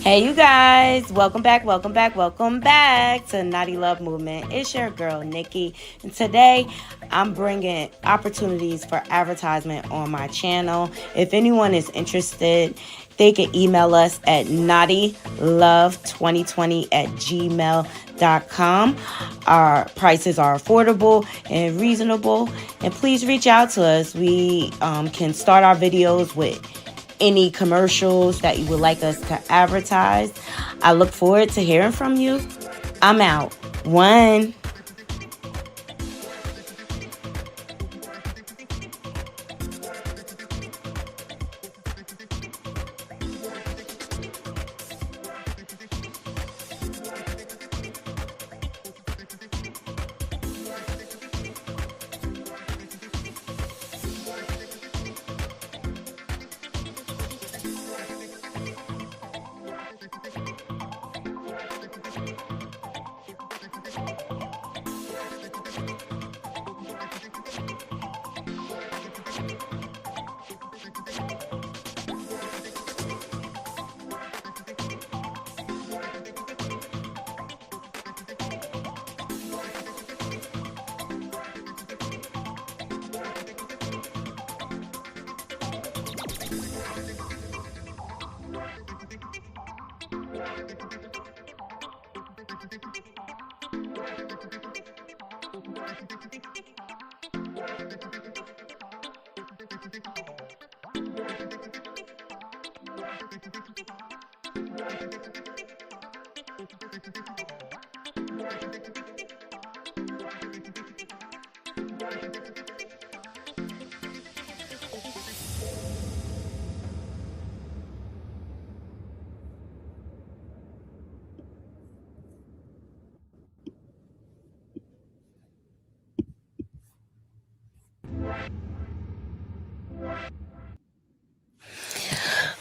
Hey, you guys, welcome back to Naughty Love Movement. It's your girl, Nikki, and today I'm bringing opportunities for advertisement on my channel. If anyone is interested, they can email us at naughtylove2020@gmail.com. Our prices are affordable and reasonable, and please reach out to us. We can start our videos with any commercials that you would like us to advertise. I look forward to hearing from you. I'm out. One.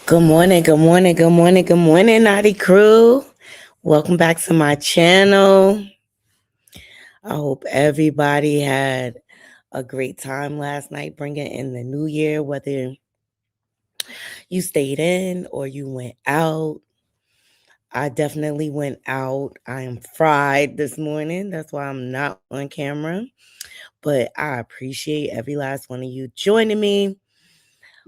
Good morning, Naughty Crew. Welcome back to my channel. I hope everybody had a great time last night, bringing in the new year, whether you stayed in or you went out. I definitely went out. I am fried this morning. That's why I'm not on camera. But I appreciate every last one of you joining me.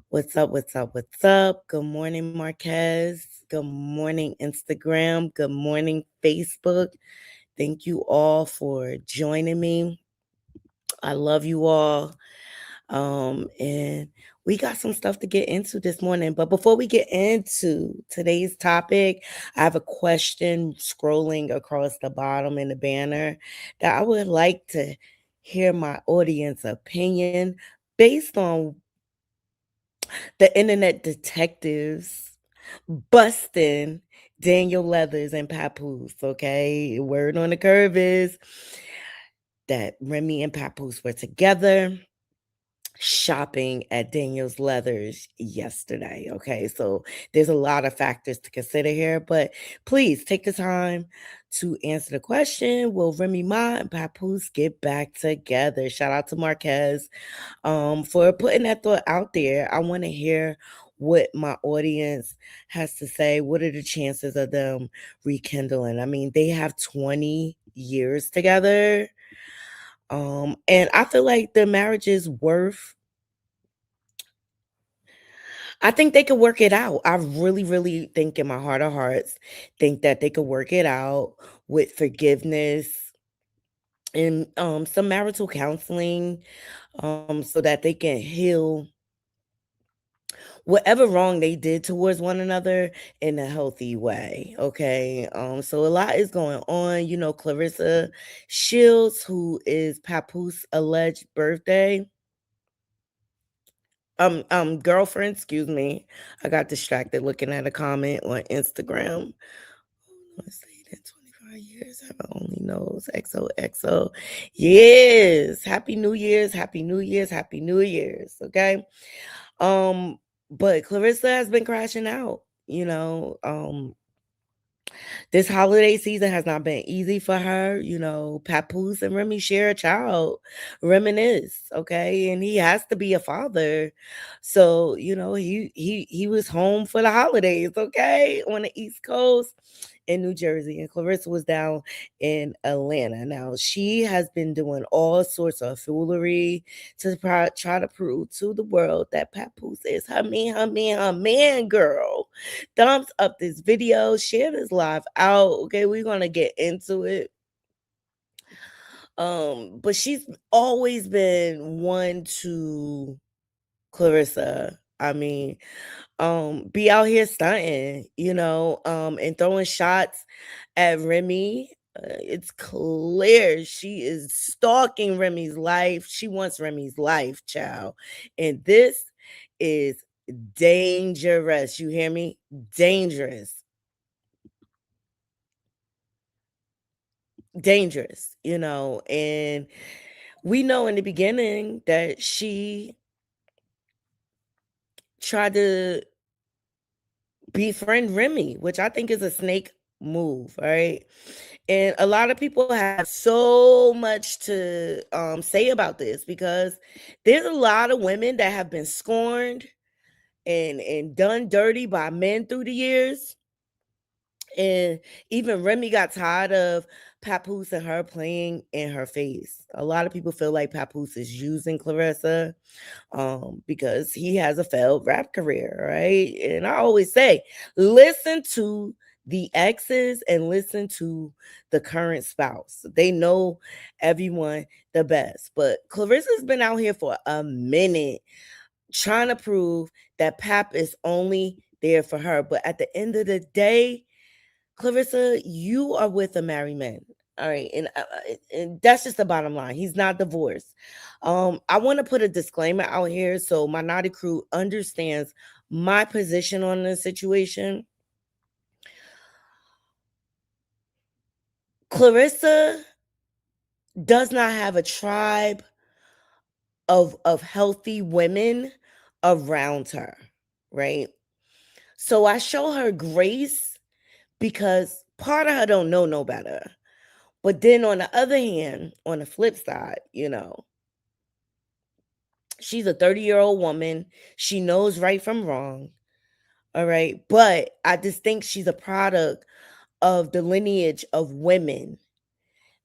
What's up? What's up? What's up? Good morning, Marquez. Good morning, Instagram. Good morning, Facebook. Thank you all for joining me. I love you all. And we got some stuff to get into this morning. But before we get into today's topic, I have a question scrolling across the bottom in the banner that I would like to hear my audience opinion based on the internet detectives busting Daniel Leathers and Papoose. Okay, word on the curve is that Remy and Papoose were together shopping at Daniel's Leathers yesterday. Okay, so there's a lot of factors to consider here, but please take the time to answer the question. Will Remy Ma and Papoose get back together? Shout out to Marquez for putting that thought out there. I want to hear what my audience has to say. What are the chances of them rekindling? I mean, they have 20 years together. And I feel like the marriage is worth, I think they could work it out. I really, really think in my heart of hearts, think that they could work it out with forgiveness and some marital counseling, so that they can heal whatever wrong they did towards one another in a healthy way. Okay. So a lot is going on. You know, Clarissa Shields, who is Papoose alleged birthday. Girlfriend, excuse me. I got distracted looking at a comment on Instagram. Let's see, that 25 years. I only knows XOXO. Yes. Happy New Year's. Happy New Year's. Happy New Year's. Okay. Um, but Clarissa has been crashing out, you know. This holiday season has not been easy for her. You know, Papoose and Remy share a child, Reminisce, okay? And he has to be a father. So, you know, he was home for the holidays, okay, on the East Coast in New Jersey, and Clarissa was down in Atlanta. Now, she has been doing all sorts of foolery to try to prove to the world that Papoose is her man, her man, her man, girl. Thumbs up this video, share this live out. Okay, we're gonna get into it. But she's always been one to Clarissa. I mean, be out here stunting, you know, and throwing shots at Remy. It's clear she is stalking Remy's life. She wants Remy's life, child. And this is dangerous. You hear me? Dangerous. Dangerous, you know. And we know in the beginning that she tried to befriend Remy, which I think is a snake move, right? And a lot of people have so much to say about this because there's a lot of women that have been scorned and done dirty by men through the years. And even Remy got tired of Papoose and her playing in her face. A lot of people feel like Papoose is using Clarissa because he has a failed rap career, right? And I always say, listen to the exes and listen to the current spouse. They know everyone the best. But Clarissa's been out here for a minute trying to prove that Pap is only there for her. But at the end of the day, Clarissa, you are with a married man. All right. And that's just the bottom line. He's not divorced. I want to put a disclaimer out here so my naughty crew understands my position on the situation. Clarissa does not have a tribe of healthy women around her, right? So I show her grace because part of her don't know no better. But then on the other hand, on the flip side, you know, she's a 30-year-old woman. She knows right from wrong. All right. But I just think she's a product of the lineage of women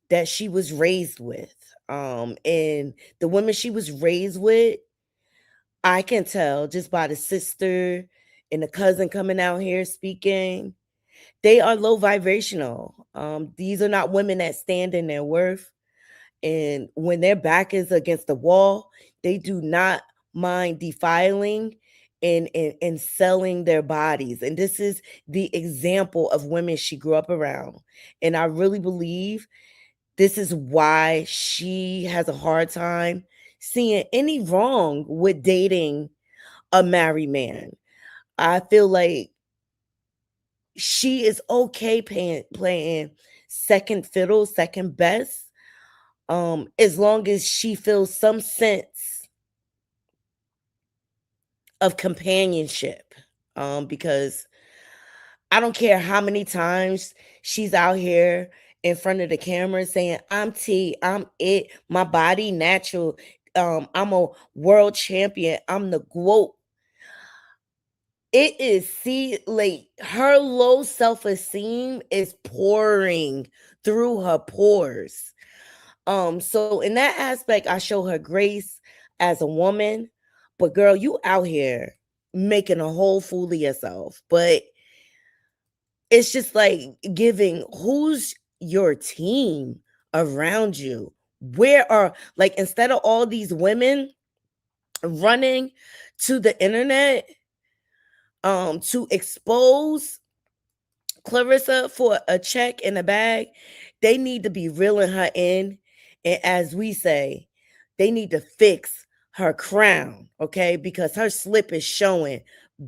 that she was raised with. And the women she was raised with, I can tell just by the sister and the cousin coming out here speaking, they are low vibrational. These are not women that stand in their worth. And when their back is against the wall, they do not mind defiling and selling their bodies. And this is the example of women she grew up around. And I really believe this is why she has a hard time seeing any wrong with dating a married man. I feel like she is okay playing second fiddle, second best, as long as she feels some sense of companionship. Because I don't care how many times she's out here in front of the camera saying, I'm T, I'm it, my body natural, I'm a world champion, I'm the GOAT. It is, see, like her low self-esteem is pouring through her pores. So in that aspect, I show her grace as a woman. But girl, you out here making a whole fool of yourself. But it's just like giving, who's your team around you? Where are, like, instead of all these women running to the internet to expose Clarissa for a check in a bag, they need to be reeling her in. And as we say, they need to fix her crown, okay? Because her slip is showing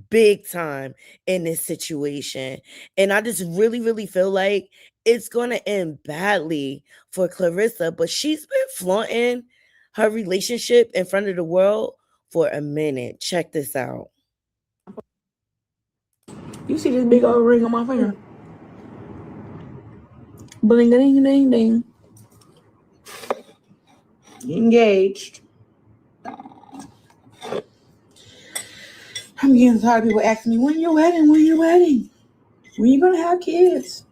big time in this situation. And I just really, really feel like it's going to end badly for Clarissa. But she's been flaunting her relationship in front of the world for a minute. Check this out. You see this big old ring on my finger? Bling ding ding ding. Engaged. I'm getting tired of people asking me, when your wedding? When your wedding? When you gonna have kids?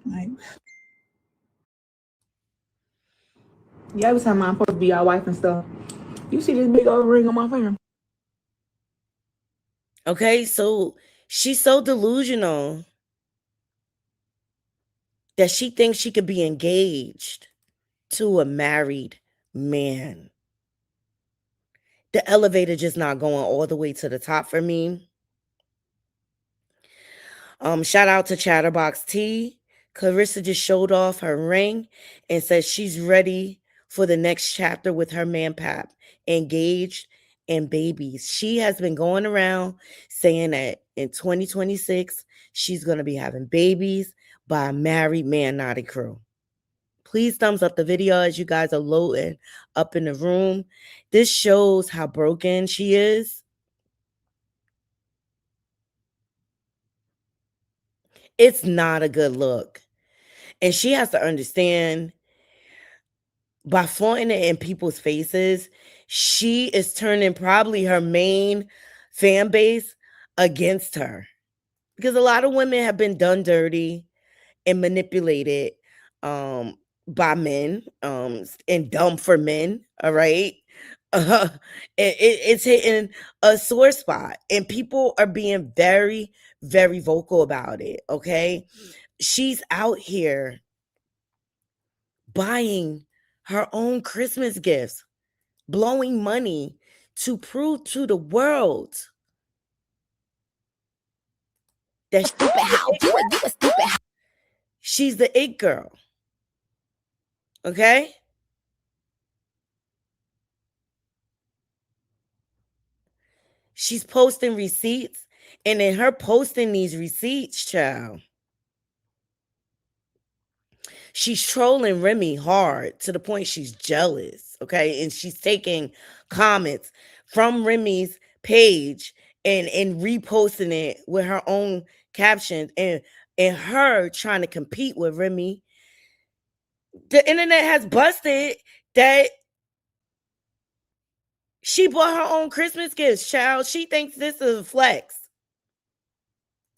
Like, yeah, every time I'm supposed to be your wife and stuff. You see this big old ring on my finger? Okay, so she's so delusional that she thinks she could be engaged to a married man. The elevator just not going all the way to the top for me. Shout out to Chatterbox T. Clarissa just showed off her ring and says she's ready for the next chapter with her man Pap, engaged and babies. She has been going around saying that in 2026 she's going to be having babies by a married man, not a crew. Please thumbs up the video as you guys are loading up in the room. This shows how broken she is. It's not a good look. And she has to understand, by flaunting it in people's faces, she is turning probably her main fan base against her. Because a lot of women have been done dirty and manipulated by men and dumb for men, all right? It's hitting a sore spot, and people are being very, very vocal about it, okay? She's out here buying her own Christmas gifts, blowing money to prove to the world that Stupid how? You a stupid how? she's the it girl. Okay? She's posting receipts, and in her posting these receipts, child, she's trolling Remy hard to the point she's jealous, okay? And she's taking comments from Remy's page and reposting it with her own captions, and her trying to compete with Remy. The internet has busted that she bought her own Christmas gifts, child. She thinks this is a flex.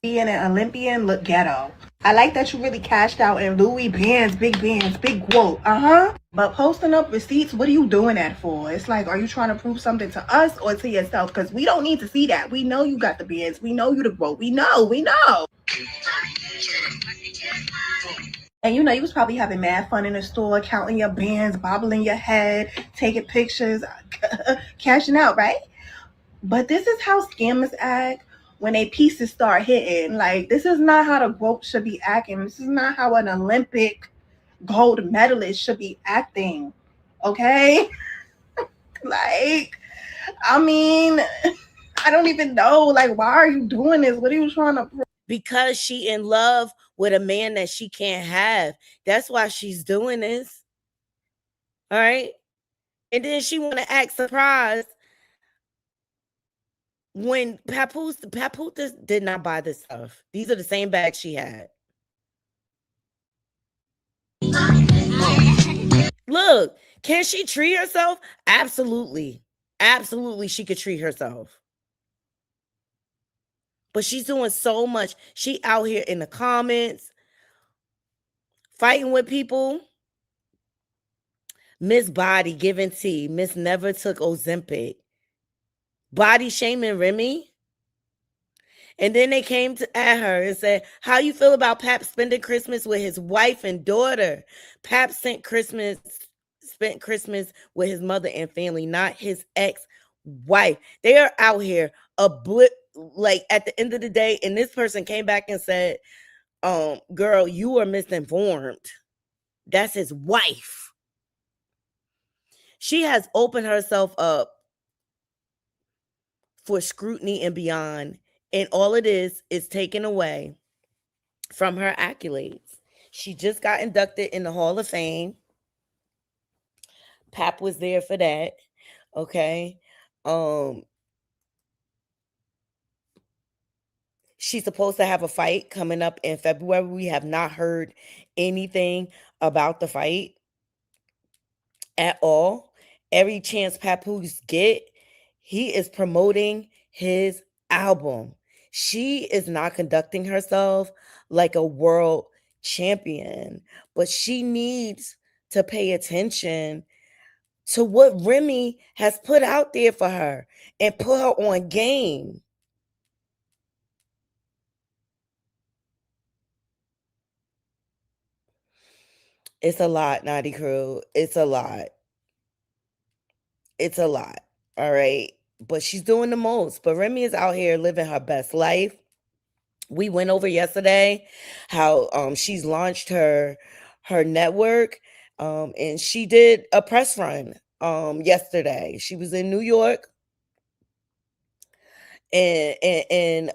being an Olympian look ghetto. I like that you really cashed out in Louis bands, big quote. But posting up receipts, what are you doing that for? It's like, are you trying to prove something to us or to yourself? Because we don't need to see that. We know you got the bands. We know you the quote. We know. And you know, you was probably having mad fun in the store, counting your bands, bobbling your head, taking pictures, cashing out, right? But this is how scammers act when they pieces start hitting. Like, this is not how the GOAT should be acting. This is not how an Olympic gold medalist should be acting. Okay? Like, I mean, I don't even know. Like, why are you doing this? What are you trying to prove? Because she in love with a man that she can't have. That's why she's doing this. All right? And then she want to act surprised when Papoose did not buy this stuff. These are the same bags she had. Look, can she treat herself? Absolutely. Absolutely, she could treat herself. But she's doing so much. She out here in the comments, fighting with people. Miss Body giving tea. Miss Never took Ozempic. Body shaming Remy. And then they came at her and said, how you feel about Pap spending Christmas with his wife and daughter? Pap spent Christmas with his mother and family, not his ex-wife. They are out here like at the end of the day, and this person came back and said, girl, you are misinformed. That's his wife. She has opened herself up for scrutiny and beyond. And all it is taken away from her accolades. She just got inducted in the Hall of Fame. Pap was there for that. Okay. She's supposed to have a fight coming up in February. We have not heard anything about the fight at all. Every chance Papoose get, he is promoting his album. She is not conducting herself like a world champion, but she needs to pay attention to what Remy has put out there for her and put her on game. It's a lot, Naughty Crew. It's a lot. It's a lot. All right. But she's doing the most. But Remy is out here living her best life. We went over yesterday how she's launched her network, and she did a press run yesterday. She was in New York and in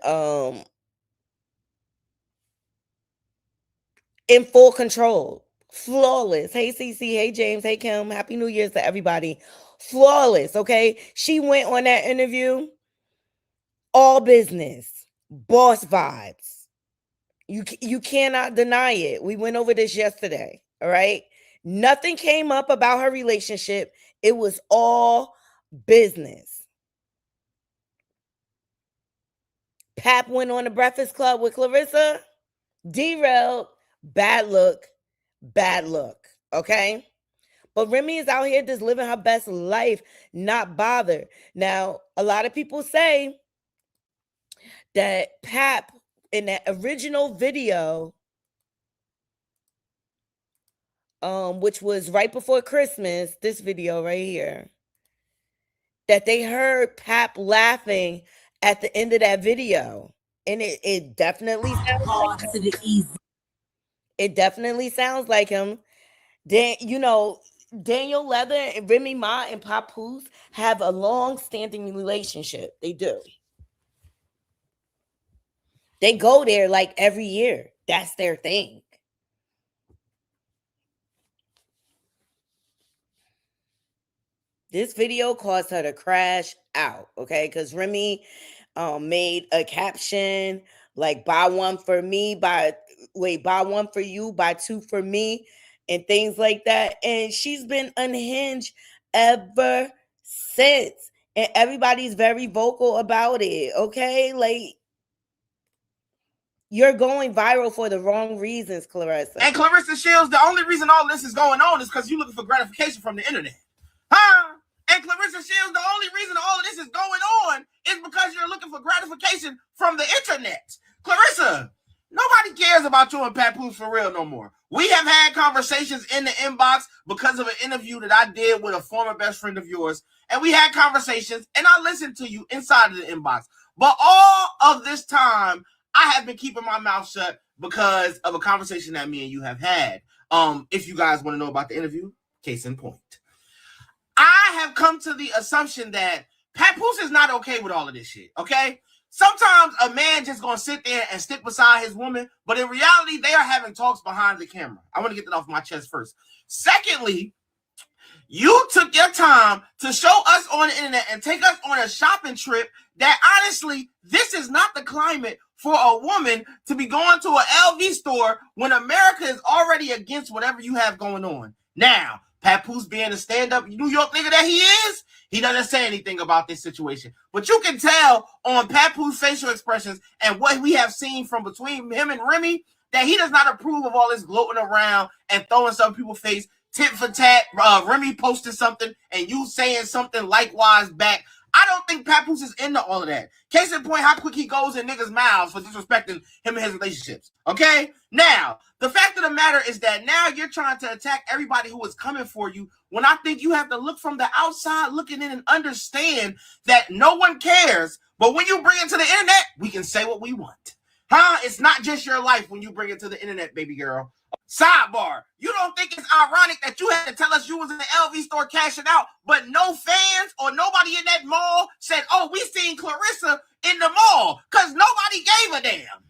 full control, flawless. Hey CC, hey James, hey Kim, happy New Year's to everybody. Flawless. Okay, she went on that interview, all business, boss vibes. You cannot deny it. We went over this yesterday. All right. Nothing came up about her relationship. It was all business. Pap went on the Breakfast Club with Clarissa. Derailed. Bad look. Bad look. Okay. But Remy is out here just living her best life, not bothered. Now, a lot of people say that Pap in that original video, which was right before Christmas, this video right here, that they heard Pap laughing at the end of that video. And it definitely sounds like him. It definitely sounds like him. Daniel Leather and Remy Ma and Papoose have a long-standing relationship. They do. They go there like every year. That's their thing. This video caused her to crash out, okay? Because Remy made a caption like buy one for me, buy one for you, buy two for me, and things like that. And she's been unhinged ever since. And everybody's very vocal about it, okay? Like, You're going viral for the wrong reasons, Clarissa. And Clarissa Shields, the only reason all this is going on is because you're looking for gratification from the internet. Huh? And Clarissa Shields, the only reason all of this is going on is because you're looking for gratification from the internet. Clarissa, nobody cares about you and Papoose for real no more. We have had conversations in the inbox because of an interview that I did with a former best friend of yours. And we had conversations, and I listened to you inside of the inbox. But all of this time, I have been keeping my mouth shut because of a conversation that me and you have had. If you guys want to know about the interview, case in point. I have come to the assumption that Papoose is not okay with all of this shit, okay? Sometimes a man just gonna sit there and stick beside his woman, but in reality, they are having talks behind the camera. I want to get that off my chest first. Secondly, you took your time to show us on the internet and take us on a shopping trip that honestly, this is not the climate for a woman to be going to an LV store when America is already against whatever you have going on. Now, Papoose being a stand-up New York nigga that he is, he doesn't say anything about this situation. But you can tell on Papoose facial expressions and what we have seen from between him and Remy that he does not approve of all this gloating around and throwing some people's face tit for tat. Remy posted something and you saying something likewise back. I don't think Papoose is into all of that. Case in point, how quick he goes in niggas' mouths for disrespecting him and his relationships. Okay? Now, the fact of the matter is that now you're trying to attack everybody who is coming for you when I think you have to look from the outside looking in and understand that no one cares. But when you bring it to the internet, we can say what we want. Huh? It's not just your life when you bring it to the internet, baby girl. Sidebar, you don't think it's ironic that you had to tell us you was in the LV store cashing out, but no fans or nobody in that mall said, oh, we seen Clarissa in the mall, because nobody gave a damn.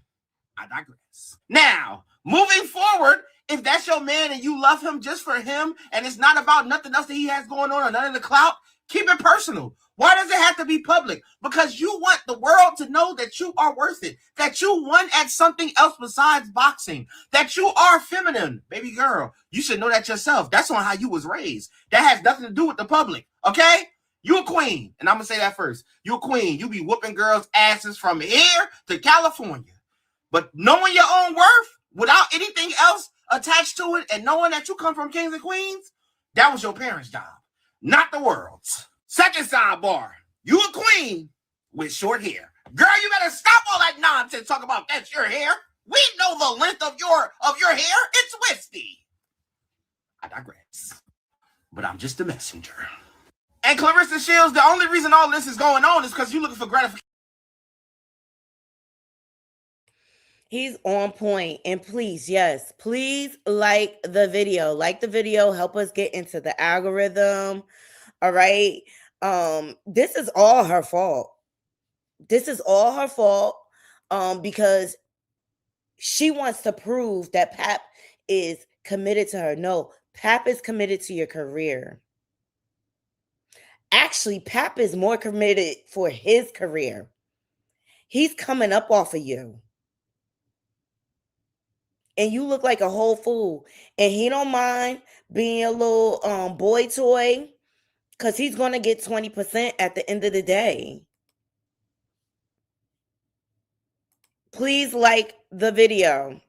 I digress. Now, moving forward, if that's your man and you love him just for him, and it's not about nothing else that he has going on or none of the clout, keep it personal. Why does it have to be public? Because you want the world to know that you are worth it, that you won at something else besides boxing, that you are feminine. Baby girl, you should know that yourself. That's on how you was raised. That has nothing to do with the public, okay? You a queen, and I'm going to say that first. You a queen. You be whooping girls' asses from here to California. But knowing your own worth without anything else attached to it and knowing that you come from kings and queens, that was your parents' job, not the world's. Second sidebar, you a queen with short hair. Girl, you better stop all that nonsense. Talk about that's your hair. We know the length of your hair. It's wispy. I digress. But I'm just a messenger. And Clarissa Shields, the only reason all this is going on is because you're looking for gratification. He's on point. And please, yes, please like the video. Like the video. Help us get into the algorithm. All right. This is all her fault. This is all her fault. Because she wants to prove that Pap is committed to her. No, Pap is committed to your career. Actually, Pap is more committed for his career. He's coming up off of you. And you look like a whole fool. And he don't mind being a little boy toy, because he's going to get 20% at the end of the day. Please like the video.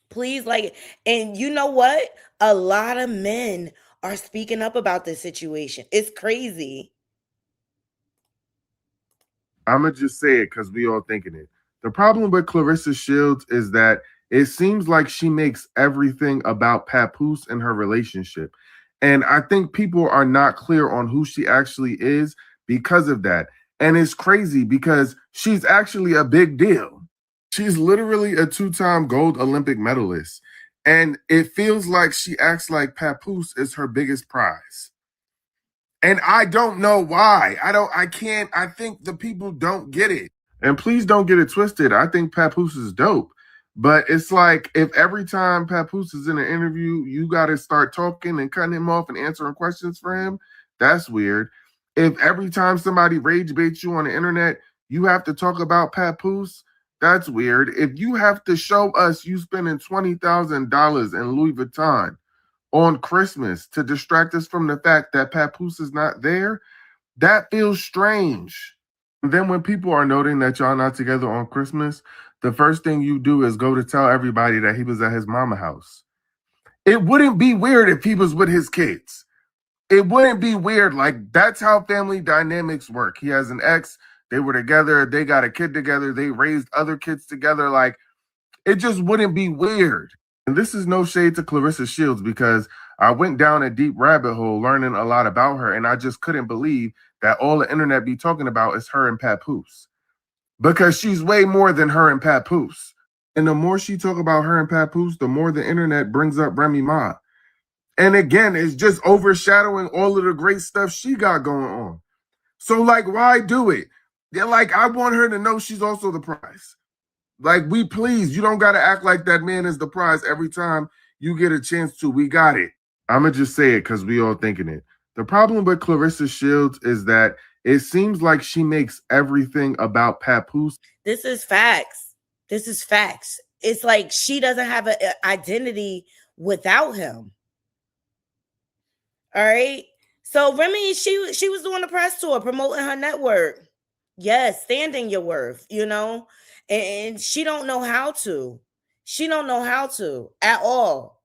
Please like it. And you know what? A lot of men are speaking up about this situation. It's crazy. I'm going to just say it because we all thinking it. The problem with Clarissa Shields is that it seems like she makes everything about Papoose and her relationship. And I think people are not clear on who she actually is because of that. And it's crazy because she's actually a big deal. She's literally a 2-time gold Olympic medalist. And it feels like she acts like Papoose is her biggest prize. And I don't know why. I think the people don't get it. And please don't get it twisted. I think Papoose is dope. But it's like if every time Papoose is in an interview, you got to start talking and cutting him off and answering questions for him, that's weird. If every time somebody rage baits you on the internet, you have to talk about Papoose, that's weird. If you have to show us you spending $20,000 in Louis Vuitton on Christmas to distract us from the fact that Papoose is not there, that feels strange. Then when people are noting that y'all not together on Christmas, the first thing you do is go to tell everybody that he was at his mama house. It wouldn't be weird if he was with his kids. It wouldn't be weird. Like, that's how family dynamics work. He has an ex, they were together, they got a kid together, they raised other kids together. Like, it just wouldn't be weird. And this is no shade to Clarissa Shields, because I went down a deep rabbit hole learning a lot about her, and I just couldn't believe that all the internet be talking about is her and Papoose. Because she's way more than her and Papoose. And the more she talk about her and Papoose, the more the internet brings up Remy Ma. And again, it's just overshadowing all of the great stuff she got going on. So, like, why do it? They're like, I want her to know she's also the prize. Like, you don't got to act like that man is the prize every time you get a chance to. We got it. I'm going to just say it because we all thinking it. The problem with Clarissa Shields is that it seems like she makes everything about Papoose. This is facts. This is facts. It's like she doesn't have an identity without him. All right. So Remy, she was doing a press tour promoting her network. Yes, stand in your worth, you know, and she don't know how to. She don't know how to at all.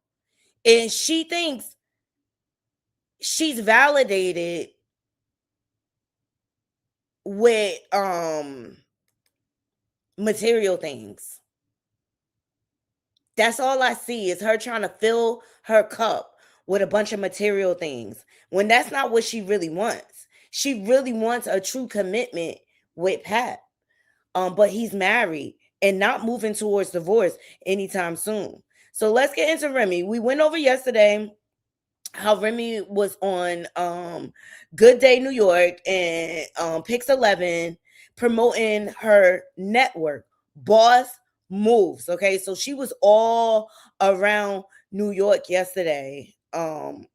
And she thinks she's validated with material things. That's all I see is her trying to fill her cup with a bunch of material things, when that's not what she really wants. She really wants a true commitment with Pat. But he's married and not moving towards divorce anytime soon. So let's get into Remy. We went over yesterday how Remy was on Good Day New York and Pix 11 promoting her network, Boss Moves. Okay, so she was all around New York yesterday. And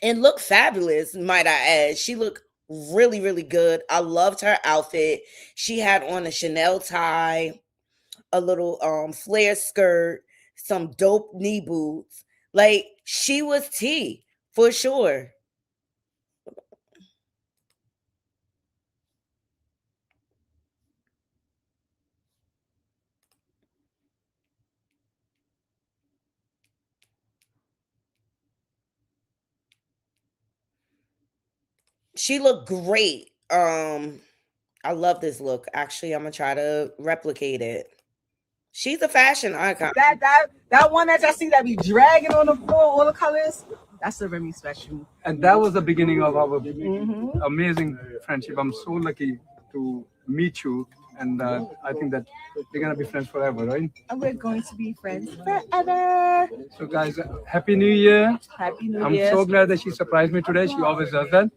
looked fabulous, might I add. She looked really, really good. I loved her outfit. She had on a Chanel tie, a little flare skirt, some dope knee boots. Like, she was T for sure. She looked great. I love this look. Actually, I'm gonna try to replicate it. She's a fashion icon. That one that I see that be dragging on the floor, all the colors. That's the Remy special. And that was the beginning of our amazing friendship. I'm so lucky to meet you, and I think that we're gonna be friends forever, right? And we're going to be friends forever. So, guys, Happy New Year! Happy New Year! I'm so glad that she surprised me today. She always does that.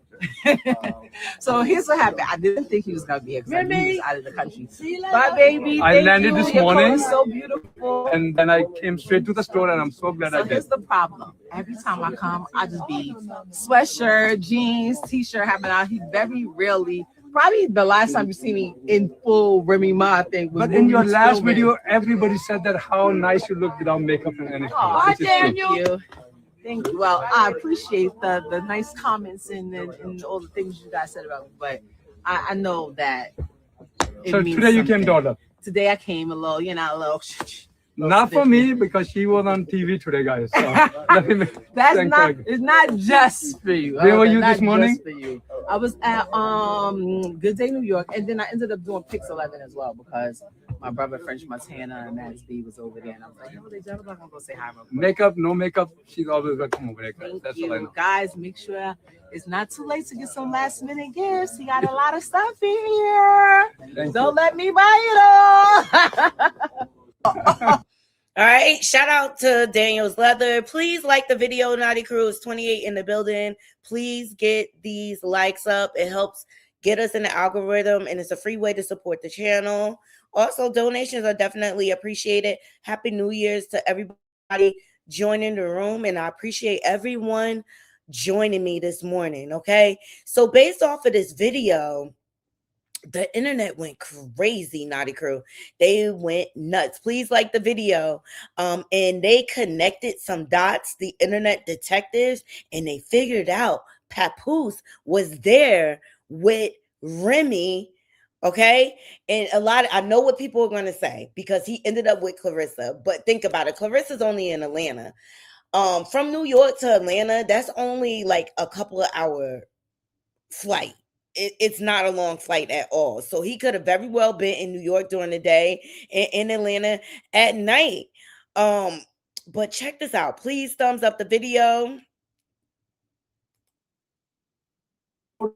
So here's what happened. I didn't think he was gonna be here because he was out of the country. Bye, baby. I landed this morning. So beautiful. And then I came straight to the store, and I'm so glad I did. Here's the problem. Every time I come, I just be sweatshirt, jeans, t-shirt, having out. He very rarely. Probably the last time you see me in full Remy Ma thing. But in your last video, everybody said that how nice you look without makeup and anything. Oh, thank you. Thank you. Well, I appreciate the nice comments and all the things you guys said about me, but I know that. So today you came dollar. Today I came a little. Not for me, because she was on TV today, guys. So it's not just for you. Where were you this morning? For you. I was at Good Day New York, and then I ended up doing Pix 11 as well because my brother French Montana and Max B was over there, and I was like, I'm gonna go say hi. Makeup, no makeup, she's always welcome over there. Thank That's you. all I know. Guys, make sure it's not too late to get some last minute gifts. He got a lot of stuff in here. Don't let me buy it all. All right, shout out to Daniel's Leather. Please like the video. Naughty Crew is 28 in the building. Please get these likes up. It helps get us in the algorithm, and it's a free way to support the channel. Also, donations are definitely appreciated. Happy New Year's to everybody joining the room, and I appreciate everyone joining me this morning, okay? So based off of this video, the internet went crazy, Naughty Crew. They went nuts. Please like the video. And they connected some dots, the internet detectives, and they figured out Papoose was there with Remy. Okay. And I know what people are going to say because he ended up with Clarissa. But think about it. Clarissa's only in Atlanta. From New York to Atlanta, that's only like a couple of hour flight. It's not a long flight at all. So he could have very well been in New York during the day and in Atlanta at night. But check this out. Please thumbs up the video.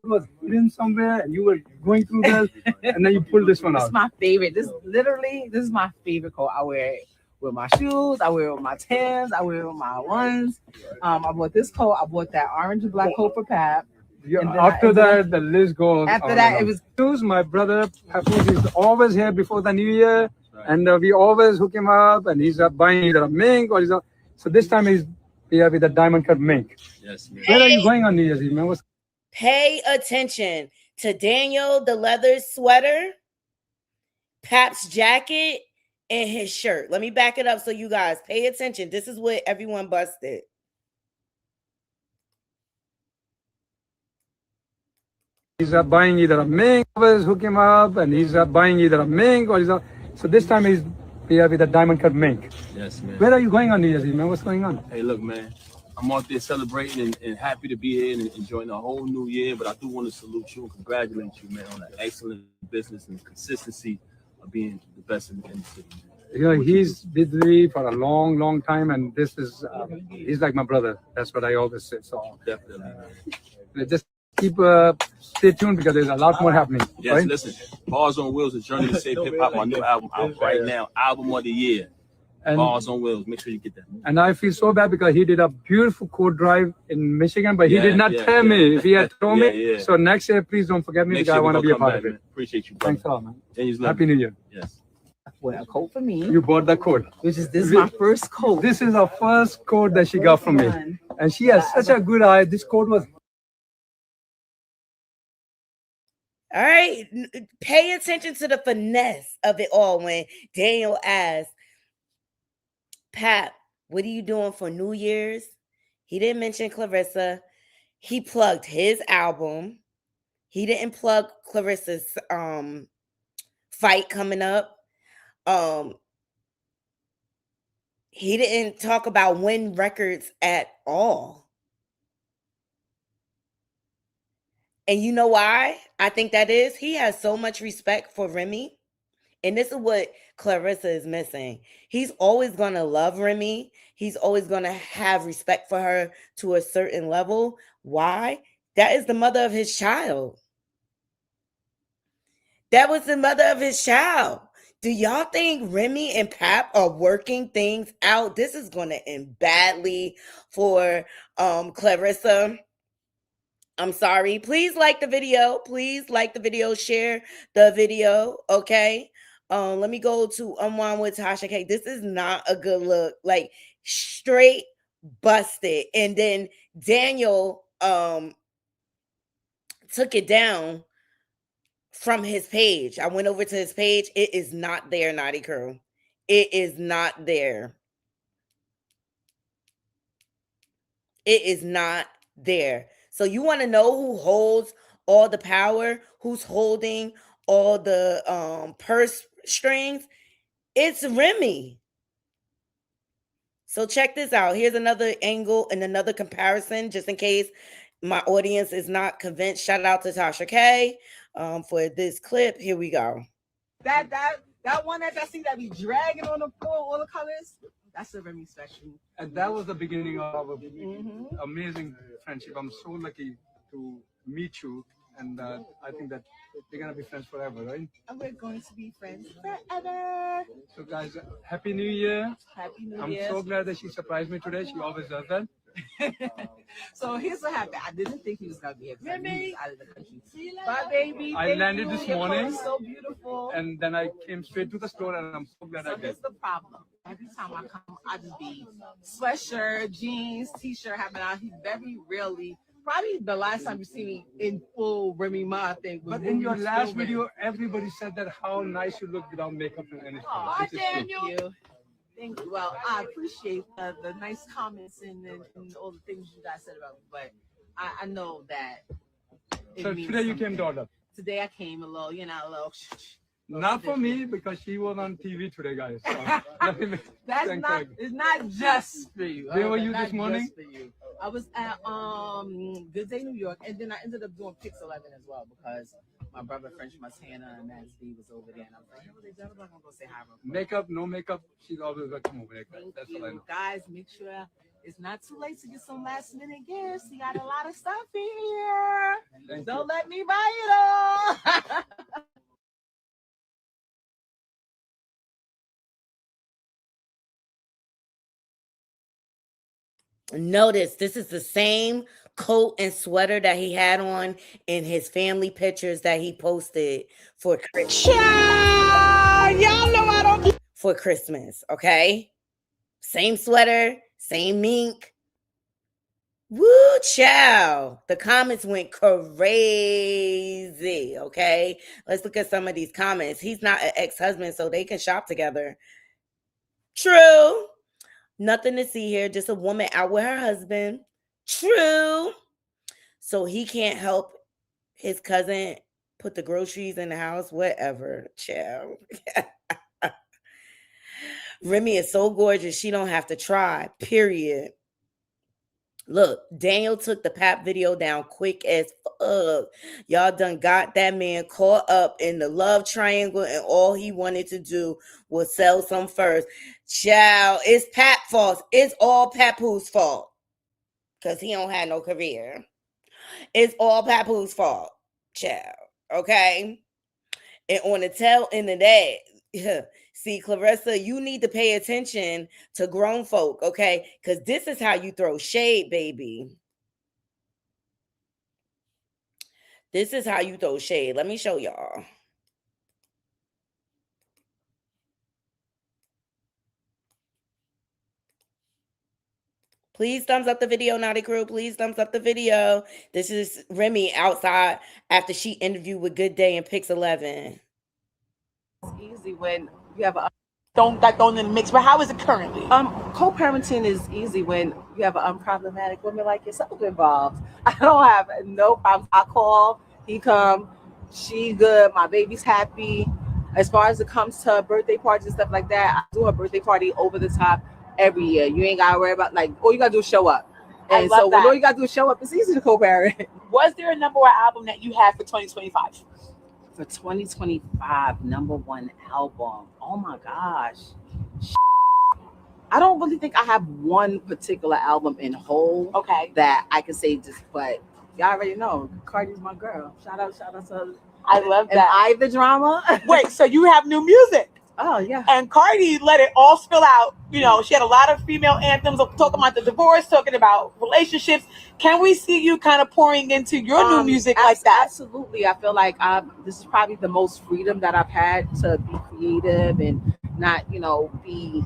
Was hidden somewhere and you were going through this and then you pulled this one This out. is my favorite. This is my favorite coat. I wear it with my shoes. I wear it with my Timbs. I wear it with my ones. I bought this coat. I bought that orange and black coat for Pap. After that, the list goes. After that, it was my brother Papoose is always here before the New Year, and we always hook him up, and he's buying either a mink or so this time he's here with a diamond cut mink. Yes, man. Where are you going on New Year's Eve, man? Pay attention to Daniel, the leather sweater, Pap's jacket, and his shirt. Let me back it up so you guys pay attention. This is what everyone busted. He's buying either a mink, always hook him up, and he's buying either a mink or so this time he's here with a diamond cut mink. Yes, man. Where are you going on New Year's Eve, man? What's going on? Hey, look, man. I'm out there celebrating and happy to be here and enjoying the whole new year. But I do want to salute you and congratulate you, man, on the excellent business and consistency of being the best in the city. You know, he's with me for a long, long time, and this is he's like my brother. That's what I always say. So Definitely. just keep stay tuned because there's a lot more happening. Yes, right? listen. Bars on Wheels, A Journey to Save Hip Hop, my new album out right now. Album of the year. And, Bars on Wheels. Make sure you get that. And I feel so bad because he did a beautiful coat drive in Michigan, but he did not tell me. If he had told me, so next year, please don't forget me because I want to be a part of it. Man. Appreciate you, brother. Thanks a lot, man. Happy Happy New Year. Yes. wear a coat for me. You bought the coat. This is my first coat. This is her first coat that she got from me. And she has such a good eye. This coat was. All right. Pay attention to the finesse of it all when Daniel asked, Pap, what are you doing for New Year's? He didn't mention Clarissa. He plugged his album. He didn't plug Clarissa's fight coming up. He didn't talk about Win Records at all. And you know why I think that is? He has so much respect for Remy. And this is what Clarissa is missing. He's always going to love Remy. He's always going to have respect for her to a certain level. Why? That is the mother of his child. That was the mother of his child. Do y'all think Remy and Pap are working things out? This is going to end badly for Clarissa. I'm sorry. Please like the video. Please like the video. Share the video. Okay. Let me go to Unwind with Tasha K. This is not a good look. Like straight busted. And then Daniel took it down from his page. I went over to his page. It is not there, Naughty Crew. It is not there. It is not there. So you want to know who holds all the power? Who's holding all the purse strings? It's Remy. So check this out. Here's another angle and another comparison, just in case my audience is not convinced. Shout out to Tasha K for this clip. Here we go. That one that I see that be dragging on the floor, all the colors. That's a Remy special. And that was the beginning of an amazing friendship. I'm so lucky to meet you. And I think that we're going to be friends forever, right? And we're going to be friends forever. So, guys, Happy New Year. Happy New Year. I'm so glad that she surprised me today. She always does that. So here's what happened. I didn't think he was going to be here. He was out of the country. Bye, baby. I landed this morning. So beautiful. And then I came straight to the store, and I'm so glad I did. That's the problem. Every time I come, I just be sweatshirt, jeans, t-shirt, having out. He very rarely. Probably the last time you see me in full Remy Ma thing. But in your last video, everybody said that how nice you look without makeup and anything. Oh, Daniel. Thank you. Thank you. Well, I appreciate the nice comments and all the things you guys said about me. But I know that. So today you came to order. today I came a little, a little. Not for me, because she was on TV today, guys. So That's not. It's not just for you. Where were you this morning? For you. I was at Good Day New York, and then I ended up doing Pix 11 as well because my brother French Montana and Max D was over there, and I was like, I'm gonna go say hi. Makeup, no makeup, she's always welcome over there. That's what I know. Guys, make sure it's not too late to get some last minute gifts. You got a lot of stuff in here. Don't let me buy it all. Notice this is the same coat and sweater that he had on in his family pictures that he posted for Christmas. Y'all know I don't. For Christmas, okay? Same sweater, same mink. Woo, child. The comments went crazy, okay? Let's look at some of these comments. He's not an ex-husband, so they can shop together. True. Nothing to see here. Just a woman out with her husband. True. So he can't help his cousin put the groceries in the house. Whatever, child. Remy is so gorgeous. She don't have to try. Period. Look, Daniel took the Pap video down quick as fuck. Y'all done got that man caught up in the love triangle, and all he wanted to do was sell some furs. Child, it's Pap fault. It's all Papoose fault. Because he don't have no career. It's all Papoose fault. Child. Okay? And on the tail end of that, see, Clarissa, you need to pay attention to grown folk, okay? Because this is how you throw shade, baby. This is how you throw shade. Let me show y'all. Please thumbs up the video, Naughty Crew. Please thumbs up the video. This is Remy outside after she interviewed with Good Day and Pix 11. It's easy when you have a thrown in the mix, but how is it currently? Co-parenting is easy when you have an unproblematic woman like yourself involved. I don't have no problems. I call, he come, she good, my baby's happy. As far as it comes to birthday parties and stuff like that, I do a birthday party over the top every year. You ain't gotta worry about, like, all you gotta do is show up. And so when all you gotta do is show up, it's easy to co-parent. Was there a number one album that you had for 2025? For 2025, number one album. Oh my gosh. I don't really think I have one particular album in whole. Okay. That I can say just, but y'all already know. Cardi's my girl. Shout out to I love that. I the drama. Wait, so you have new music? Oh yeah. And Cardi let it all spill out. You know, she had a lot of female anthems talking about the divorce, talking about relationships. Can we see you kind of pouring into your new music like that? Absolutely. I feel like this is probably the most freedom that I've had to be creative and not, be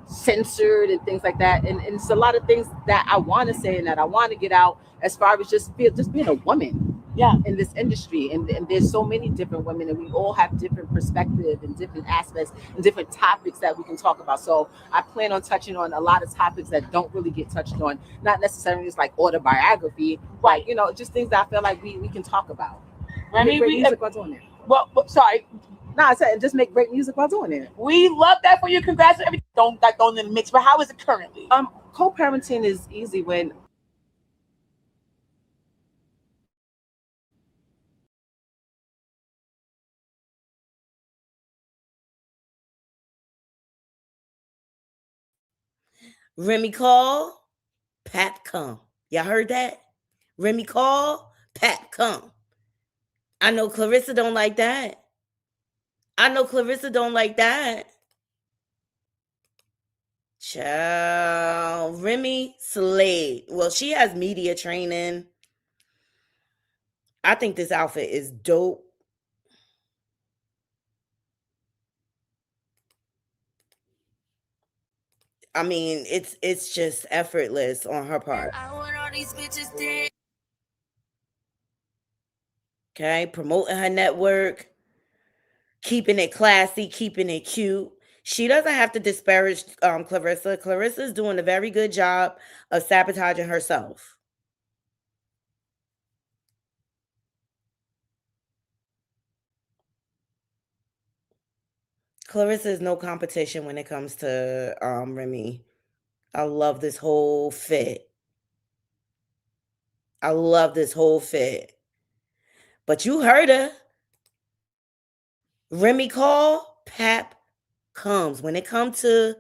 censored and things like that. And it's a lot of things that I want to say and that I want to get out as far as just being a woman. Yeah, in this industry, and there's so many different women, and we all have different perspectives and different aspects and different topics that we can talk about. So I plan on touching on a lot of topics that don't really get touched on, not necessarily just like autobiography, right? Just things that I feel like we can talk about. Remy, make music while doing it. Well, sorry. No, I said just make great music while doing it. We love that for you. Congrats on everything. Don't got thrown in the mix, but how is it currently? Co-parenting is easy when Remy call, Pap come. Y'all heard that? Remy call, Pap come. I know Clarissa don't like that. Child, Remy Slade. Well, she has media training. I think this outfit is dope. I mean, it's just effortless on her part. I want all these bitches dead. Okay, promoting her network, keeping it classy, keeping it cute. She doesn't have to disparage Clarissa. Clarissa's doing a very good job of sabotaging herself. Clarissa is no competition when it comes to Remy. I love this whole fit. I love this whole fit. But you heard her. Remy call, Pap comes. When it comes to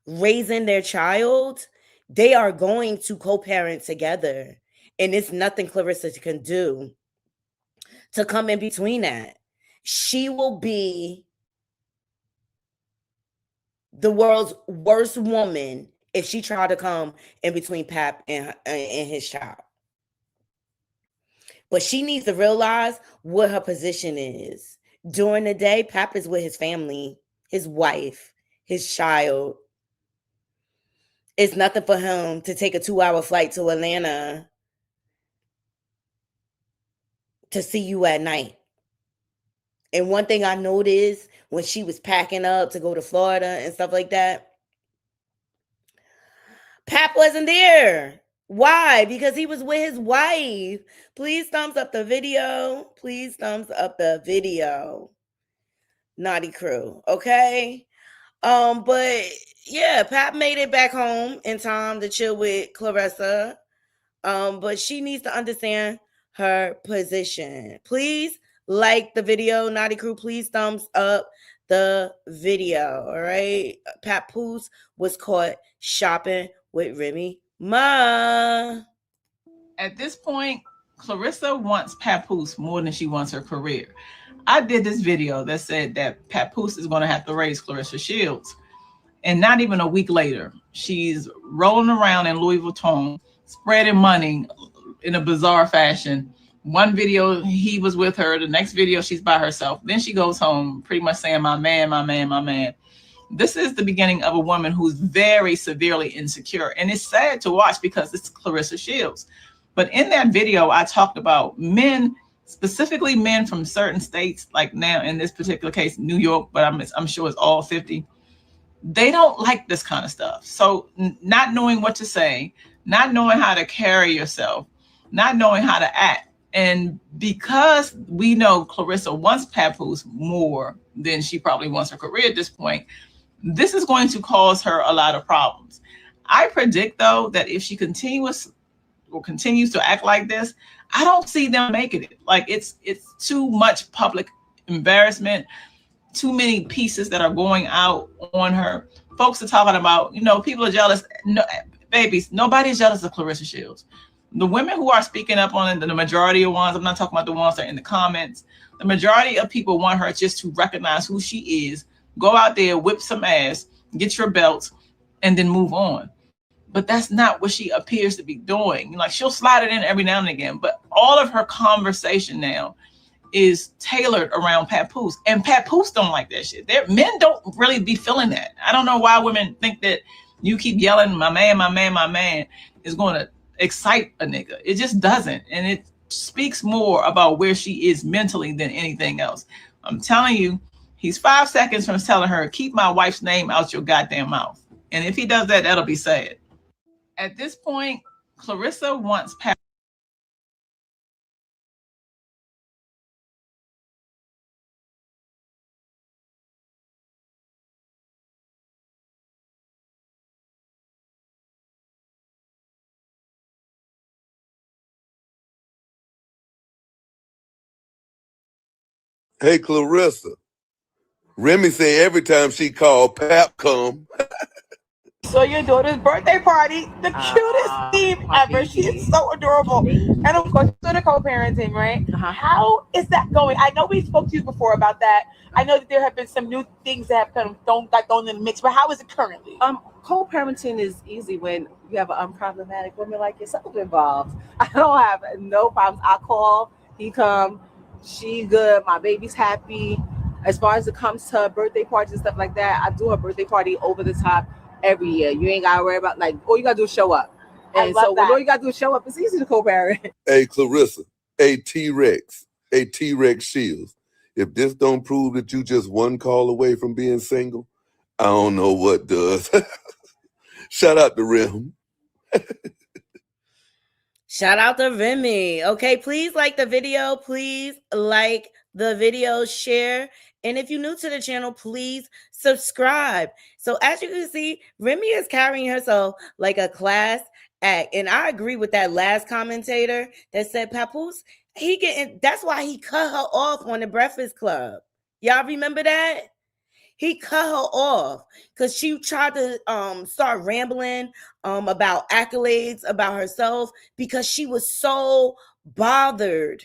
raising their child, they are going to co-parent together. And it's nothing Clarissa can do to come in between that. She will be the world's worst woman if she tried to come in between Pap and his child. But she needs to realize what her position is. During the day, Pap is with his family, his wife, his child. It's nothing for him to take a 2-hour flight to Atlanta to see you at night. And one thing I noticed when she was packing up to go to Florida and stuff like that, Pap wasn't there. Why? Because he was with his wife. Please thumbs up the video. Please thumbs up the video. Naughty crew, okay? But yeah, Pap made it back home in time to chill with Clarissa. But she needs to understand her position. Please like the video, Naughty Crew. Please thumbs up the video. All right. Papoose was caught shopping with Remy Ma. At this point, Clarissa wants Papoose more than she wants her career. I did this video that said that Papoose is going to have to raise Clarissa Shields. And not even a week later, she's rolling around in Louis Vuitton, spreading money in a bizarre fashion. One video, he was with her. The next video, she's by herself. Then she goes home pretty much saying, my man, my man, my man. This is the beginning of a woman who's very severely insecure. And it's sad to watch because it's Clarissa Shields. But in that video, I talked about men, specifically men from certain states, like now in this particular case, New York, but I'm sure it's all 50. They don't like this kind of stuff. So not knowing what to say, not knowing how to carry yourself, not knowing how to act. And because we know Clarissa wants Papoose more than she probably wants her career at this point, this is going to cause her a lot of problems. I predict, though, that if she continues to act like this, I don't see them making it. Like it's too much public embarrassment, too many pieces that are going out on her. Folks are talking about, people are jealous. No, babies, nobody's jealous of Clarissa Shields. The women who are speaking up on it, the majority of ones, I'm not talking about the ones that are in the comments, the majority of people want her just to recognize who she is, go out there, whip some ass, get your belt, and then move on. But that's not what she appears to be doing. Like, she'll slide it in every now and again, but all of her conversation now is tailored around Papoose, and Papoose don't like that shit. Men don't really be feeling that. I don't know why women think that you keep yelling, my man, my man, my man, is going to excite a nigga. It just doesn't. And it speaks more about where she is mentally than anything else. I'm telling you, he's 5 seconds from telling her, keep my wife's name out your goddamn mouth. And if he does that, that'll be sad. At this point, Clarissa wants Papoose. Hey, Clarissa. Remy say every time she call, Pap come. So your daughter's birthday party, the cutest theme ever. She is so adorable. And of course, you're the co-parenting, right? How is that going? I know we spoke to you before about that. I know that there have been some new things that have kind of got thrown in the mix, but how is it currently? Co-parenting is easy when you have an unproblematic woman like yourself involved. I don't have no problems. I call, he come, she good, my baby's happy. As far as it comes to her birthday parties and stuff like that, I do her birthday party over the top every year. You ain't gotta worry about, like, all you gotta do is show up. And so when all you gotta do is show up, it's easy to co-parent. Hey, Clarissa. Hey, T-Rex. Hey, T-Rex Shields. If this don't prove that you just one call away from being single, I don't know what does. Shout out to Rem. Shout out to Remy. Okay, please like the video. Please like the video, share, and if you're new to the channel, please subscribe. So as you can see, Remy is carrying herself like a class act. And I agree with that last commentator that said Papoose, that's why he cut her off on the Breakfast Club. Y'all remember that? He cut her off because she tried to start rambling about accolades about herself because she was so bothered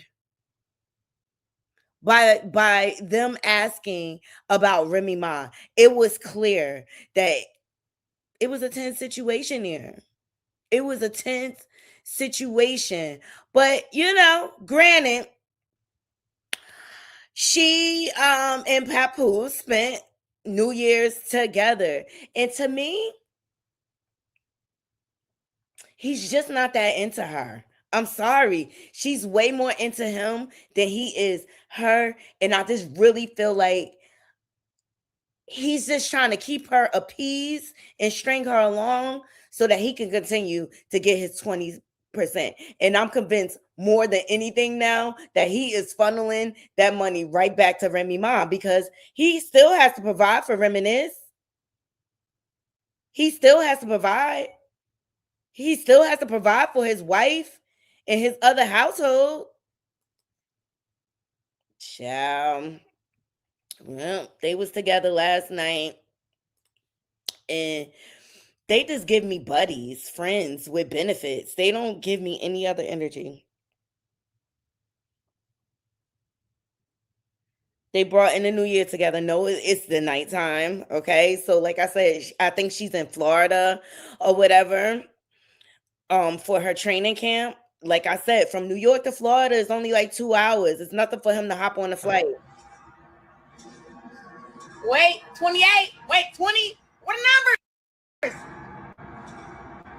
by them asking about Remy Ma. It was clear that it was a tense situation here. It was a tense situation. But, granted, she and Papoose spent New Year's together. And to me, he's just not that into her. I'm sorry. She's way more into him than he is her. And I just really feel like he's just trying to keep her appeased and string her along so that he can continue to get his 20%. And I'm convinced more than anything now that he is funneling that money right back to Remy Ma because he still has to provide for Reminisce. He still has to provide. He still has to provide for his wife and his other household. Child. Well, they was together last night and they just give me buddies, friends with benefits. They don't give me any other energy. They brought in the new year together. No, it's the nighttime. Okay. So, like I said, I think she's in Florida or whatever for her training camp. Like I said, from New York to Florida is only like 2 hours. It's nothing for him to hop on a flight. Wait, 28. Wait, 20. What are numbers?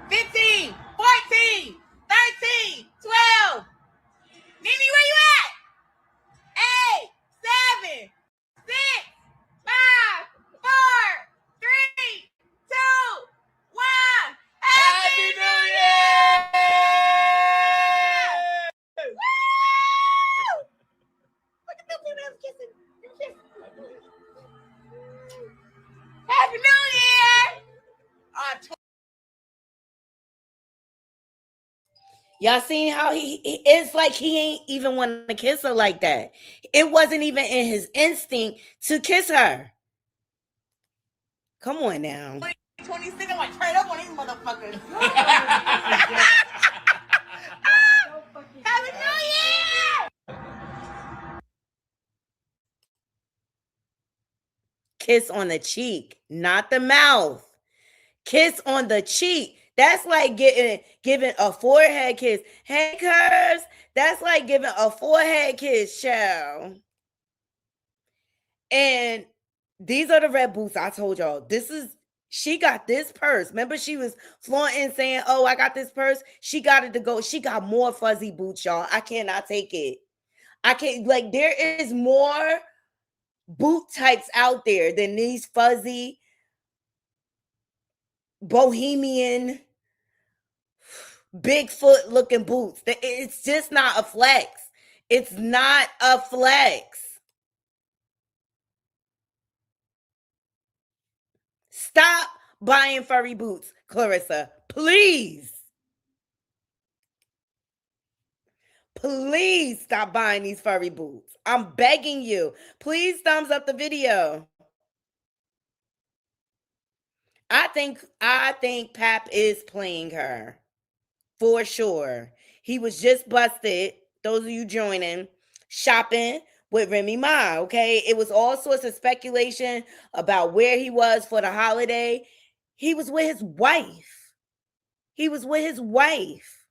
15, 14, 13, 12. Nene, where you at? 8, 7, 6, 5, 4, 3, 2, 1. Happy New Year! Woo! Look at them females kissing. Happy New Year! Y'all seen how it's like he ain't even want to kiss her like that. It wasn't even in his instinct to kiss her. Come on now. 26, I'm like straight up on these motherfuckers. Happy New Year! Kiss on the cheek, not the mouth. Kiss on the cheek. That's like giving a forehead kiss. Hey, curves. That's like giving a forehead kiss, child. And these are the red boots I told y'all. She got this purse. Remember, she was flaunting saying, oh, I got this purse. She got it to go. She got more fuzzy boots, y'all. I cannot take it. I can't, like, there is more boot types out there than these fuzzy bohemian Bigfoot looking boots. It's just not a flex. It's not a flex. Stop buying furry boots, Clarissa. Please. Please stop buying these furry boots. I'm begging you. Please thumbs up the video. I think Pap is playing her. For sure. He was just busted. Those of you joining, shopping with Remy Ma, okay? It was all sorts of speculation about where he was for the holiday. He was with his wife. He was with his wife.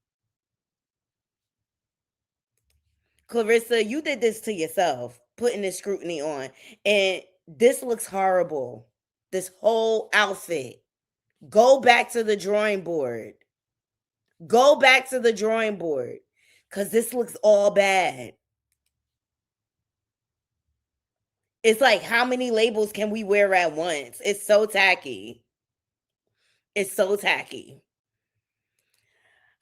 Clarissa, you did this to yourself, putting this scrutiny on. And this looks horrible. This whole outfit. Go back to the drawing board. Go back to the drawing board. Because this looks all bad. It's like, how many labels can we wear at once? It's so tacky. It's so tacky.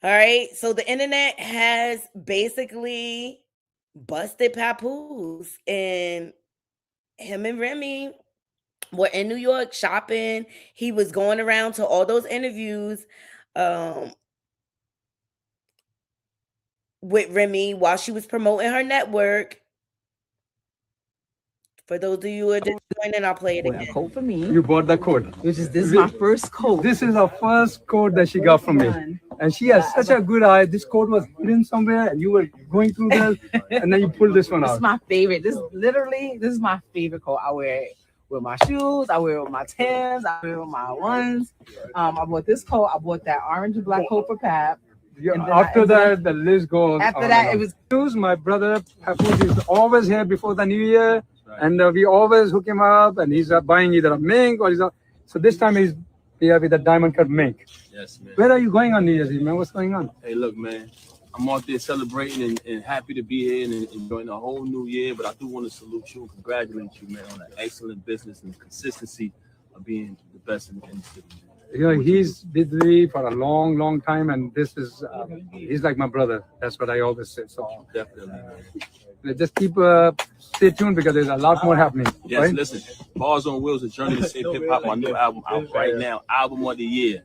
All right. So the internet has basically busted Papoose, and him and Remy were in New York shopping. He was going around to all those interviews with Remy while she was promoting her network. For those of you who are just joining, I'll play it Well, again. a coat for me. You bought the coat. This is my first coat. This is the first coat that she got from me. And she has such a good eye. This coat was hidden somewhere and you were going through this and then you pulled this one This out. is my favorite. This is my favorite coat. I wear it with my shoes. I wear it with my Timbs. I wear it with my ones. I bought this coat. I bought that orange and black coat for Pap. After that, the list goes. After that, it was my brother Papoose is always here before the new year, and we always hook him up, and he's buying either a mink or so this time he's here with a diamond cut mink. Yes, man. Where are you going on New Year's Eve, man? What's going on? Hey, look, man. I'm out there celebrating and happy to be here and enjoying the whole new year. But I do want to salute you and congratulate you, man, on the excellent business and consistency of being the best in the industry. You know, he's with me for a long, long time, and this is he's like my brother. That's what I always say. So definitely, man. Just keep stay tuned because there's a lot more happening. Yes, right? Listen, Bars on Wheels, A Journey to Save Hip Hop, my new album out right now, album of the year.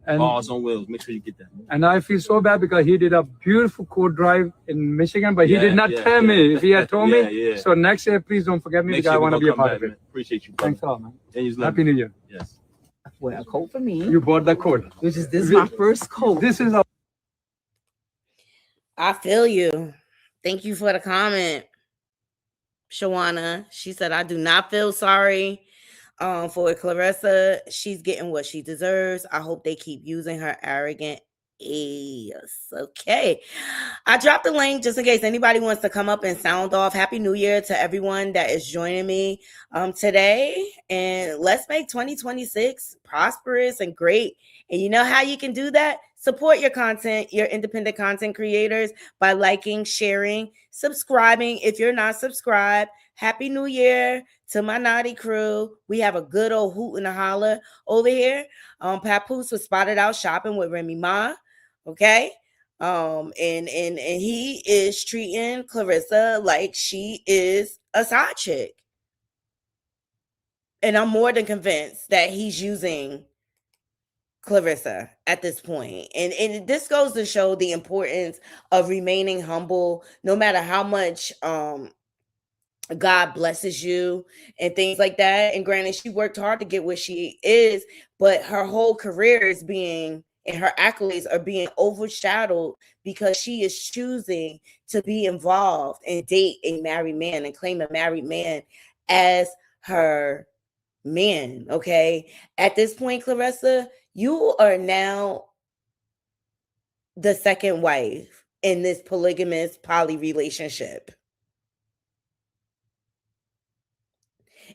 And, Bars on Wheels, make sure you get that. And I feel so bad because he did a beautiful coat drive in Michigan, but he did not tell me. If he had told me, so next year, please don't forget me because I want to be a part of it. Man. Appreciate you, brother. Thanks a lot, man. And Happy New Year. Yes. Well, a coat for me. You bought the coat. This is my first coat. This is I feel you. Thank you for the comment, Shawana. She said, I do not feel sorry for Clarissa. She's getting what she deserves. I hope they keep using her arrogant ass. Okay. I dropped the link just in case anybody wants to come up and sound off. Happy New Year to everyone that is joining me today. And let's make 2026 prosperous and great. And you know how you can do that? Support your content, your independent content creators by liking, sharing, subscribing. If you're not subscribed, Happy New Year to my naughty crew. We have a good old hoot and a holler over here. Papoose was spotted out shopping with Remy Ma. Okay. And he is treating Clarissa like she is a side chick. And I'm more than convinced that he's using Clarissa at this point. And this goes to show the importance of remaining humble, no matter how much God blesses you and things like that. And granted, she worked hard to get where she is, but her whole career is being, and her accolades are being overshadowed because she is choosing to be involved and date a married man and claim a married man as her man. Okay. At this point, Clarissa, you are now the second wife in this polygamous poly relationship.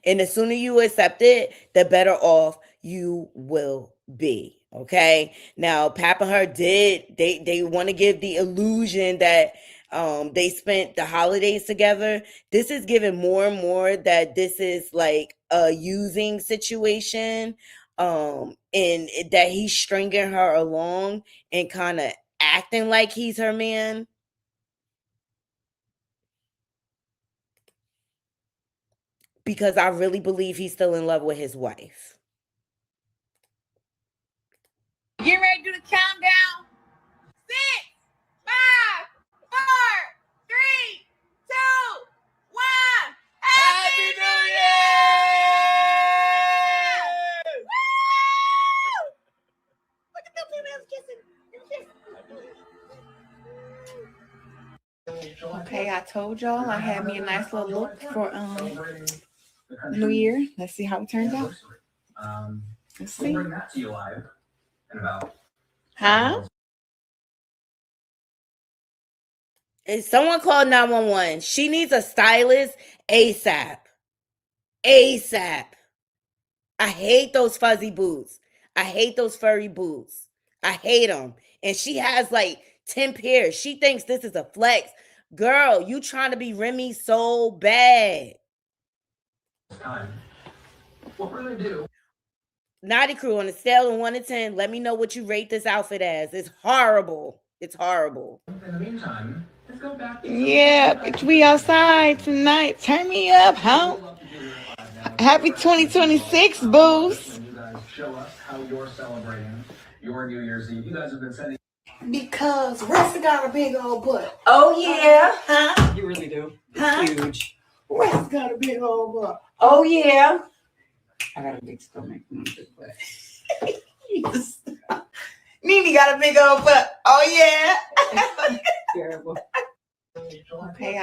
And the sooner you accept it, the better off you will be. Okay. Now, Pap and her they want to give the illusion that they spent the holidays together. This is giving more and more that this is like a using situation, and that he's stringing her along and kind of acting like he's her man. Because I really believe he's still in love with his wife. Get ready to do the countdown. 6, 5, 4, 3, 2, 1. Happy New Year! Woo! Look at them females kissing. Okay, I told y'all I had me a nice little look for New Year. Let's see how it turns out. Let's see. Huh? And someone called 911. She needs a stylist ASAP. ASAP. I hate those fuzzy boots. I hate those furry boots. I hate them. And she has like 10 pairs. She thinks this is a flex. Girl, you trying to be Remy so bad. What we're going to do. Naughty Crew, on a scale of 1 to 10, let me know what you rate this outfit as. It's horrible. It's horrible. In the meantime, Yeah, bitch, we outside tonight. Turn me up, huh? Happy 2026, boost. Because Ressa got a big old butt. Oh yeah. Huh? You really do. It's Huh? huge. Ressa got a big old butt. Oh yeah. I got a big stomach. But Nene got a big old butt. Oh yeah. terrible. Okay.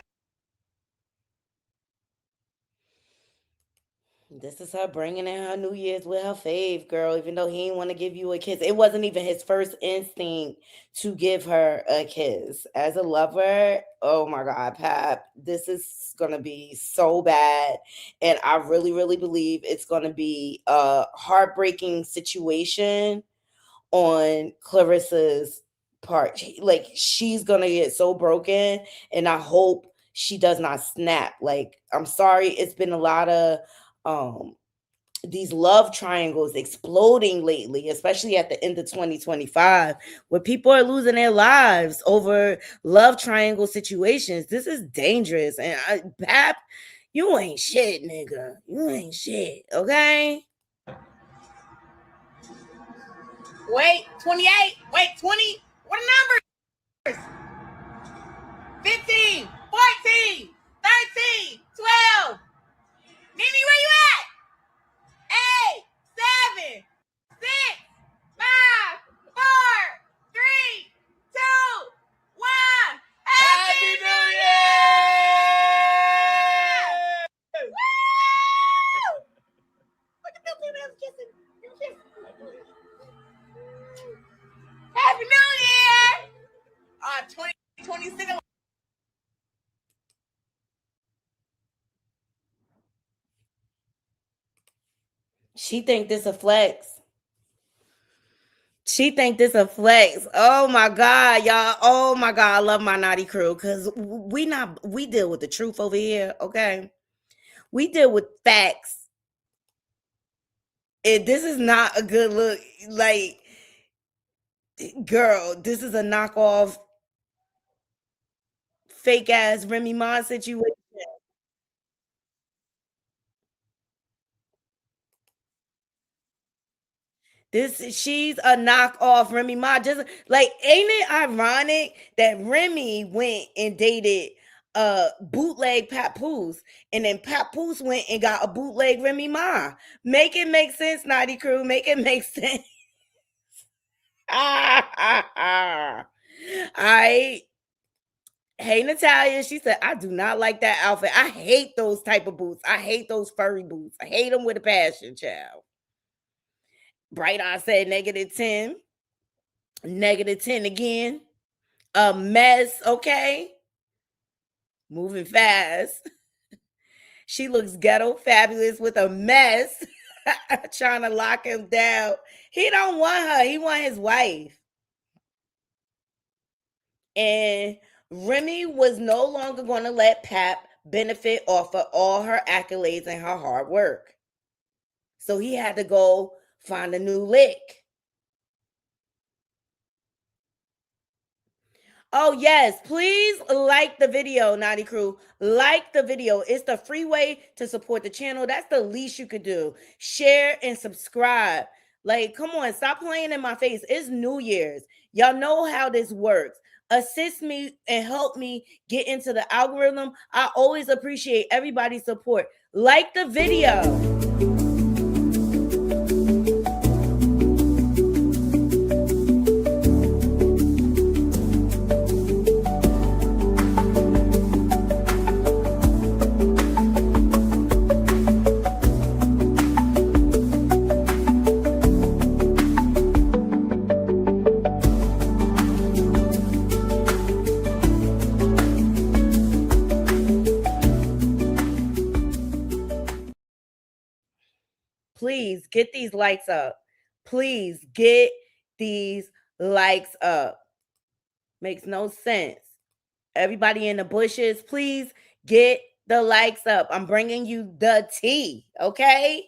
This is her bringing in her New Year's with her fave, girl. Even though he didn't want to give you a kiss, it wasn't even his first instinct to give her a kiss. As a lover, oh my God, Pap, this is going to be so bad. And I really, really believe it's going to be a heartbreaking situation on Clarissa's part. Like, she's going to get so broken, and I hope she does not snap. Like, I'm sorry, it's been a lot of these love triangles exploding lately, especially at the end of 2025, where people are losing their lives over love triangle situations. This is dangerous. And Pap, you ain't shit, nigga. You ain't shit, okay? Wait, 28. Wait, 20. What are numbers? 15, 14, 13, 12. Nene, where you at? 8, 7, 6, 5, 4, 3, 2, 1. Happy New Year! Woo! Look at them females kissing. Happy New Year! 2026. She think this a flex. She think this a flex. Oh my God, y'all. Oh my God, I love my naughty crew, because we deal with the truth over here, okay? We deal with facts. This is not a good look. Like, girl, this is a knockoff fake ass Remy Ma situation. She's a knockoff Remy Ma. Just like, ain't it ironic that Remy went and dated bootleg Papoose, and then Papoose went and got a bootleg Remy Ma? Make it make sense, Naughty Crew. Make it make sense. All right. Hey, Natalia. She said, I do not like that outfit. I hate those type of boots. I hate those furry boots. I hate them with a passion, child. Bright Eye said -10. -10 again. A mess, okay? Moving fast. She looks ghetto fabulous with a mess. Trying to lock him down. He don't want her. He want his wife. And Remy was no longer going to let Pap benefit off of all her accolades and her hard work. So he had to go find a new lick. Oh, yes. Please like the video, Naughty Crew. Like the video. It's the free way to support the channel. That's the least you could do. Share and subscribe. Like, come on. Stop playing in my face. It's New Year's. Y'all know how this works. Assist me and help me get into the algorithm. I always appreciate everybody's support. Like the video. Please get these likes up. Please get these likes up. Makes no sense. Everybody in the bushes, please get the likes up. I'm bringing you the tea, okay?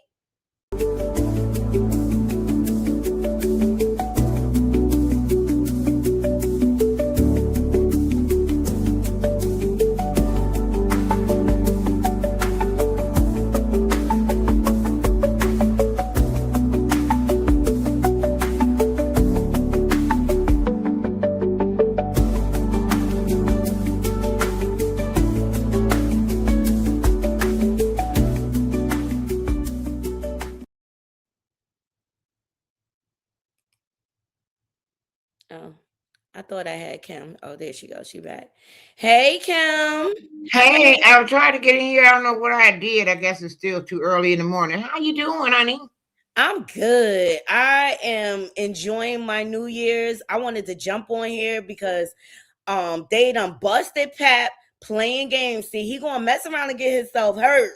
Oh, I thought I had Kim. Oh, there she goes. She back. Hey, Kim. Hey, I was trying to get in here. I don't know what I did. I guess it's still too early in the morning. How you doing, honey? I'm good. I am enjoying my New Year's. I wanted to jump on here because they done busted Pap playing games. See, he gonna mess around and get himself hurt.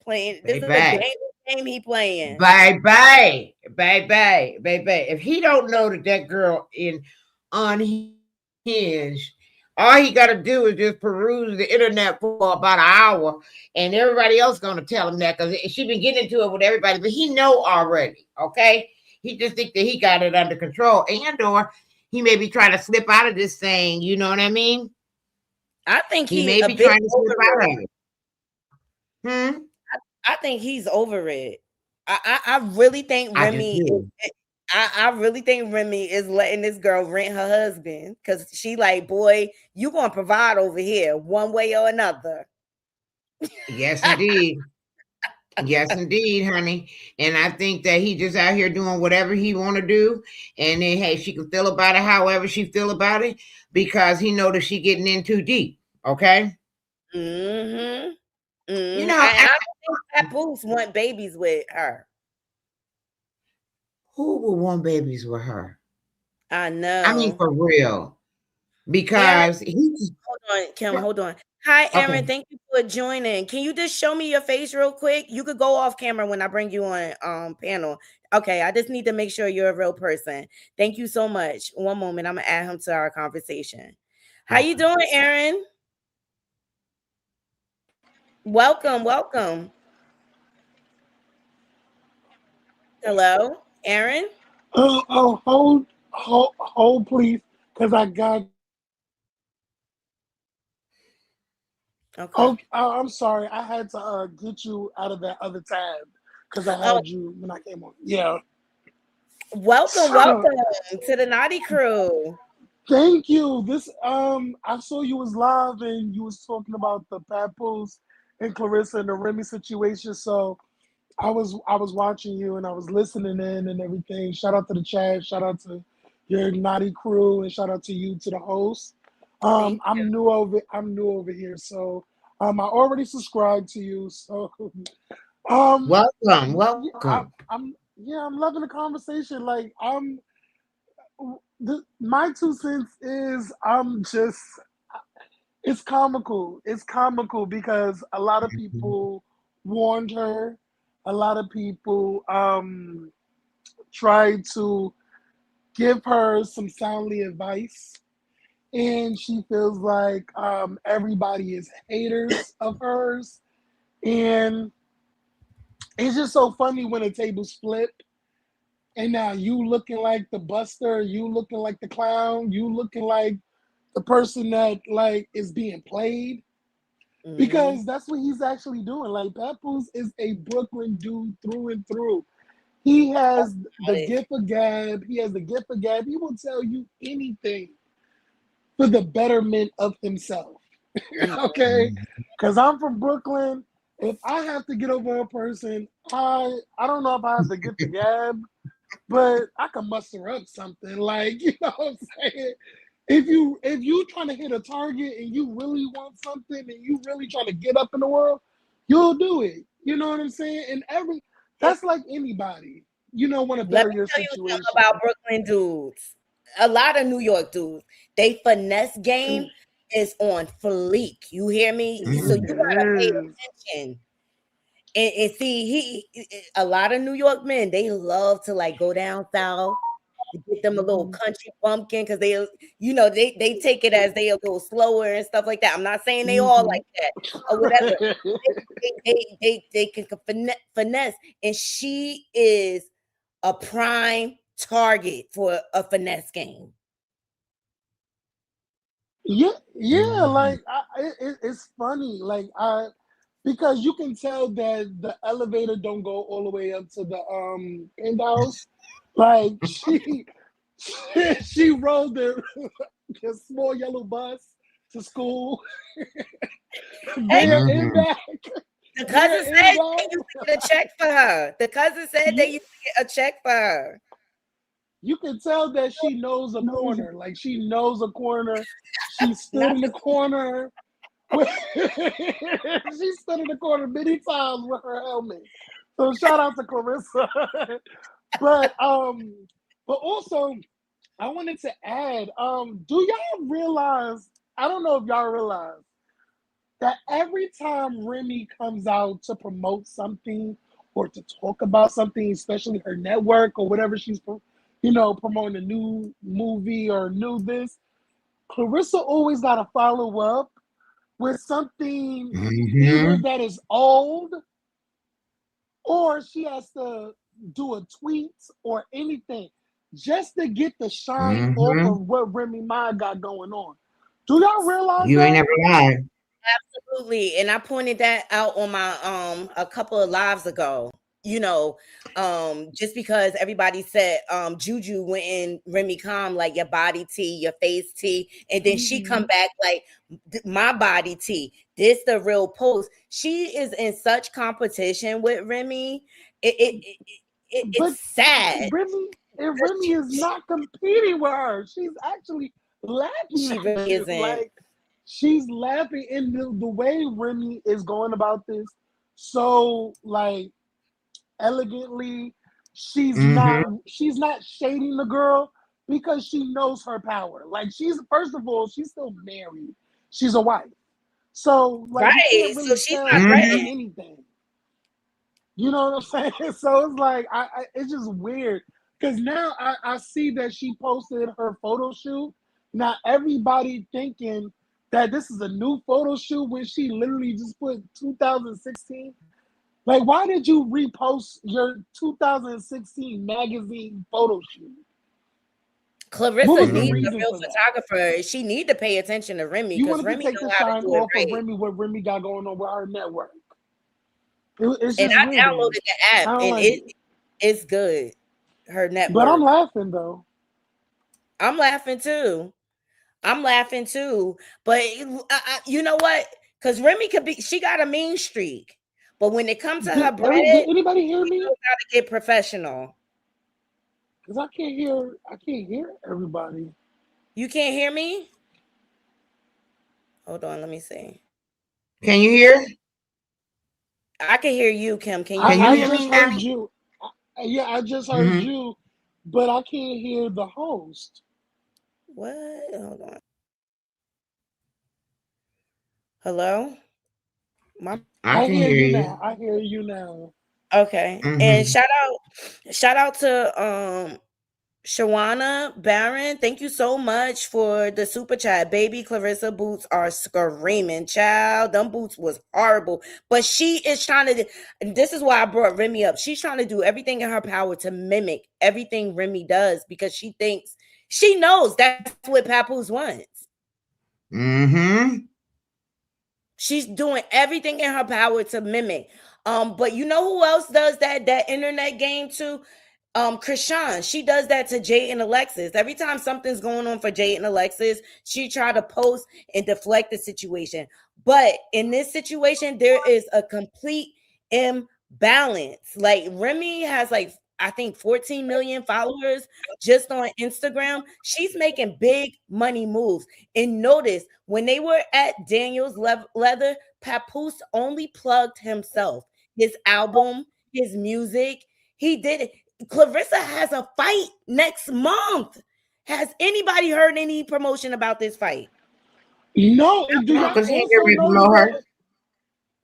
Playing this is a dangerous game he playing. Bye. If he don't know that girl in unhinged, all he got to do is just peruse the internet for about an hour, and everybody else gonna tell him that because she been getting into it with everybody, but he know already. Okay, he just think that he got it under control, and or he may be trying to slip out of this thing. You know what I mean? I think he may be trying to slip out of it. I think he's over it. I really think Remy. I really think Remy is letting this girl rent her husband because she like, boy, you gonna provide over here one way or another. Yes, indeed. Yes, indeed, honey. And I think that he just out here doing whatever he want to do, and then hey, she can feel about it however she feel about it because he know that she getting in too deep. Okay. Mm-hmm. You know, I think Papoose want babies with her. Who would want babies with her? I know. I mean, for real. Because he's hold on, Kim, hold on. Hi, Aaron. Okay. Thank you for joining. Can you just show me your face real quick? You could go off camera when I bring you on panel. Okay, I just need to make sure you're a real person. Thank you so much. One moment, I'm gonna add him to our conversation. How you doing, Aaron? Welcome. Hello, Aaron? Hold, please, because I got. Okay. I'm sorry. I had to get you out of that other tab because I had you when I came on. Yeah. Welcome to the Naughty Crew. Thank you. This I saw you was live and you was talking about the Papoose and Clarissa and the Remy situation. So I was watching you and I was listening in and everything. Shout out to the chat. Shout out to your Naughty Crew and shout out to you, to the host. I'm new over here, so I already subscribed to you. So welcome. I'm loving the conversation. Like my 2 cents is it's comical. It's comical because a lot of people warned her. A lot of people tried to give her some soundly advice. And she feels like everybody is haters of hers. And it's just so funny when the tables flip. And now you looking like the buster, you looking like the clown, you looking like the person that like is being played. Mm-hmm. Because that's what he's actually doing. Like Papoose is a Brooklyn dude through and through. He has the gift of gab. He will tell you anything for the betterment of himself. Okay? Because I'm from Brooklyn. If I have to get over a person, I don't know if I have to get the gab, but I can muster up something. Like, you know what I'm saying? If you trying to hit a target and you really want something and you really trying to get up in the world, you'll do it. You know what I'm saying? And that's like anybody. You know, want to better your situation. You something about Brooklyn dudes. A lot of New York dudes, they finesse game is on fleek. You hear me? So you gotta pay attention. And see, a lot of New York men, they love to like go down south, get them a little country bumpkin because they, you know, they take it as they a little slower and stuff like that. I'm not saying they all like that or whatever. they can finesse, and she is a prime target for a finesse game. Yeah, like it's funny, like because you can tell that the elevator don't go all the way up to the penthouse. Like she rode the small yellow bus to school. There and back. The cousin said they used to get a check for her. The cousin said they used to get a check for her. you can tell that she knows a corner. Like she knows a corner. She stood in the corner. She stood in the corner many times with her helmet. So shout out to Clarissa. but also I wanted to add, do y'all realize, I don't know if y'all realize that every time Remy comes out to promote something or to talk about something, especially her network or whatever she's, promoting a new movie or new this, Clarissa always got to follow up with something either that is old or she has to do a tweet or anything just to get the shine off of what Remy Ma got going on. Do y'all realize You that? ain't never lied. Absolutely. And I pointed that out on my a couple of lives ago. Just because everybody said Juju went in Remy Com like your body tea, your face tea, and then she come back like my body tea. This the real post. She is in such competition with Remy. It's sad. Remy is not competing with her. She's actually laughing. She really isn't. Like she's laughing in the way Remy is going about this. So like elegantly, she's not shading the girl because she knows her power. Like she's, first of all, she's still married. She's a wife. So like you can't really tell Remy anything. You know what I'm saying? So it's like it's just weird because now I see that she posted her photo shoot. Now everybody thinking that this is a new photo shoot when she literally just put 2016. Like, why did you repost your 2016 magazine photo shoot? Clarissa needs a real photographer. She need to pay attention to Remy because Remy take the shine off of Remy, what Remy got going on with her network. It's just I weird. downloaded the app and it's good. Her network. But I'm laughing though. I'm laughing too. But you know what? Because Remy she got a mean streak. But when it comes to her bread, did anybody hear me? You gotta get professional. Because I can't hear everybody. You can't hear me? Hold on, let me see. Can you hear? I can hear you, Kim. Can you hear me? I just heard you. I just heard you, but I can't hear the host. What? Hold on. Hello? I hear you now. I hear you now. Okay. And shout out to Shawana Barron. Thank you so much for the super chat. Baby Clarissa boots are screaming. Child, them boots was horrible. But she is trying to, and this is why I brought Remy up. She's trying to do everything in her power to mimic everything Remy does because she thinks, she knows that's what Papoose wants. She's doing everything in her power to mimic. But you know who else does that internet game too? Krishan, she does that to Jay and Alexis. Every time something's going on for Jay and Alexis, she try to post and deflect the situation. But in this situation, there is a complete imbalance. Like Remy has I think 14 million followers just on Instagram. She's making big money moves. And notice when they were at Daniel's Leather, Papoose only plugged himself, his album, his music. He did it. Clarissa has a fight next month. Has anybody heard any promotion about this fight? No. And do y'all also notice that?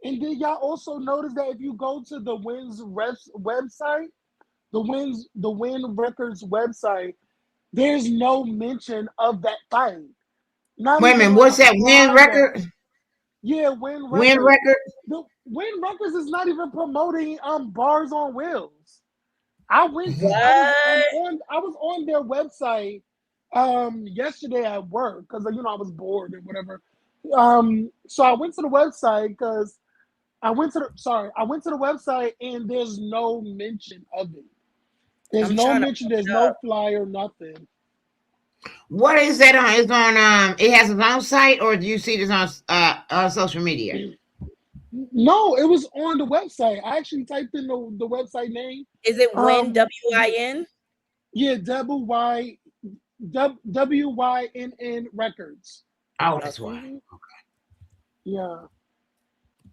And did y'all also notice that if you go to the Wins website, the Win Records website, there's no mention of that fight. Wait a minute, what's that? Win Record? Yeah, Win Records. Win Record? The Win Records is not even promoting Bars on Wheels. I was on their website yesterday at work because I was bored or whatever. So I went to the website because I went to the website and there's no mention of it. There's no mention. There's no flyer. Nothing. What is that on? It's on. It has its own site, or do you see this on social media? No, it was on the website. I actually typed in the website name. Is it Win WIN? Yeah, WYNN Records. Oh, that's why. Mhm. Yeah.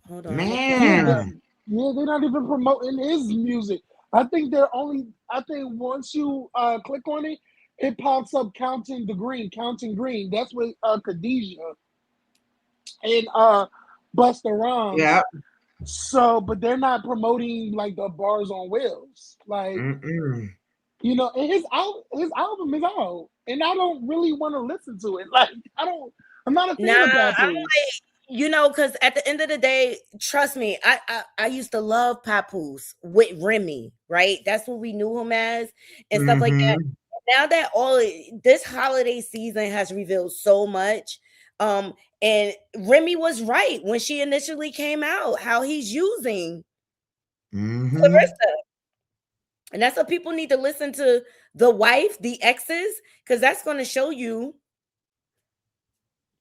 Hold on. Yeah, Man. they're not even promoting his music. I think they're only. I think once you click on it, it pops up counting green. That's with Khadijah and Busta Rhymes. Yeah. So, but they're not promoting like the Bars on Wheels, like Mm-mm. And his album is out, and I don't really want to listen to it. Like I don't. I'm not a fan Nah, of I'm Papoose. because at the end of the day, trust me, I used to love Papoose with Remy, right? That's what we knew him as and stuff like that. Mm-hmm. Now that this holiday season has revealed so much, and Remy was right when she initially came out, how he's using Mm-hmm. Clarissa. And that's what people need to listen to the wife, the exes, because that's going to show you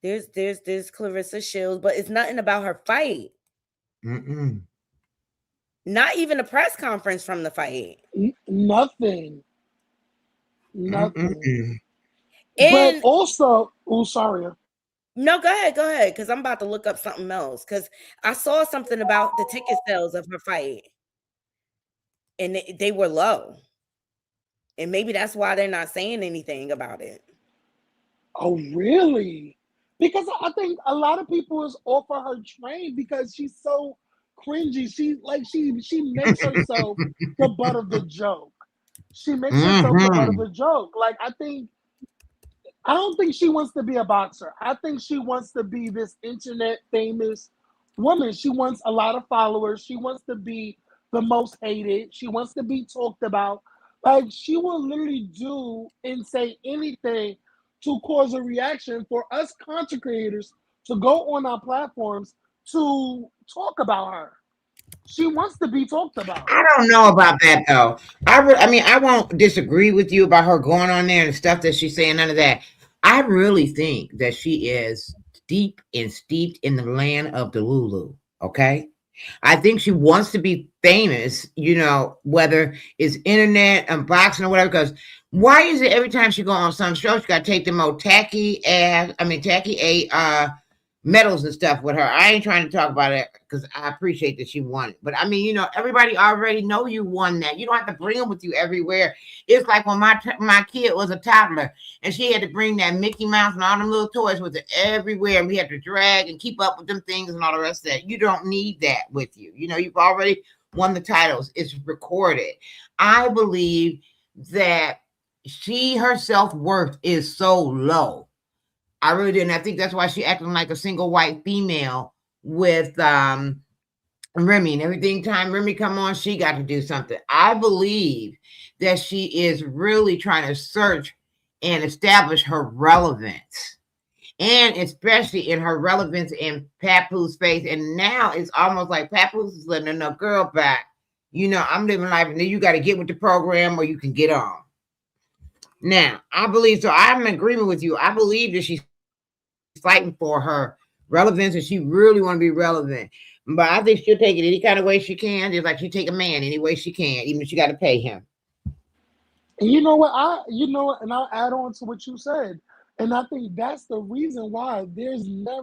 there's Clarissa Shields, but it's nothing about her fight. Mm-mm. Not even a press conference from the fight. Nothing. Mm-mm. But And also, oh, sorry. no, go ahead, because I'm about to look up something else. Because I saw something about the ticket sales of her fight, and they were low. And maybe that's why they're not saying anything about it. Oh, really? Because I think a lot of people is off of her train because she's so cringy. She makes herself the butt of the joke. She makes herself the butt of Mm-hmm. the joke. Like I don't think she wants to be a boxer. I think she wants to be this internet famous woman. She wants a lot of followers. She wants to be the most hated. She wants to be talked about. Like she will literally do and say anything to cause a reaction for us content creators to go on our platforms to talk about her. She wants to be talked about. I don't know about that though. I mean, I won't disagree with you about her going on there and stuff that she's saying. None of that. I really think that she is deep and steeped in the land of the Lulu. Okay, I think she wants to be famous. Whether it's internet, unboxing, or whatever. Because why is it every time she go on some show, she got to take them old tacky medals and stuff with her? I ain't trying to talk about it because I appreciate that she won it. But I mean, everybody already know you won that. You don't have to bring them with you everywhere. It's like when my kid was a toddler and she had to bring that Mickey Mouse and all them little toys with her everywhere, and we had to drag and keep up with them things and all the rest of that. You don't need that with you. You've already won the titles. It's recorded. I believe that her self-worth is so low. I really didn't. I think that's why she acting like a single white female with Remy, and everything time Remy come on, she got to do something. I believe that she is really trying to search and establish her relevance, and especially in her relevance in Papoose space. And now it's almost like Papoose is letting another girl back. I'm living life, and then you got to get with the program or you can get on. Now, I believe so. I'm in agreement with you. I believe that she's fighting for her relevance and she really want to be relevant. But I think she'll take it any kind of way she can, just like she take a man any way she can, even if she got to pay him. And you know what? And I'll add on to what you said. And I think that's the reason why there's never,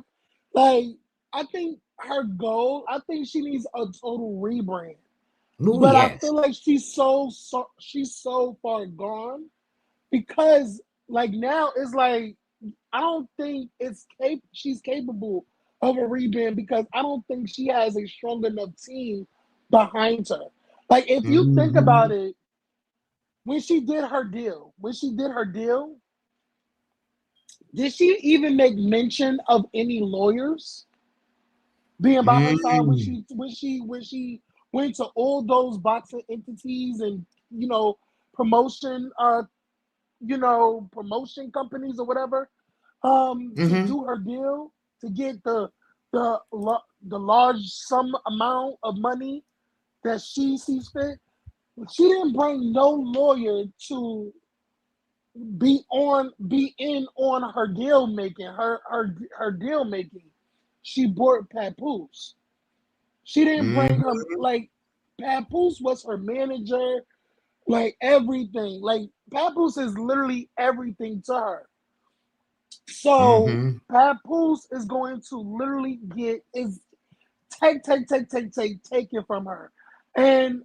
like, I think her goal, I think she needs a total rebrand. Ooh, But I yes. feel like she's so far gone because, like, now it's like, I don't think she's capable of a rebrand because I don't think she has a strong enough team behind her. Like, if you think about Mm-hmm. it, when she did her deal, did she even make mention of any lawyers being by her side when Mm-hmm. she went to all those boxing entities and promotion promotion companies or whatever to Mm-hmm. do her deal to get the large sum amount of money that she sees fit. She didn't bring no lawyer to be in on her deal making, her deal making. She brought Papoose. She didn't bring her Mm-hmm. like Papoose was her manager. Like everything. Like Papoose is literally everything to her. So Papoose is going to literally take it from her. And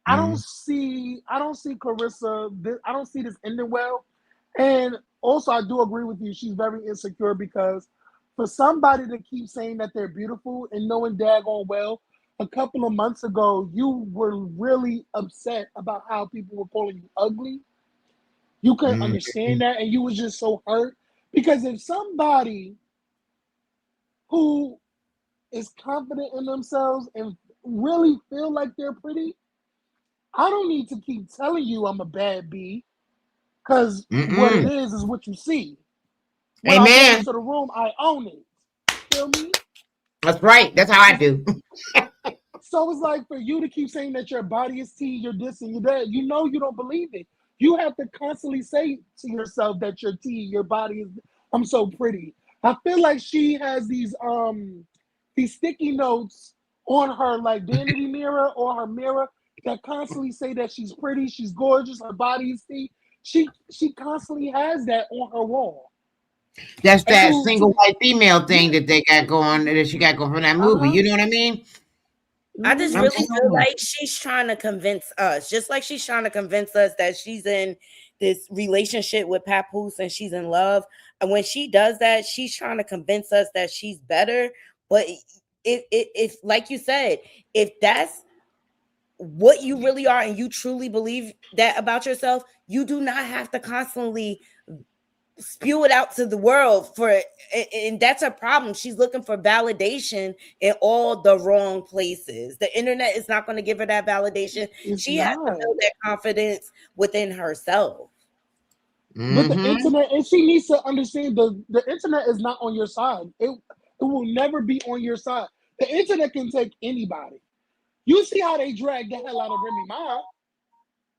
I don't see Clarissa. I don't see this ending well. And also, I do agree with you. She's very insecure because for somebody to keep saying that they're beautiful and knowing daggone well, a couple of months ago, you were really upset about how people were calling you ugly. You couldn't understand that, and you was just so hurt because if somebody who is confident in themselves and really feel like they're pretty, I don't need to keep telling you I'm a bad bee because what it is what you see. When I walk into the room, I own it. Feel me? That's right. That's how I do. So it's like for you to keep saying that your body is tea, you're this and you're that, you know you don't believe it. You have to constantly say to yourself that your tea, your body is I'm so pretty. I feel like she has these sticky notes on her like vanity mirror or her mirror that constantly say that she's pretty, she's gorgeous, her body is tea. She constantly has that on her wall. That's that single white female thing that they got going, that she got going from that movie. You know what I mean? I just really feel like she's trying to convince us, just like she's trying to convince us that she's in this relationship with Papoose and she's in love. And when she does that, she's trying to convince us that she's better. But if like you said, if that's what you really are and you truly believe that about yourself, you do not have to constantly spew it out to the world and that's a problem. She's looking for validation in all the wrong places. The internet is not going to give her that validation. She has to build that confidence within herself. But the internet, and she needs to understand the internet is not on your side. It will never be on your side. The internet can take anybody. You see how they dragged the hell out of Remy Ma.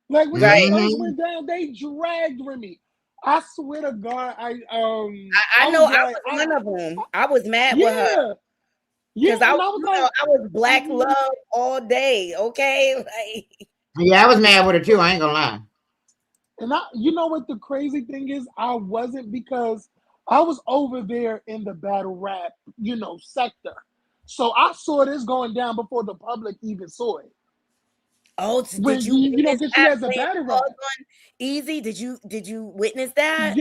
Like when they first went down, they dragged Remy. I swear to God, I know I was one of them. I was mad with her. Because I was black love all day. Okay. Like, yeah, I was mad with her too. I ain't gonna lie. And you know what the crazy thing is? I wasn't, because I was over there in the battle rap, sector. So I saw this going down before the public even saw it. Oh, when because she has a battle rap. Easy. Did you witness that?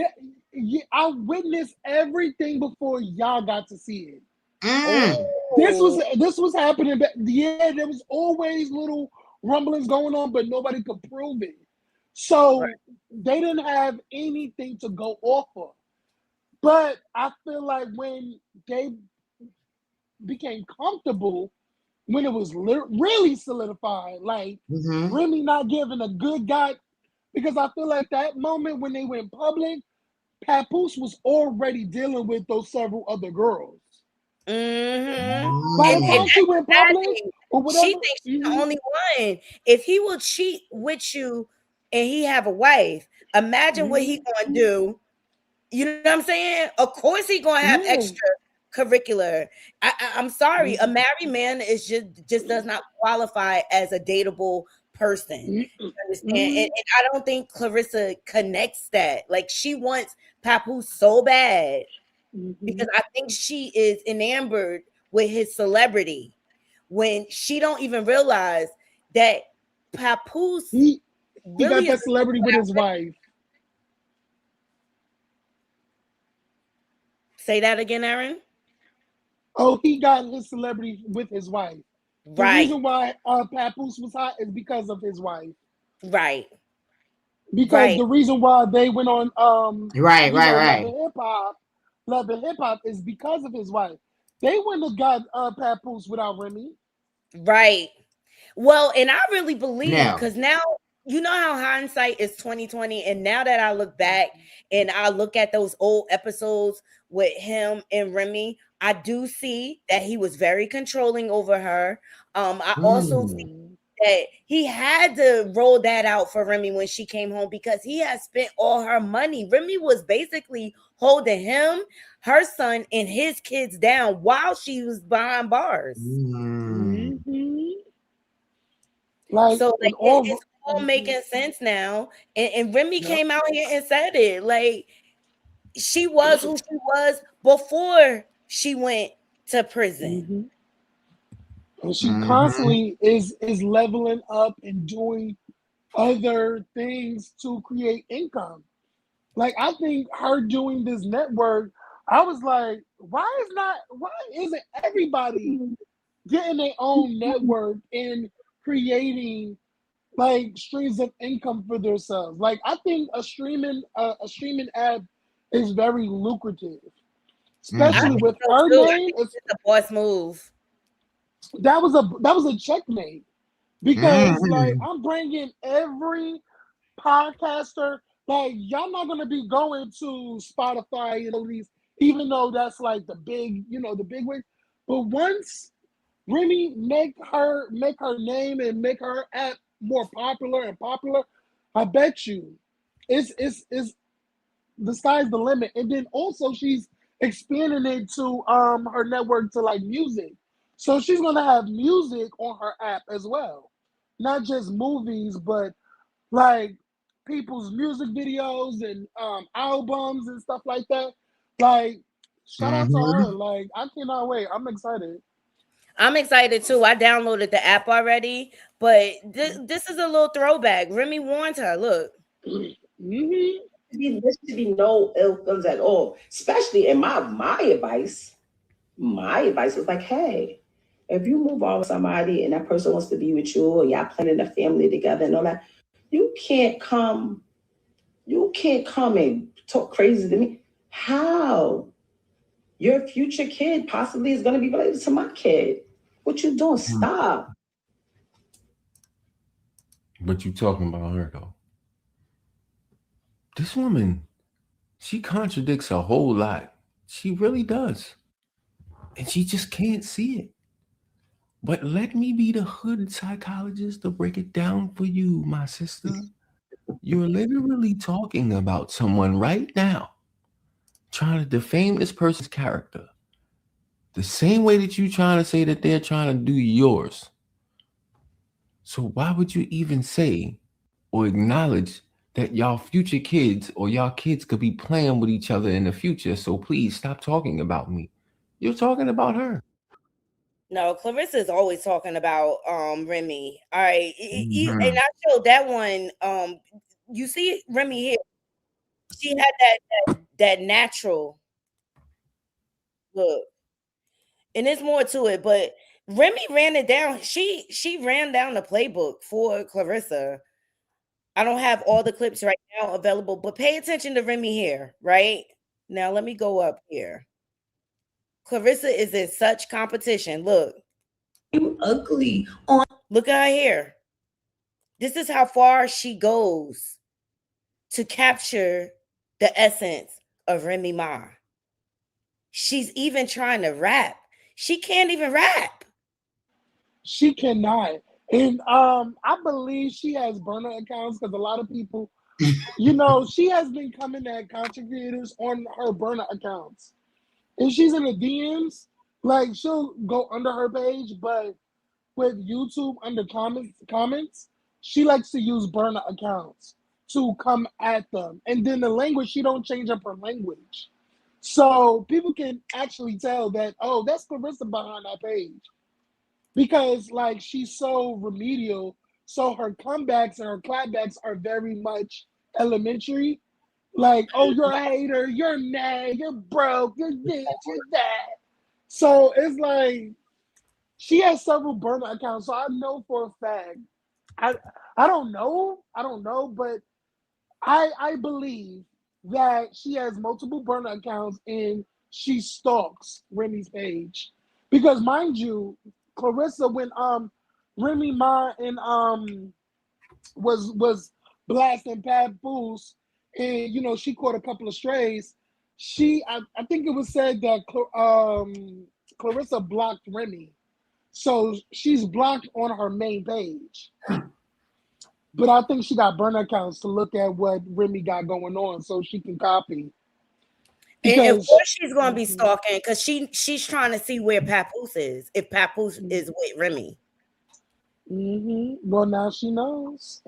Yeah, I witnessed everything before y'all got to see it. Oh. This was happening. Yeah, there was always little rumblings going on, but nobody could prove it. So they didn't have anything to go off of. But I feel like when they became comfortable, when it was really solidified, like Remy not giving a good guy, because I feel like that moment when they went public, Papoose was already dealing with those several other girls. By the time she went public, or whatever, she thinks she's the only one. If he will cheat with you and he have a wife, imagine what he gonna do. You know what I'm saying? Of course he gonna have extra curricular. I'm sorry, a married man is just does not qualify as a dateable person. You understand? And I don't think Clarissa connects that. Like, she wants Papoose so bad because I think she is enamored with his celebrity when she don't even realize that Papoose he really got that celebrity with his wife. Say that again, Aaron. Oh, he got his celebrity with his wife. The reason why Papoose was hot is because of his wife. Right. Because the reason why they went on Love and Hip Hop is because of his wife. They wouldn't have got Papoose without Remy. Right. Well, and I really believe, because now you know how hindsight is 2020, and now that I look back and I look at those old episodes with him and Remy, I do see that he was very controlling over her. I also see that he had to roll that out for Remy when she came home because he had spent all her money. Remy was basically holding him, her son, and his kids down while she was behind bars. Like, So like, it's all making sense now. And Remy came out here and said it. Like, she was who she was before she went to prison. And she constantly is leveling up and doing other things to create income. Like, I think her doing this network, I was like, why isn't everybody getting their own network and creating like streams of income for themselves? Like, I think a streaming app is very lucrative, especially with her name. It's a boss move. That was a checkmate, because like, I'm bringing every podcaster. Like, y'all not gonna be going to Spotify and all these, even though that's like the big wig. But once Remy make her name and make her app more popular, I bet you it's the sky's the limit. And then also she's expanding it to her network to like music. So she's gonna have music on her app as well. Not just movies, but like people's music videos and albums and stuff like that. Like, shout out to her. Like, I cannot wait. I'm excited. I'm excited too. I downloaded the app already, but this is a little throwback. Remy warned her. Look. There should be no ill feelings at all. Especially in my advice. My advice is like, hey, if you move on with somebody and that person wants to be with you, or y'all planning a family together and all that, you can't come and talk crazy to me. How? Your future kid possibly is going to be related to my kid. What you doing? Stop. But you talking about her though. This woman, she contradicts a whole lot. She really does. And she just can't see it. But let me be the hood psychologist to break it down for you, my sister. You're literally talking about someone right now trying to defame this person's character the same way that you're trying to say that they're trying to do yours. So why would you even say or acknowledge that y'all future kids or y'all kids could be playing with each other in the future? So please stop talking about me. You're talking about her. No, Clarissa is always talking about Remy. All right. And I showed that one. You see Remy here. She had that natural look. And there's more to it, but Remy ran it down. She ran down the playbook for Clarissa. I don't have all the clips right now available, but pay attention to Remy here, right? Now let me go up here. Clarissa is in such competition. Look. You ugly. Look at her here. This is how far she goes to capture the essence of Remy Ma. She's even trying to rap. She can't even rap. She cannot. And I believe she has burner accounts, because a lot of people, she has been coming at content creators on her burner accounts. And she's in the DMs, like, she'll go under her page, but with YouTube under comments, she likes to use burner accounts to come at them. And then the language, she don't change up her language. So people can actually tell that, oh, that's Clarissa behind that page. Because, like, she's so remedial. So her comebacks and her clapbacks are very much elementary. Like, oh, you're a hater, you're mad, you're broke, you're this, you're that. So it's like, she has several burner accounts. So I know for a fact, I don't know, but I believe that she has multiple burner accounts and she stalks Remy's page. Because mind you, Clarissa, when Remy Ma and was blasting Papoose, and she caught a couple of strays, I think it was said that Clarissa blocked Remy. So she's blocked on her main page. But I think she got burner accounts to look at what Remy got going on so she can copy. And of course she's going to be stalking, because she's trying to see where Papoose is, if Papoose is with Remy. Well, now she knows.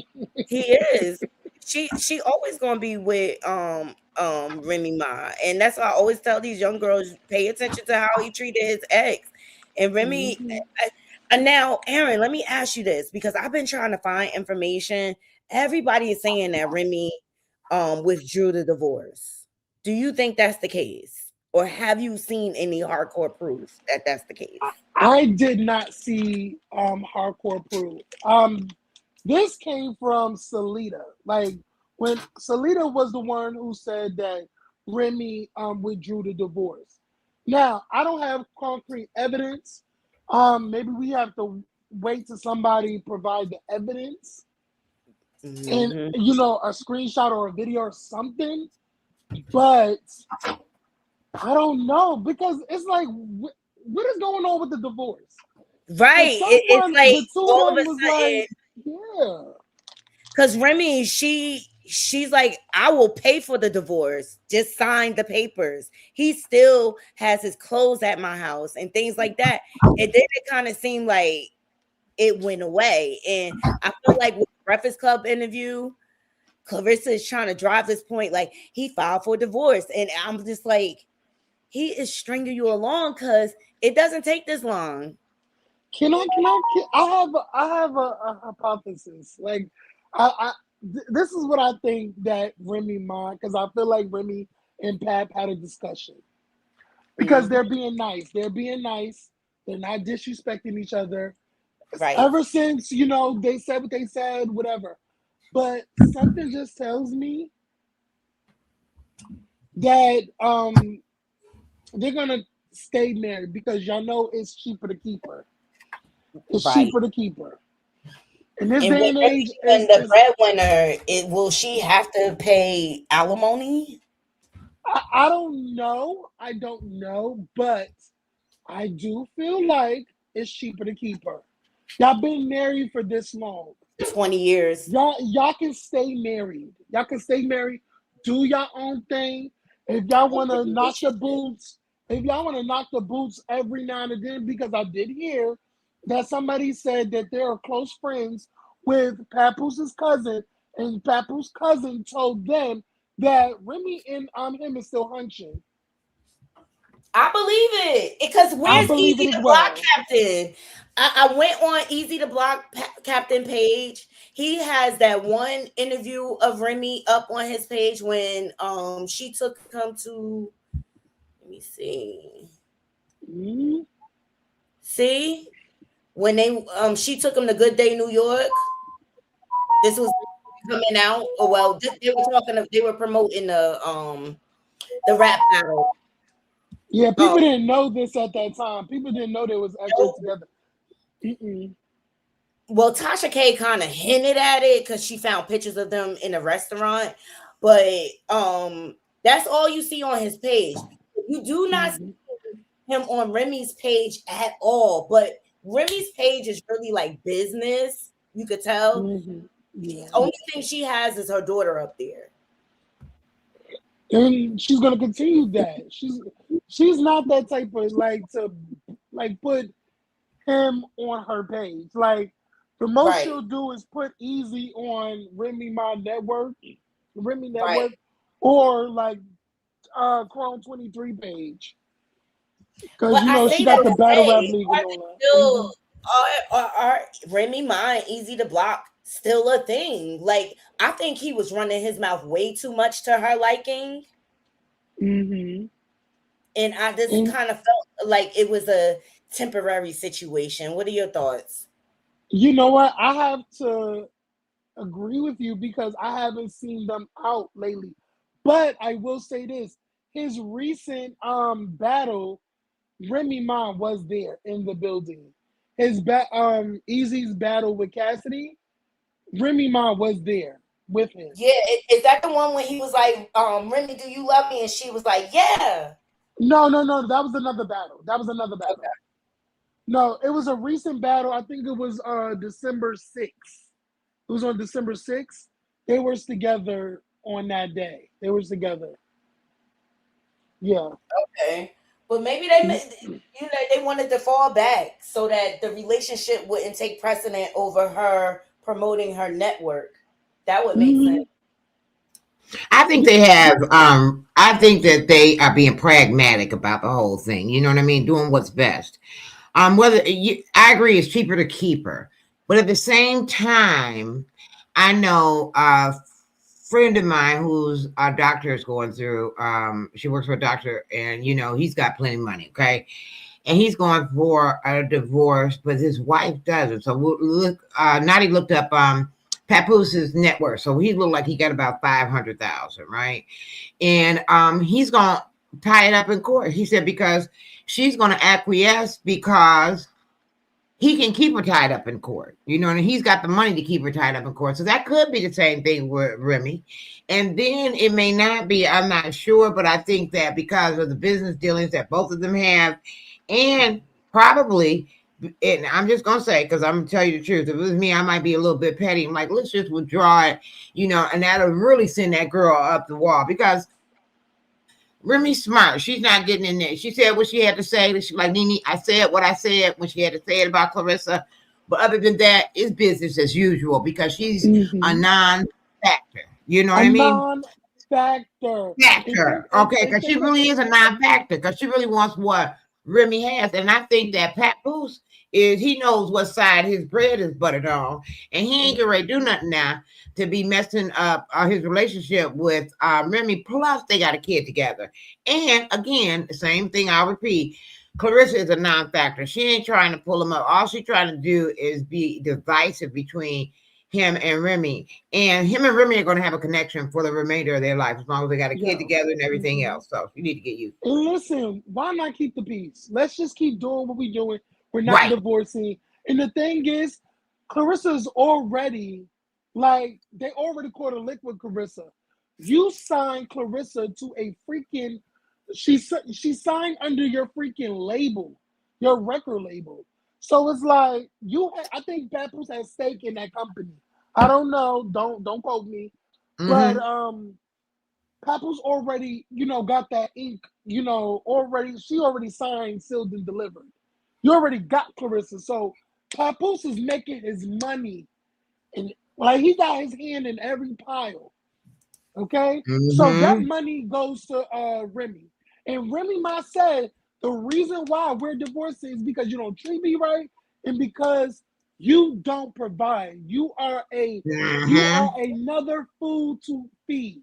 He is. She always gonna be with Remy Ma, and that's why I always tell these young girls pay attention to how he treated his ex. And Remy, and now Aaron, let me ask you this because I've been trying to find information. Everybody is saying that Remy withdrew the divorce. Do you think that's the case, or have you seen any hardcore proof that that's the case? I did not see hardcore proof. This came from Salita. Like when Salita was the one who said that Remy withdrew the divorce. Now I don't have concrete evidence. Maybe we have to wait till somebody provide the evidence, and you know, a screenshot or a video or something. But I don't know because it's like, what is going on with the divorce? Right. It's like the two all of of them a was sudden, like, yeah. because Remy, she's like, I will pay for the divorce. Just sign the papers. He still has his clothes at my house and things like that. And then it kind of seemed like it went away. And I feel like with the Breakfast Club interview, Clarissa is trying to drive this point, like he filed for divorce. And I'm just like, he is stringing you along because it doesn't take this long. I have a hypothesis. Like, this is what I think that Remy Ma, because I feel like Remy and Pap had a discussion because they're being nice. They're being nice. They're not disrespecting each other. Right. Ever since, you know, they said what they said, whatever. But something just tells me that they're gonna stay married because y'all know it's cheaper to keep her. It's cheaper to keep her. In this day and age, when the breadwinner, will she have to pay alimony? I don't know. I don't know, but I do feel like it's cheaper to keep her. Y'all been married for this long. 20 years. Y'all can stay married. Y'all can stay married. Do your own thing. If y'all want to knock the boots, every now and then, because I did hear that somebody said that they are close friends with Papoose's cousin, and Papoose's cousin told them that Remy and him is still hunching. I believe it because where's Easy the Block Captain? I went on Easy the Block Captain page. He has that one interview of Remy up on his page when she took him to. Let me see. See when they she took him to Good Day New York. This was coming out. Oh well, they were talking. They were promoting the rap battle. Yeah, people didn't know this at that time. People didn't know they was actually together. Well, Tasha K kind of hinted at it because she found pictures of them in a restaurant, but that's all you see on his page. You do not see him on Remy's page at all. But Remy's page is really like business. You could tell. The only thing she has is her daughter up there. And she's gonna continue that. She's not that type of to put him on her page. Like the most she'll do is put Easy on Remy Network, or like Chrome 23 page. Because you know she got the battle rap league and all that. Are Remy Ma and Easy to Block still a thing? Like I think he was running his mouth way too much to her liking. And I just kind of felt like it was a temporary situation. What are your thoughts? You know what? I have to agree with you because I haven't seen them out lately. But I will say this: his recent battle, Remy Ma was there in the building. His Easy's battle with Cassidy, Remy Ma was there with him. Yeah, is that the one when he was like, Remy, do you love me? And she was like, yeah. No. That was another battle. Okay. No, it was a recent battle. I think it was December 6th. It was on December 6th. They were together on that day. They were together. Yeah. Okay. But maybe they wanted to fall back so that the relationship wouldn't take precedent over her promoting her network. That would make sense. I think they have. I think that they are being pragmatic about the whole thing. You know what I mean? Doing what's best. I agree, it's cheaper to keep her, but at the same time, I know a friend of mine who's a doctor is going through. She works for a doctor, and he's got plenty of money. Okay, and he's going for a divorce, but his wife doesn't. So Nadi looked up Papoose's net worth. So he looked like he got about 500,000, right? And he's gonna tie it up in court. He said because she's gonna acquiesce because he can keep her tied up in court, and he's got the money to keep her tied up in court. So that could be the same thing with Remy. And then it may not be, I'm not sure, but I think that because of the business dealings that both of them have, and probably, and I'm just going to say, because I'm going to tell you the truth, if it was me, I might be a little bit petty. I'm like, let's just withdraw it, and that'll really send that girl up the wall because Remy's smart. She's not getting in there. She said what she had to say. She like, Nene, I said what I said when she had to say it about Clarissa. But other than that, it's business as usual because she's a non-factor. You know what I mean? Non-factor. Okay, because she really is a non-factor because she really wants what Remy has. And I think that Papoose he knows what side his bread is buttered on. And he ain't gonna do nothing now to be messing up his relationship with Remy. Plus, they got a kid together. And again, the same thing I'll repeat. Clarissa is a non-factor. She ain't trying to pull him up. All she's trying to do is be divisive between him and Remy. And him and Remy are going to have a connection for the remainder of their life as long as they got a kid together and everything else. So you need to get used to it. Listen, why not keep the peace? Let's just keep doing what we're doing. We're not divorcing. And the thing is, Clarissa's already, they already caught a lick with Clarissa. You signed Clarissa to a freaking, she signed under your freaking label, your record label. So it's like, I think Papoose has stake in that company. I don't know, don't quote me. But Papoose already, got that ink, she already signed, sealed, and delivered. You already got Clarissa. So Papoose is making his money. And he got his hand in every pile. Okay? So that money goes to Remy. And Remy Ma said the reason why we're divorcing is because you don't treat me right and because you don't provide. You are another food to feed.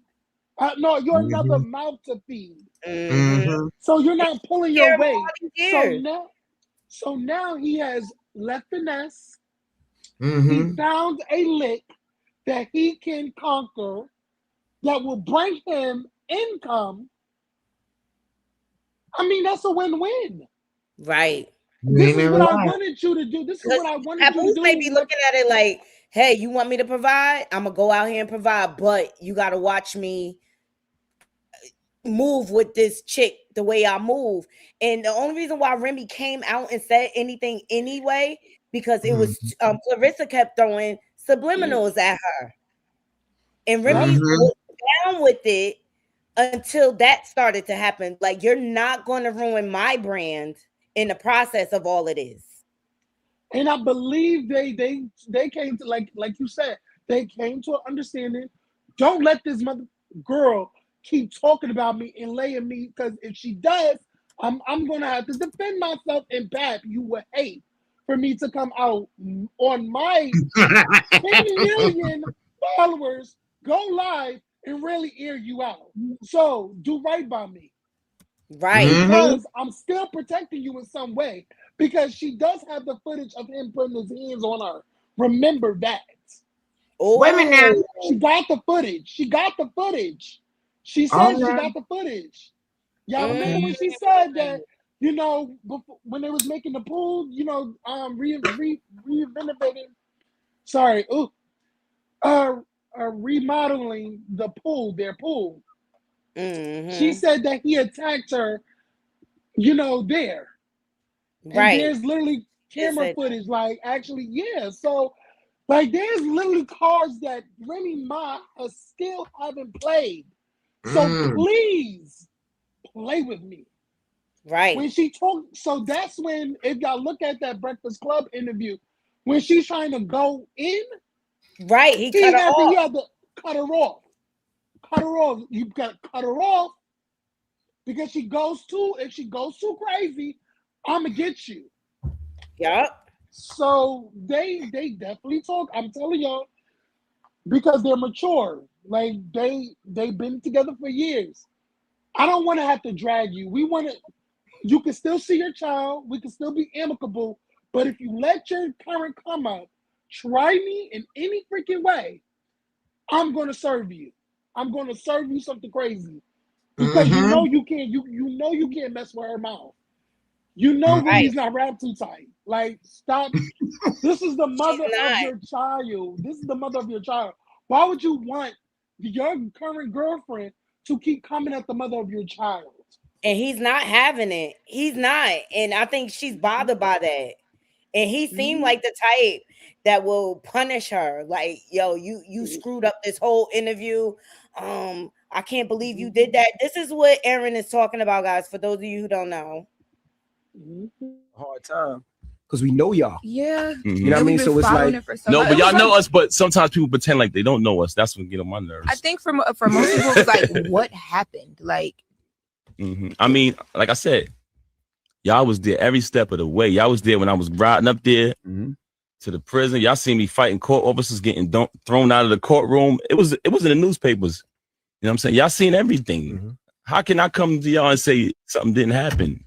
No, you're another mouth to feed. So you're not pulling your weight. So now he has left the nest. He found a lick that he can conquer that will bring him income. I mean, that's a win-win. Right. This is what I wanted you to do. This is what I wanted you to Papoose do. may be looking at it like, hey, you want me to provide? I'm going to go out here and provide, but you got to watch me move with this chick the way I move. And the only reason why Remy came out and said anything anyway, because it was Clarissa kept throwing subliminals at her. And Remy was down with it until that started to happen. Like, you're not going to ruin my brand in the process of all of this. And I believe they came to, like you said, they came to an understanding. Don't let this mother girl keep talking about me and laying me, because if she does, I'm gonna have to defend myself. And Pap, you would hate for me to come out on my 10 million followers, go live and really ear you out. So do right by me. Right. Because I'm still protecting you in some way. Because she does have the footage of him putting his hands on her. Remember that. Oh, wait a minute now. She got the footage. She got the footage. She said she got the footage. Y'all remember when she said that, before, when they was making the pool, renovating. Sorry, remodeling the pool, their pool. She said that he attacked her, there. And there's literally camera footage, so, there's literally cards that Remy Ma still haven't played. So please play with me. Right. When she talked, so that's when, if y'all look at that Breakfast Club interview, when she's trying to go in, right, he cut her he off. had to cut her off. Cut her off. You got to cut her off because if she goes too crazy, I'ma get you. Yep. So they definitely talk. I'm telling y'all, because they're mature. Like they've been together for years. I don't want to have to drag you. You can still see your child. We can still be amicable. But if you let your parent come up, try me in any freaking way, I'm going to serve you. I'm going to serve you something crazy. Because you know you can't, you know you can't mess with her mouth. You know Remy's not wrapped too tight. Like, stop. This is the mother of your child. This is the mother of your child. Why would you want your current girlfriend to keep coming at the mother of your child? And he's not having it. He's not. And I think she's bothered by that. And he seemed like the type that will punish her. Like, yo, you screwed up this whole interview. I can't believe you did that. This is what Aaron is talking about, guys, for those of you who don't know. Hard time. Because we know y'all. Yeah. You know what I mean? So it's like, no, but y'all know us, but sometimes people pretend like they don't know us. That's what get on my nerves. I think for most people, it was like, what happened? Like, I mean, like I said, y'all was there every step of the way. Y'all was there when I was riding up there to the prison. Y'all seen me fighting court officers getting thrown out of the courtroom. It was in the newspapers. You know what I'm saying? Y'all seen everything. How can I come to y'all and say something didn't happen?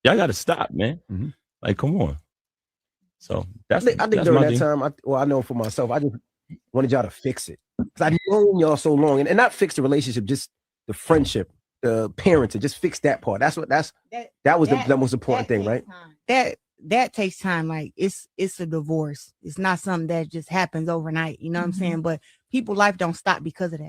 Y'all got to stop, man. Like, come on. So I think during that time, I know for myself, I just wanted y'all to fix it. Because I've known y'all so long, and not fix the relationship, just the friendship, the parenting, just fix that part. That was the most important thing, right? That takes time. Like it's a divorce. It's not something that just happens overnight. You know what I'm saying? But people's life don't stop because of that.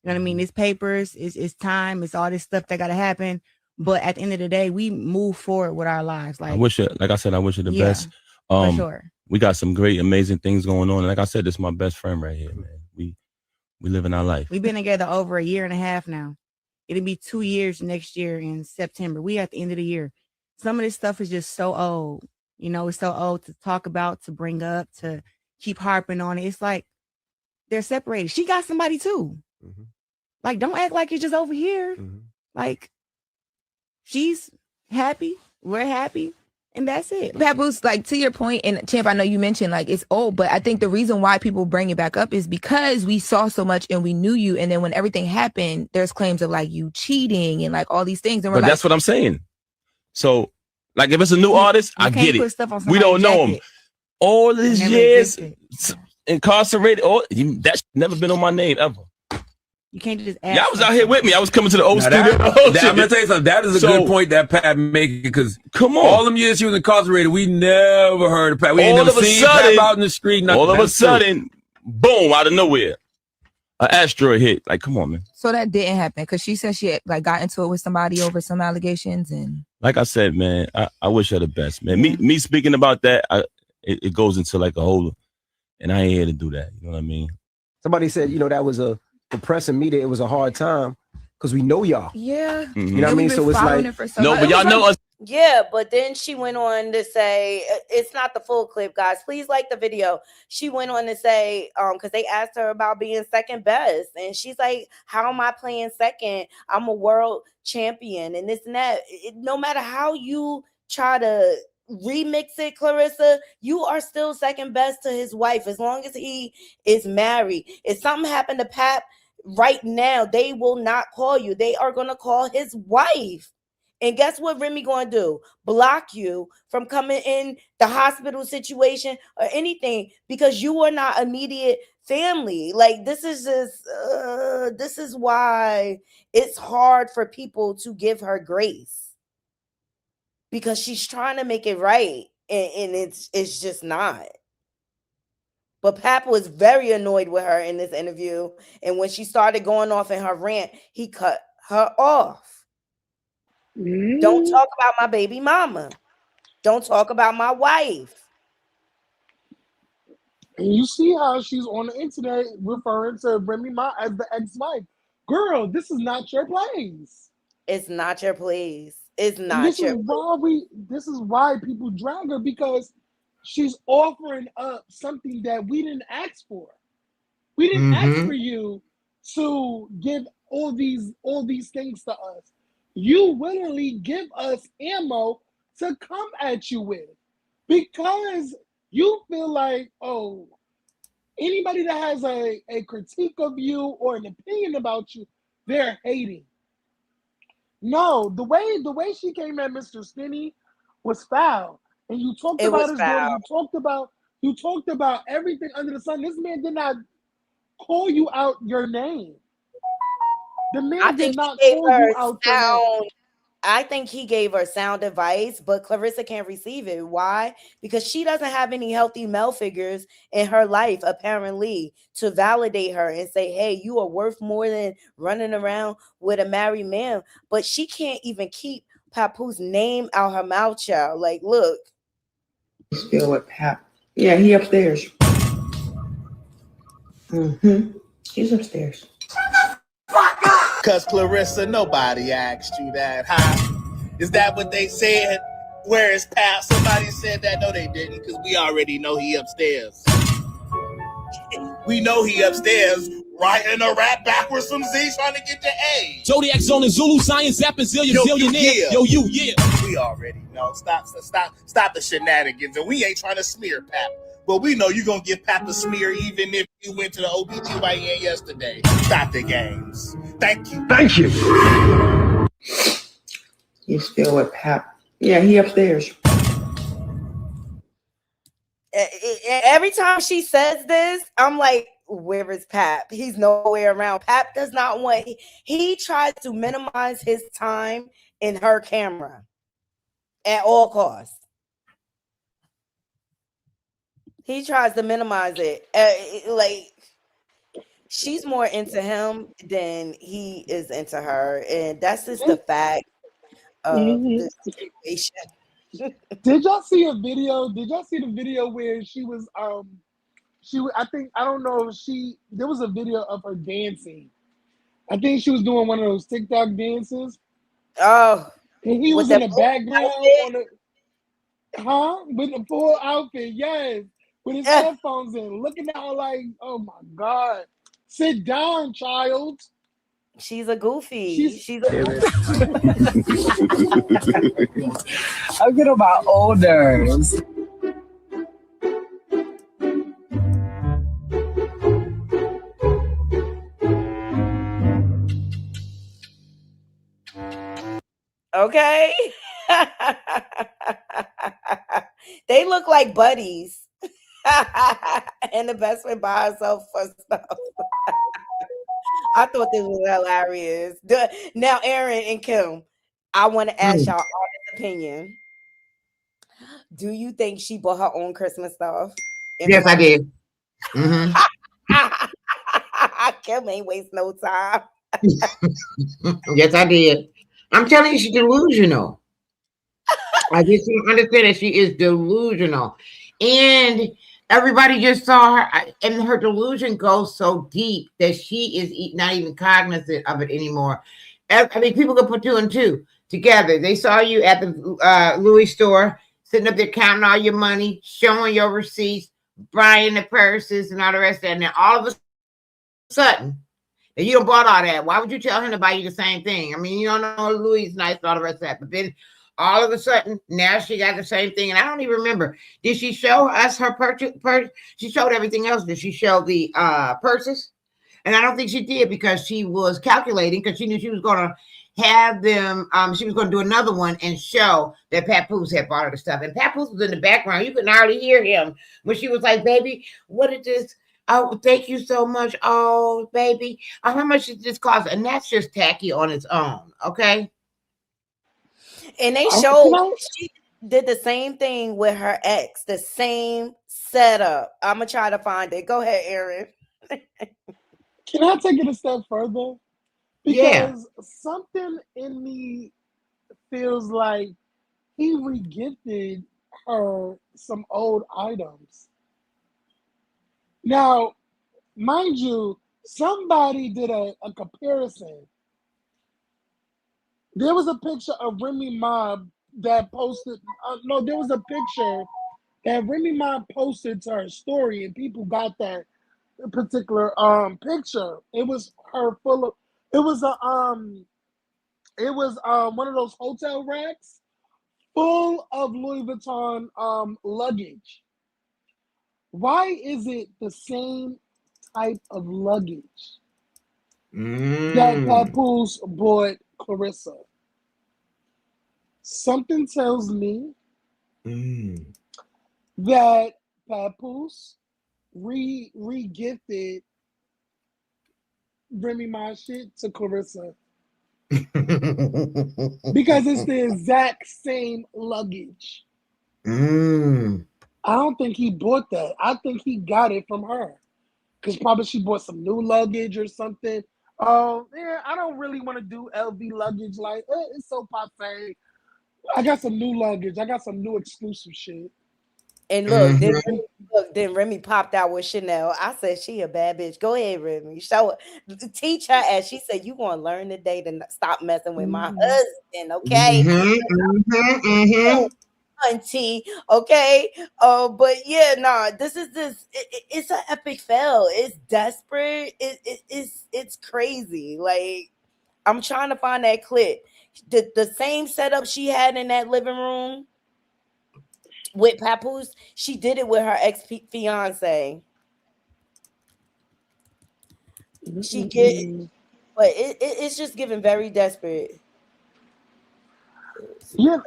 You know what I mean? It's papers, it's time, it's all this stuff that gotta happen. But at the end of the day, we move forward with our lives. Like I wish her the best. For sure. We got some great, amazing things going on. And like I said, this is my best friend right here, man. We living our life. We've been together over 1.5 years now. It'll be 2 years next year in September. We at the end of the year. Some of this stuff is just so old. You know, it's so old to talk about, to bring up, to keep harping on it. It's like they're separated. She got somebody too. Like, don't act like it's just over here. Like, she's happy. We're happy. And that's it. Papoose, like to your point, and Champ, I know you mentioned like it's old, but I think the reason why people bring it back up is because we saw so much and we knew you. And then when everything happened, there's claims of like you cheating and like all these things. And we're But that's what I'm saying. So, like, if it's a new artist, I get it. We don't know him. All these years incarcerated, that's never been on my name ever. You can't just ask. Y'all was out here with me. I was coming to the old studio. I'm gonna tell you something. That is a good point that Pat making, because come on, all them years she was incarcerated, we never heard of Pat. We ain't never seen Pat out in the street. Nothing. All of a sudden, boom, out of nowhere, an asteroid hit. Like, come on, man. So that didn't happen because she said she had, like got into it with somebody over some allegations, and like I said, man, I wish her the best, man. Me speaking about that, it goes into like a whole, and I ain't here to do that. You know what I mean? Somebody said, you know, that was a depressing media. It was a hard time because we know y'all. Yeah. You know what I mean? So it's like, but y'all know us. Yeah, but then she went on to say, it's not the full clip, guys. Please like the video. She went on to say, because they asked her about being second best. And she's like, how am I playing second? I'm a world champion and this and that. No matter how you try to remix it, Clarissa, you are still second best to his wife as long as he is married. If something happened to Pap right now, they will not call you. They are going to call his wife. And guess what Remy going to do? Block you from coming in the hospital situation or anything because you are not immediate family. Like, this is just, this is why it's hard for people to give her grace. Because she's trying to make it right, and it's just not. But Pap was very annoyed with her in this interview, and when she started going off in her rant, he cut her off. Don't talk about my baby mama. Don't talk about my wife. And you see how she's on the internet referring to Remy Ma as the ex-wife. Girl, this is not your place. It's not your place. It's And not your. this is why people drag her, because she's offering up something that we didn't ask for. We didn't ask for you to give all these things to us. You willingly give us ammo to come at you with, because you feel like, oh, anybody that has a critique of you or an opinion about you, they're hating. No, the way she came at Mr. Skinny was foul. And you talked It about was his daughter, foul. you talked about everything under the sun. This man did not call you out your name. The I man did think not he gave call her you out your name. sound. I think he gave her sound advice, but Clarissa can't receive it. Why? Because she doesn't have any healthy male figures in her life, apparently, to validate her and say, hey, you are worth more than running around with a married man. But she can't even keep Papoose name out her mouth, child. Like, look. Still with Pap. Yeah, he upstairs. He's upstairs. Cause Clarissa, nobody asked you that, huh? Is that what they said? Where is Pap? Somebody said that. No, they didn't, because we already know he upstairs. We know he upstairs writing a rap backwards from Z trying to get the A. Zodiac Zone and Zulu Science Zapping Zillionaire. Yo, you, yeah. We already know. Stop the shenanigans. And we ain't trying to smear Pap. But we know you're going to give Pap a smear even if you went to the OBGYN yesterday. Stop the games. Thank you. Thank you. He's still with Pap. Yeah, he upstairs. Every time she says this, I'm like, where is Pap? He's nowhere around. Pap does not want, he tries to minimize his time in her camera at all costs. He tries to minimize it. Like, she's more into him than he is into her. And that's just the fact of the situation. Did y'all see a video? Did y'all see the video where she was I think, I don't know, there was a video of her dancing. I think she was doing one of those TikTok dances. Oh. And he was in the background with the full outfit, yes. With his headphones in, looking at her like, oh my God. Sit down, child. She's a goofy. She's a I'm good about odors. okay. They look like buddies. And the best friend by herself for stuff. I thought this was hilarious. Now, Aaron and Kim, I want to ask y'all honest opinion. Do you think she bought her own Christmas stuff? Yes, I did. Kim ain't waste no time. Yes, I did. I'm telling you, she's delusional. I just don't understand that she is delusional. And everybody just saw her, and her delusion goes so deep that she is not even cognizant of it anymore. I mean, people can put two and two together. They saw you at the Louis store, sitting up there counting all your money, showing your receipts, buying the purses and all the rest of that. And then all of a sudden, and you don't bought all that. Why would you tell him to buy you the same thing? I mean, you don't know Louis is nice and all the rest of that. But then all of a sudden, now she got the same thing. And I don't even remember. Did she show us her purse? She showed everything else. Did she show the purses? And I don't think she did, because she was calculating, because she knew she was going to have them. She was going to do another one and show that Papoose had bought her the stuff. And Papoose was in the background. You couldn't hardly hear him when she was like, baby, what did this? Oh, thank you so much. Oh, baby. How much did this cost? And that's just tacky on its own. Okay. And they showed she did the same thing with her ex, the same setup. I'm going to try to find it. Go ahead, Aaron. Can I take it a step further? Because something in me feels like he regifted her some old items. Now, mind you, somebody did a comparison. There was a picture of Remy Ma that posted. No, there was a picture that Remy Ma posted to her story, and people got that particular picture. It was her full of. It was one of those hotel racks full of Louis Vuitton luggage. Why is it the same type of luggage that Papoose bought Clarissa? Something tells me that Papoose re-gifted Remy Ma shit to Clarissa. Because it's the exact same luggage. I don't think he bought that. I think he got it from her. Because probably she bought some new luggage or something. Yeah, I don't really want to do LV luggage. Like, it's so passe. I got some new luggage. I got some new exclusive shit. And look, then Remy popped out with Chanel. I said she a bad bitch. Go ahead, Remy. Show her, teach her. As she said, you gonna learn today to stop messing with my husband, okay? Auntie, okay. But yeah, nah. It's an epic fail. It's desperate. It's crazy. Like, I'm trying to find that clip. The same setup she had in that living room with Papoose, she did it with her ex-fiance. She get, but it's just giving very desperate. Yeah,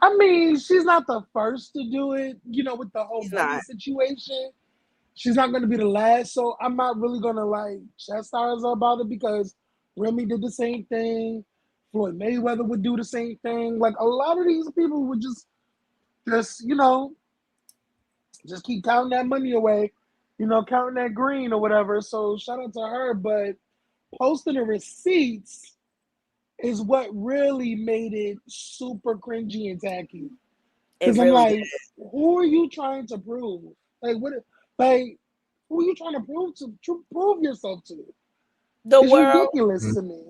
I mean, she's not the first to do it, with the whole money situation. She's not going to be the last, so I'm not really going to, like, chastise her about it because Remy did the same thing. Floyd Mayweather would do the same thing. Like, a lot of these people would just keep counting that money away, counting that green or whatever. So shout out to her, but posting the receipts is what really made it super cringy and tacky. Because I'm like, who are you trying to prove? Like, who are you trying to prove yourself to? It's ridiculous to me.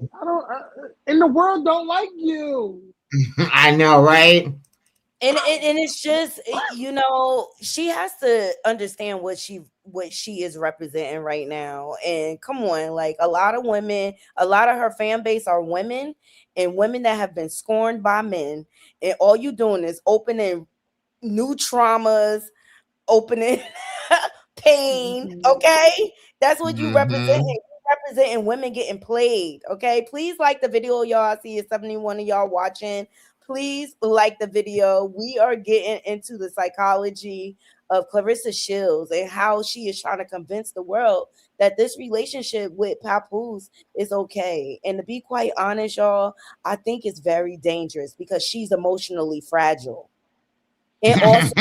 And the world don't like you. I know, right? And it's just, she has to understand what she is representing right now. And come on, like, a lot of her fan base are women, and women that have been scorned by men, and all you doing is opening new traumas, opening pain. Okay, that's what you represent. Representing women getting played. Okay, please like the video, y'all. I see it's 71 of y'all watching. Please like the video. We are getting into the psychology of Clarissa Shields and how she is trying to convince the world that this relationship with Papoose is okay. And to be quite honest, y'all, I think it's very dangerous because she's emotionally fragile and also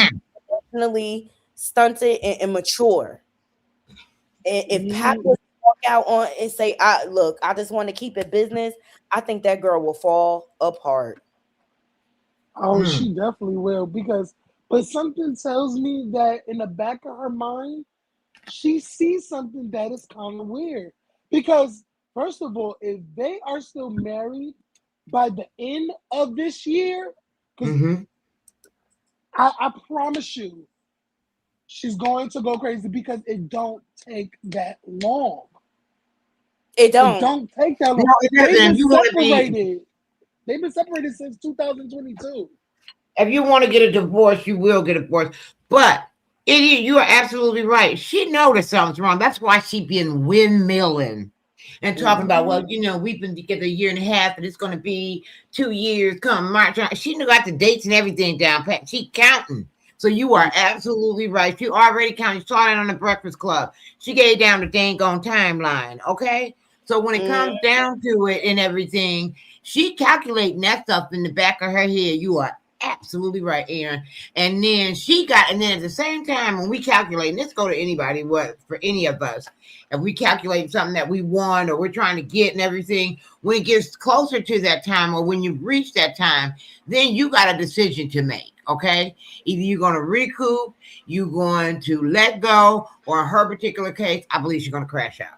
emotionally stunted and immature. And if Papoose walk out on and say, I just want to keep it business, I think that girl will fall apart. Oh, she definitely will but something tells me that in the back of her mind, she sees something that is kind of weird. Because first of all, if they are still married by the end of this year, I promise you, she's going to go crazy because it don't take that long. It don't. It don't take that long. No, it doesn't. They've been separated since 2022. If you want to get a divorce, you will get a divorce. But you are absolutely right. She knows that something's wrong. That's why she been windmilling and talking about, well, we've been together a year and a half, and it's going to be 2 years come March. She knew got the dates and everything down pat. She counting. So you are absolutely right. She already counted. She saw it on the Breakfast Club. She gave down the dang on timeline. Okay. So when it comes down to it and everything, she calculating that stuff in the back of her head. You are absolutely right, Aaron. And then at the same time, when we calculate, and let's go to anybody, for any of us, if we calculate something that we want or we're trying to get and everything, when it gets closer to that time or when you reach that time, then you got a decision to make, okay? Either you're going to recoup, you're going to let go, or in her particular case, I believe she's going to crash out.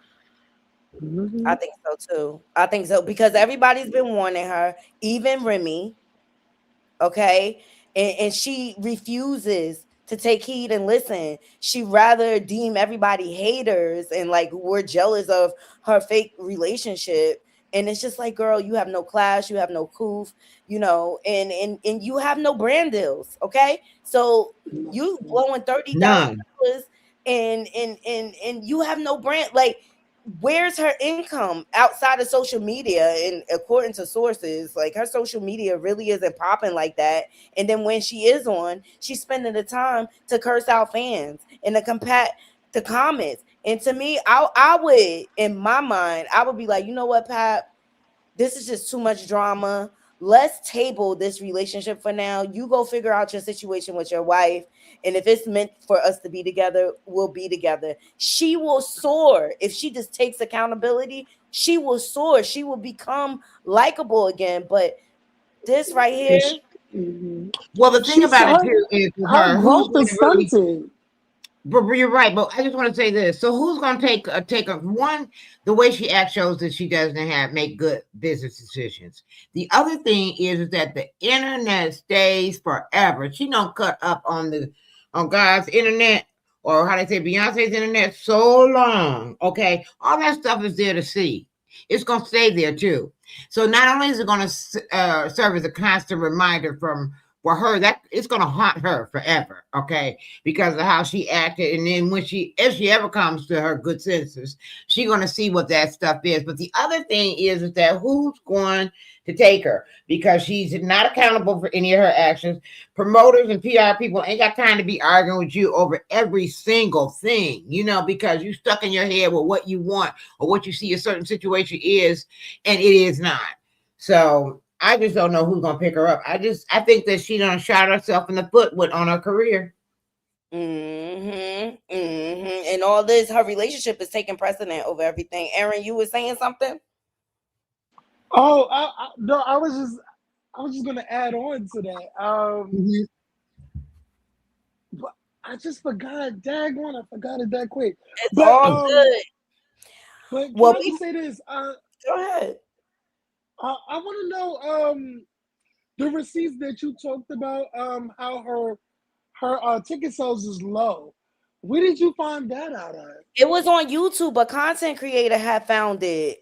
Mm-hmm. I think so too. I think so because everybody's been warning her, even Remy. Okay, and she refuses to take heed and listen. She rather deem everybody haters and like we're jealous of her fake relationship. And it's just like, girl, you have no class, you have no coof, you know, and you have no brand deals. Okay, so you blowing None. $30,000 and you have no brand. Like, where's her income outside of social media? And according to sources, like her social media really isn't popping like that. And then when she is on, she's spending the time to curse out fans and to combat the comments. And to me, I would, in my mind, I would be like, you know what, Pat, this is just too much drama. Let's table this relationship for now. You go figure out your situation with your wife. And if it's meant for us to be together, we'll be together. She will soar. If she just takes accountability, she will soar. She will become likable again. But this right here. Well, the thing about it too is for her her, who's growth going is to really stunted. But you're right. But I just want to say this. So who's going to take a one? The way she acts shows that she doesn't make good business decisions. The other thing is that the internet stays forever. She don't cut up on God's internet, or how they say Beyonce's internet, so long. Okay, all that stuff is there to see. It's going to stay there too. So not only is it going to serve as a constant reminder for her, that it's going to haunt her forever, okay, because of how she acted. And then when if she ever comes to her good senses, she's going to see what that stuff is. But the other thing is that who's going to take her, because she's not accountable for any of her actions. Promoters and PR people ain't got time to be arguing with you over every single thing, because you stuck in your head with what you want or what you see a certain situation is, and it is not. So I just don't know who's gonna pick her up. I think that she done shot herself in the foot on her career. And all this, her relationship is taking precedent over everything. Aaron, you were saying something? Oh, no, I was just gonna add on to that. But I just forgot. Daggone, I forgot it that quick. It's But all good. But can Well, I just say this? Go ahead. I want to know the receipts that you talked about. How her ticket sales is low. Where did you find that out at? It was on YouTube. A content creator had found it.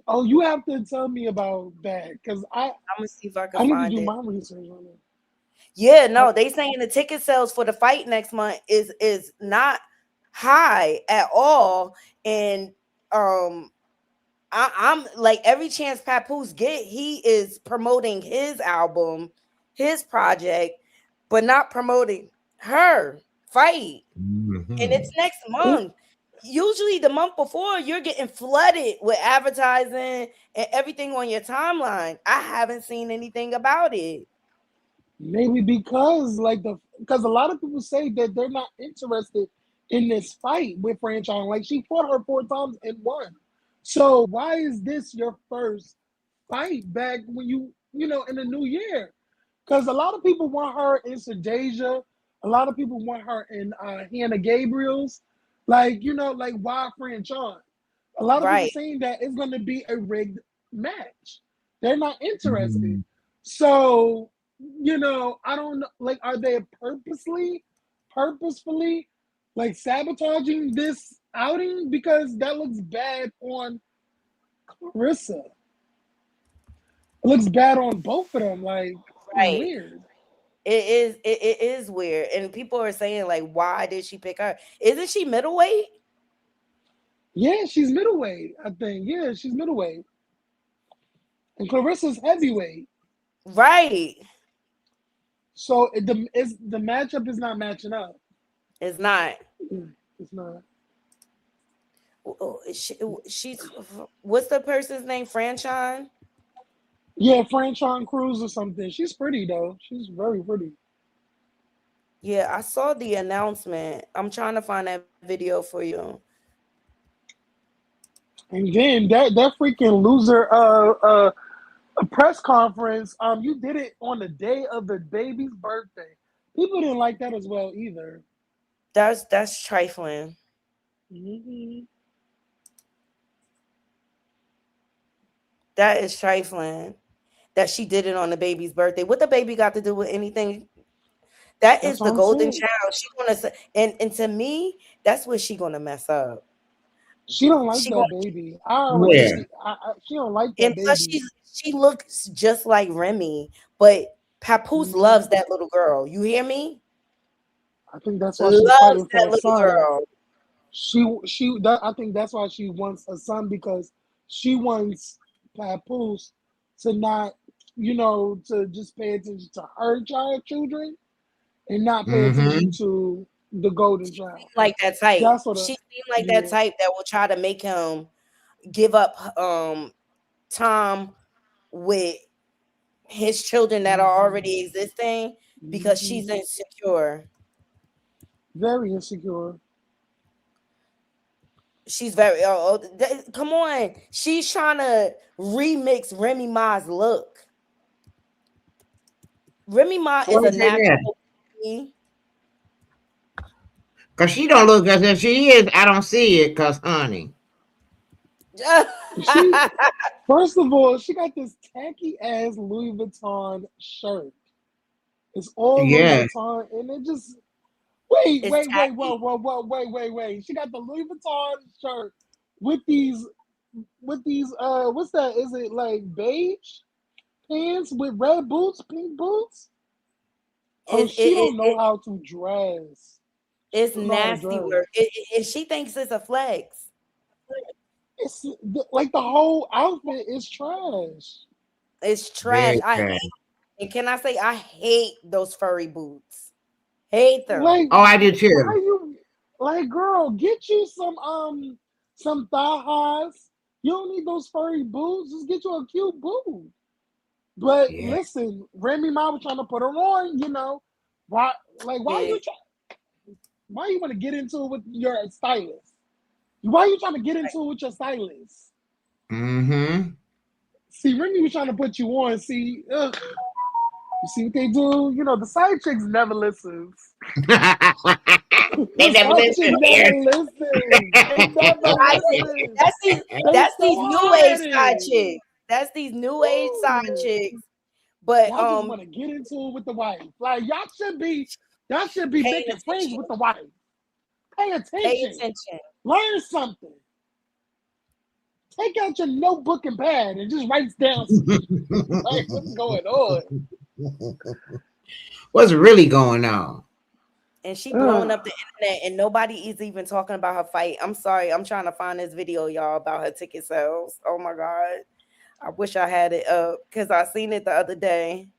Oh, you have to tell me about that because I'm gonna see if I can I need to find do it. my research on it. Yeah, no, they saying the ticket sales for the fight next month is not high at all. And I'm like, every chance Papoose get, he is promoting his album, his project, but not promoting her fight. And it's next month. Usually the month before, you're getting flooded with advertising and everything on your timeline. I haven't seen anything about it. Maybe because because a lot of people say that they're not interested in this fight with Franchon. Like she fought her 4 times and won. So why is this your first fight back when in the new year? Because a lot of people want her in Sedasia. A lot of people want her in Hannah Gabriel's. Like why Franchon? A lot of people saying that it's going to be a rigged match. They're not interested. So I don't know. Like, are they purposefully, like sabotaging this outing? Because that looks bad on Clarissa. It looks bad on both of them. Like, it's weird. It is weird. And people are saying, like, why did she pick her? Isn't she middleweight? Yeah, she's middleweight, I think. Yeah, she's middleweight. And Clarissa's heavyweight. Right. So the matchup is not matching up. It's not. It's not. She's what's the person's name? Franchon? Yeah, Franchon Cruz or something. She's pretty though. She's very pretty. Yeah, I saw the announcement. I'm trying to find that video for you. And then that freaking loser a press conference, you did it on the day of the baby's birthday. People didn't like that as well either. That's trifling. Mm-hmm. That is trifling. That she did it on the baby's birthday. What the baby got to do with anything? That That's is what the I'm golden saying. child. She gonna and to me, that's what she gonna mess up. She don't like She gonna that baby. I already Where? see. She don't like and that plus baby. she looks just like Remy, but Papoose loves Mhm. that little girl. You hear me? I think that's why she's Loves fighting for that a little son. girl. I think that's why she wants a son, because she wants Papoose to not, to just pay attention to her children and not pay attention Mm-hmm. to the golden child. Like that type. That's what. She seemed like that Yeah. type that will try to make him give up Tom with his children that are already existing because she's Mhm. insecure. Very insecure. She's very come on. She's trying to remix Remy Ma's look. Remy Ma Why is you a say that? natural beauty. Cause she don't look as if she is. I don't see it. Cause honey, She First of all, she got this tacky ass Louis Vuitton shirt. It's all Louis yeah, Vuitton, and it just wait, It's wait, wait, tacky. whoa, whoa, whoa, wait. She got the Louis Vuitton shirt with these what's that? Is it like beige pants with red boots, pink boots? Oh, It, she it, don't it, know it how to dress. She it's don't know how to nasty work. dress. And she thinks it's a flex. It's like the whole outfit is trash. It's trash. very I trash. hate, and can I say I hate those furry boots. Hate them. Like, Oh, I do why too. you like, girl? Get you some thigh highs. You don't need those furry boots. Just get you a cute boot. But Yeah. listen, Remy Ma was trying to put her on. Why? Like, Yeah. why you want to get into it with your stylist? Why you trying to get into it with your stylist? Mm-hmm. See, Remy was trying to put you on. See, you see what they do? The side chicks never listens. They The never side chick listen never here. listens. They never listen. They That's these so new hard age at side it. chicks. That's these new age side Ooh. chicks. But Y'all just want to get into it with the wife. Like, y'all should be paying making friends attention. with the wife. Pay Pay attention. attention. Learn something. Take out your notebook and pad and just write down some shit. Like, what's going on? What's really going on? And she blowing up the internet and nobody is even talking about her fight. I'm sorry. I'm trying to find this video, y'all, about her ticket sales. Oh my God. I wish I had it up because I seen it the other day.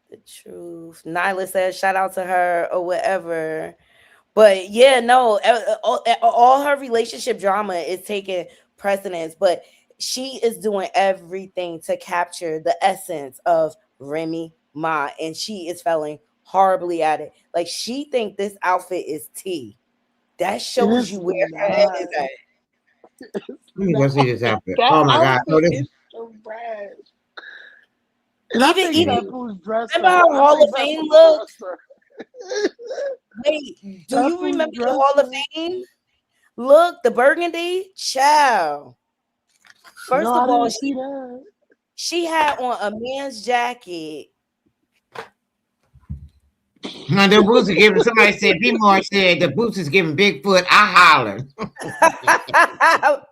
The truth. Nyla says shout out to her or whatever. But yeah, no, all her relationship drama is taking precedence, but she is doing everything to capture the essence of Remy Ma, and she is failing horribly at it. Like she think this outfit is tea. That shows you where her head is at. Let me go see this outfit. That Oh my God! So outfit this is trash. And I think Even Papoose dressed remember her. how I Hall think of Fame Papoose looked? dressed her. Wait, do you Papoose remember the dressed Hall of her. Fame? Look, the burgundy, child. No, First I of all, didn't see that. she had on a man's jacket. now the boots are giving. Somebody said B More said the boots is giving Bigfoot. I hollered.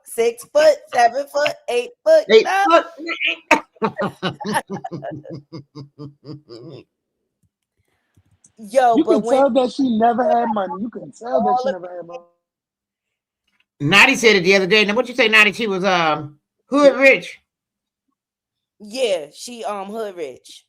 6 foot, 7 foot, 8 foot. 8 foot. Yo, You but can when tell that she never had money. You can tell that she never had money. Naughty said it the other day. Now what you say, Naughty? She was hood rich. yeah, she hood rich.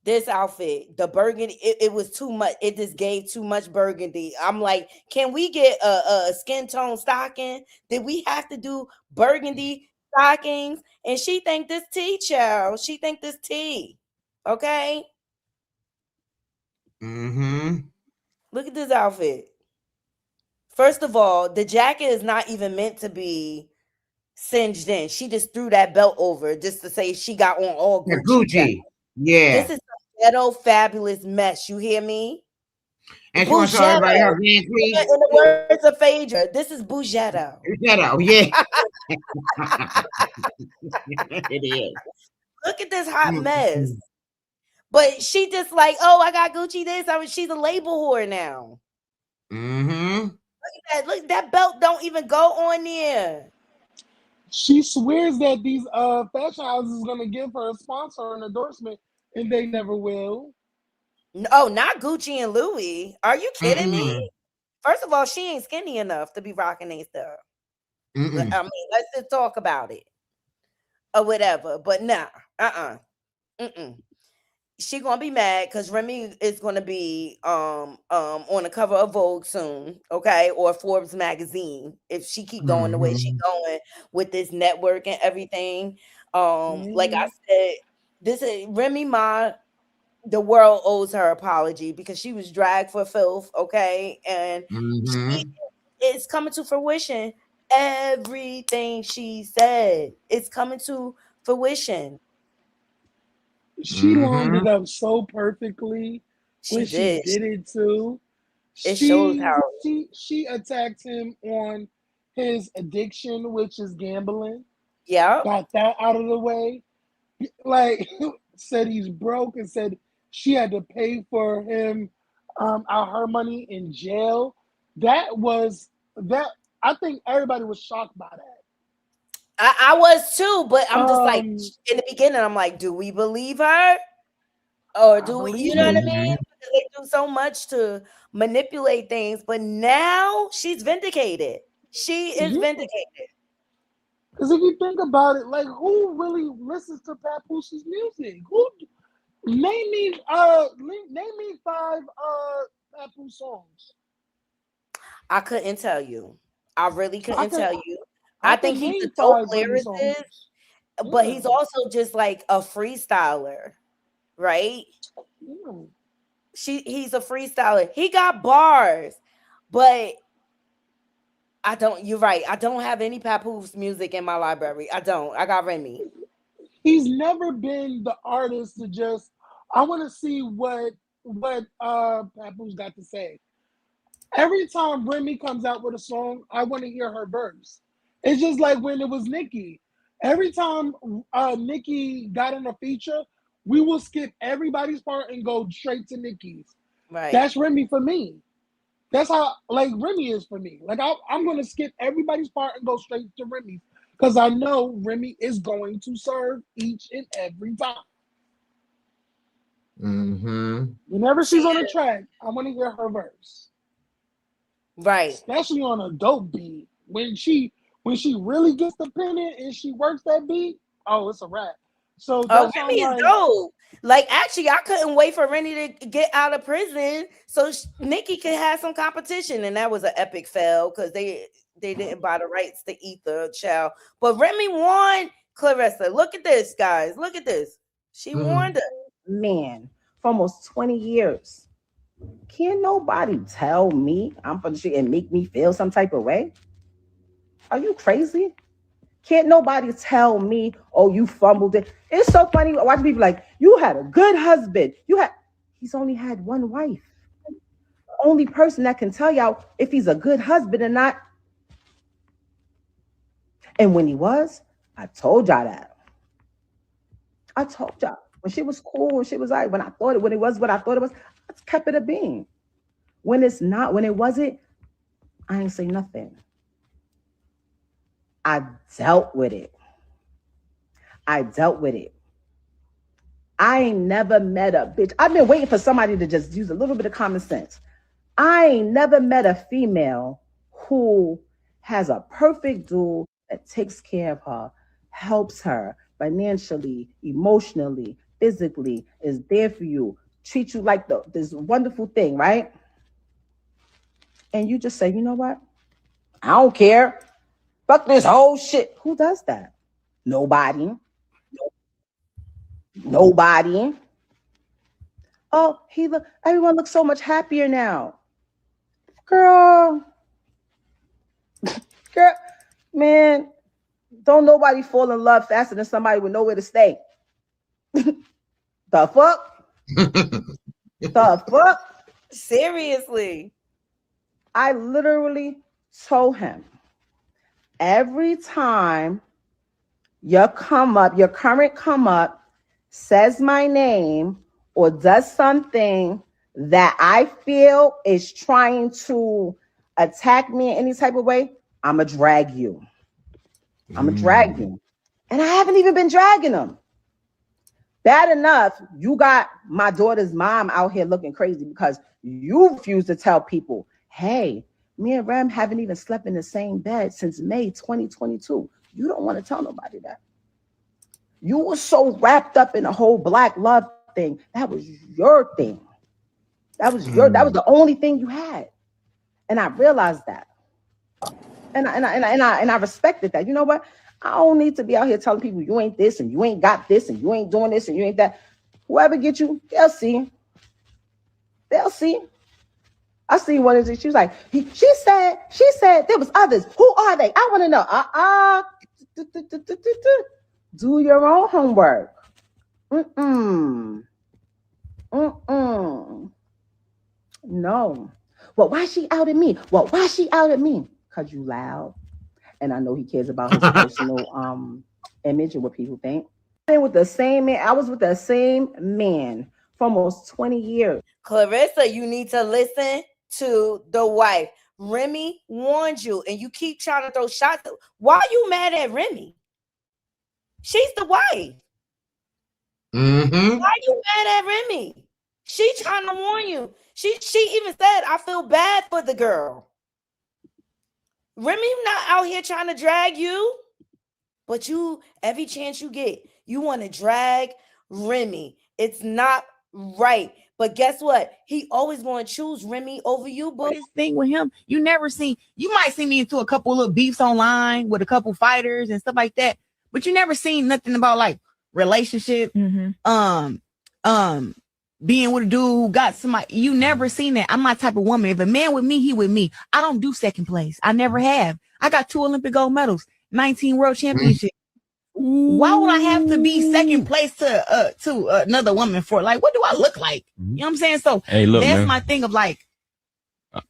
This outfit, the burgundy, it was too much. It just gave too much burgundy. I'm like, can we get a skin tone stocking? Did we have to do burgundy stockings? And she think this tea, child. She think this tea. Okay, Mm-hmm. look at this outfit. First of all, the jacket is not even meant to be singed in. She just threw that belt over just to say she got on all The Gucci jacket. Gucci. Yeah. This is a ghetto fabulous mess. You hear me? And she wants to show everybody her man In clean. the words of Phaedra, this is Bougetto. Bougetto, yeah. It is. Look at this hot mess. But she just like, oh, I got Gucci this. She's a label whore now. Mm-hmm. Look, that belt don't even go on there. She swears that these fashion houses is gonna give her a sponsor or an endorsement, and they never will. No, not Gucci and Louis. Are you kidding me? First of all, she ain't skinny enough to be rocking these stuff. I mean, let's just talk about it or whatever. But nah, she gonna be mad because Remy is gonna be on the cover of Vogue soon, okay, or Forbes magazine if she keep going the way she's going with this network and everything. Like I said, this is Remy Ma. The world owes her apology because she was dragged for filth, okay, and it's coming to fruition. Everything she said is coming to fruition. She lined it up so perfectly when she did it too. It shows how she attacked him on his addiction, which is gambling. Yeah, got that out of the way. Like said he's broke and said she had to pay for him out her money in jail. That I think everybody was shocked by that. I was too, but I'm just like in the beginning, I'm like, do we believe her? Or do we, you know what I mean? Because they do so much to manipulate things, but now she's vindicated. She is vindicated. Because if you think about it, like who really listens to Papoose's music? Who name me 5 Papoose songs. I couldn't tell you. I really couldn't tell you. I think can he's a name dope 5 Remy lyricist, songs. but he's also just like a freestyler, right? He's a freestyler. He got bars, but you're right. I don't have any Papoose music in my library. I don't. I got Remy. He's never been the artist to just, I want to see what Papoose got to say. Every time Remy comes out with a song, I want to hear her verse. It's just like when it was Nicki. Every time Nicki got in a feature, we will skip everybody's part and go straight to Nicki's. Right. That's Remy for me. That's how like Remy is for me. Like I'm going to skip everybody's part and go straight to Remy because I know Remy is going to serve each and every time. Whenever she's on a track, I want to hear her verse. Right. Especially on a dope beat. When she really gets the pen in and she works that beat, oh, it's a wrap. So that's Remy is dope. Like actually, I couldn't wait for Remy to get out of prison so Nicki could have some competition, and that was an epic fail because they didn't buy the rights to eat the child. But Remy won. Clarissa, look at this, guys. Look at this. She won. Man, for almost 20 years. Can't nobody tell me I'm from the street and make me feel some type of way? Are you crazy? Can't nobody tell me, oh, you fumbled it. It's so funny watching people like, you had a good husband. He's only had one wife. The only person that can tell y'all if he's a good husband or not. And when he was, I told y'all that. I told y'all. When she was cool, when she was like, when it was what I thought it was, I kept it a being. When it's not, when it wasn't, I ain't say nothing. I dealt with it. I ain't never met a bitch. I've been waiting for somebody to just use a little bit of common sense. I ain't never met a female who has a perfect dude that takes care of her, helps her financially, emotionally, physically, is there for you, treat you like this wonderful thing, right? And you just say, you know what? I don't care. Fuck this whole shit. Who does that? Nobody. Oh, everyone looks so much happier now. Girl, man, don't nobody fall in love faster than somebody with nowhere to stay. The fuck? The fuck? Seriously. I literally told him, every time your current come up says my name or does something that I feel is trying to attack me in any type of way, I'ma drag you. I'ma drag you. And I haven't even been dragging them. Bad enough, you got my daughter's mom out here looking crazy because you refuse to tell people, hey, me and Rem haven't even slept in the same bed since May 2022. You don't want to tell nobody that. You were so wrapped up in the whole black love thing. That was your thing. That was the only thing you had. And I realized that. And I respected that. You know what? I don't need to be out here telling people you ain't this and you ain't got this and you ain't doing this and you ain't that. Whoever get you, they'll see. They'll see. I see one of these. She was like, she said there was others. Who are they? I want to know. Do your own homework. No. Well, why she outed me? Well, why she outed me? Because you loud. And I know he cares about his personal image and what people think. I was with the same man for almost 20 years. Clarissa, you need to listen to the wife. Remy warned you, and you keep trying to throw shots. Why are you mad at Remy? She's the wife. Mm-hmm. Why are you mad at Remy? She trying to warn you. She even said, I feel bad for the girl. Remy not out here trying to drag you, but you, every chance you get, you want to drag Remy. It's not right. But guess what? He always going to choose Remy over you. But this thing with him, you might see me into a couple of beefs online with a couple fighters and stuff like that, but you never seen nothing about like relationship, being with a dude who got somebody. You never seen that. I'm my type of woman. If a man with me, he with me. I don't do second place. I never have. I got 2 Olympic gold medals, 19 world championships. Why would I have to be second place to another woman for? Like, what do I look like? You know what I'm saying? So Hey, look, that's man. my thing of like,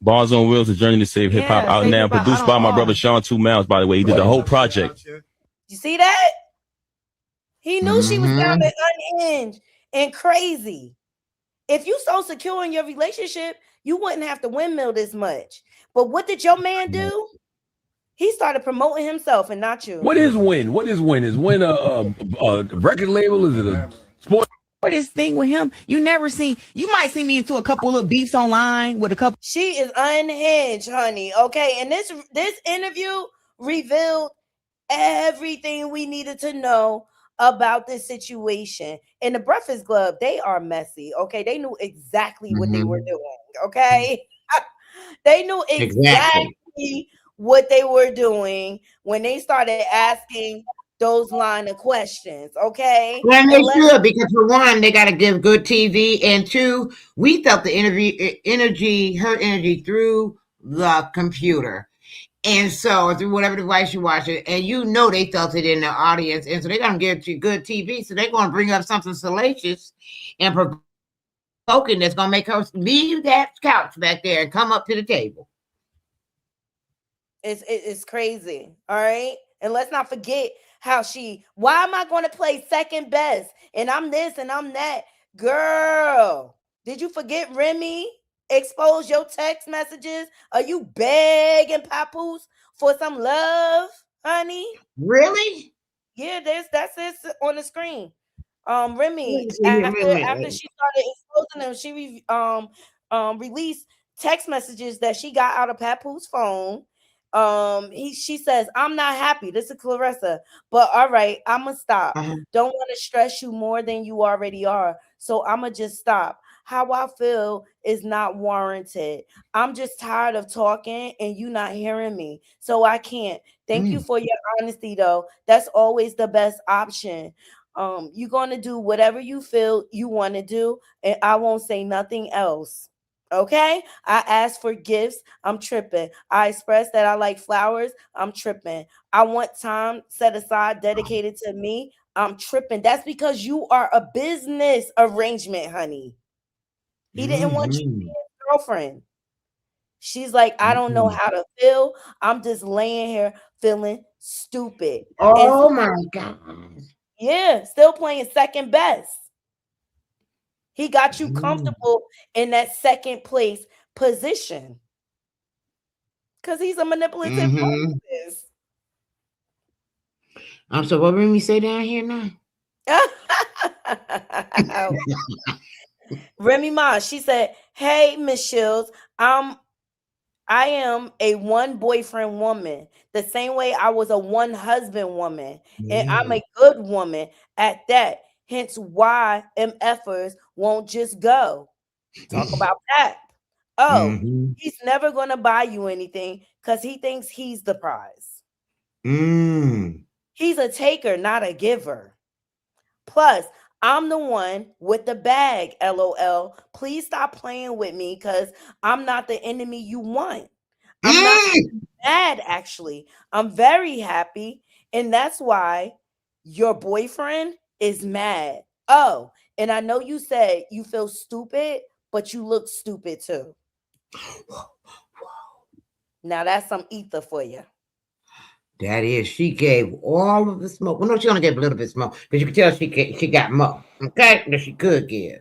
Bars on Wheels, a journey to save hip hop, out now, produced by my brother Sean 2 Miles, by the way. He did the whole project. You see that? He knew she was sounding unhinged and crazy. If you so secure in your relationship, you wouldn't have to windmill this much. But what did your man do? He started promoting himself and not you. What is Win? What is Win? Is Win a record label? Is it a sport? What this thing with him? You might see me into a couple of beefs online with a couple. She is unhinged, honey. Okay. And this interview revealed everything we needed to know about this situation. In the Breakfast Club, they are messy. Okay. They knew exactly what they were doing. Okay. They knew exactly what they were doing when they started asking those line of questions. Okay. Well, they should, because for one, they got to give good TV, and two, we felt the her energy through the computer. And so through whatever device you watch it, and they felt it in the audience, and so they're gonna give you good TV. So they're gonna bring up something salacious and provoking that's gonna make her leave that couch back there and come up to the table. It's crazy. All right. And let's not forget how why am I going to play second best? And I'm this and I'm that. Girl, did you forget Remy? Expose your text messages? Are you begging Papoose for some love, honey? Really? Yeah, that's it on the screen. Remy, after she started exposing them, she released text messages that she got out of Papoose phone. She says, I'm not happy. This is Clarissa, but all right, I'ma stop. Don't want to stress you more than you already are. So I'ma just stop. How I feel is not warranted. I'm just tired of talking and you not hearing me. So I can't. Thank you for your honesty though. That's always the best option. You're gonna do whatever you feel you want to do, and I won't say nothing else. Okay, I asked for gifts. I'm tripping. I expressed that I like flowers. I'm tripping. I want time set aside dedicated to me. I'm tripping. That's because you are a business arrangement, honey. He didn't want you to be his girlfriend. She's like, I don't know how to feel. I'm just laying here feeling stupid. Oh my God. Yeah, still playing second best. He got you comfortable in that second place position. Because he's a manipulative narcissist. So what Remy say down here now? Remy Ma, she said, hey, Miss Shields, I am a one boyfriend woman, the same way I was a one husband woman, and I'm a good woman at that. Hence why MFers won't just go. Talk about that. Oh, he's never going to buy you anything because he thinks he's the prize. He's a taker, not a giver. Plus, I'm the one with the bag, LOL. Please stop playing with me because I'm not the enemy you want. I'm not mad, actually. I'm very happy. And that's why your boyfriend is mad. Oh, and I know you said you feel stupid, but you look stupid too. Now that's some ether for you. That is, she gave all of the smoke. Well, no, she only gave a little bit of smoke because you could tell she got more. Okay, that she could give.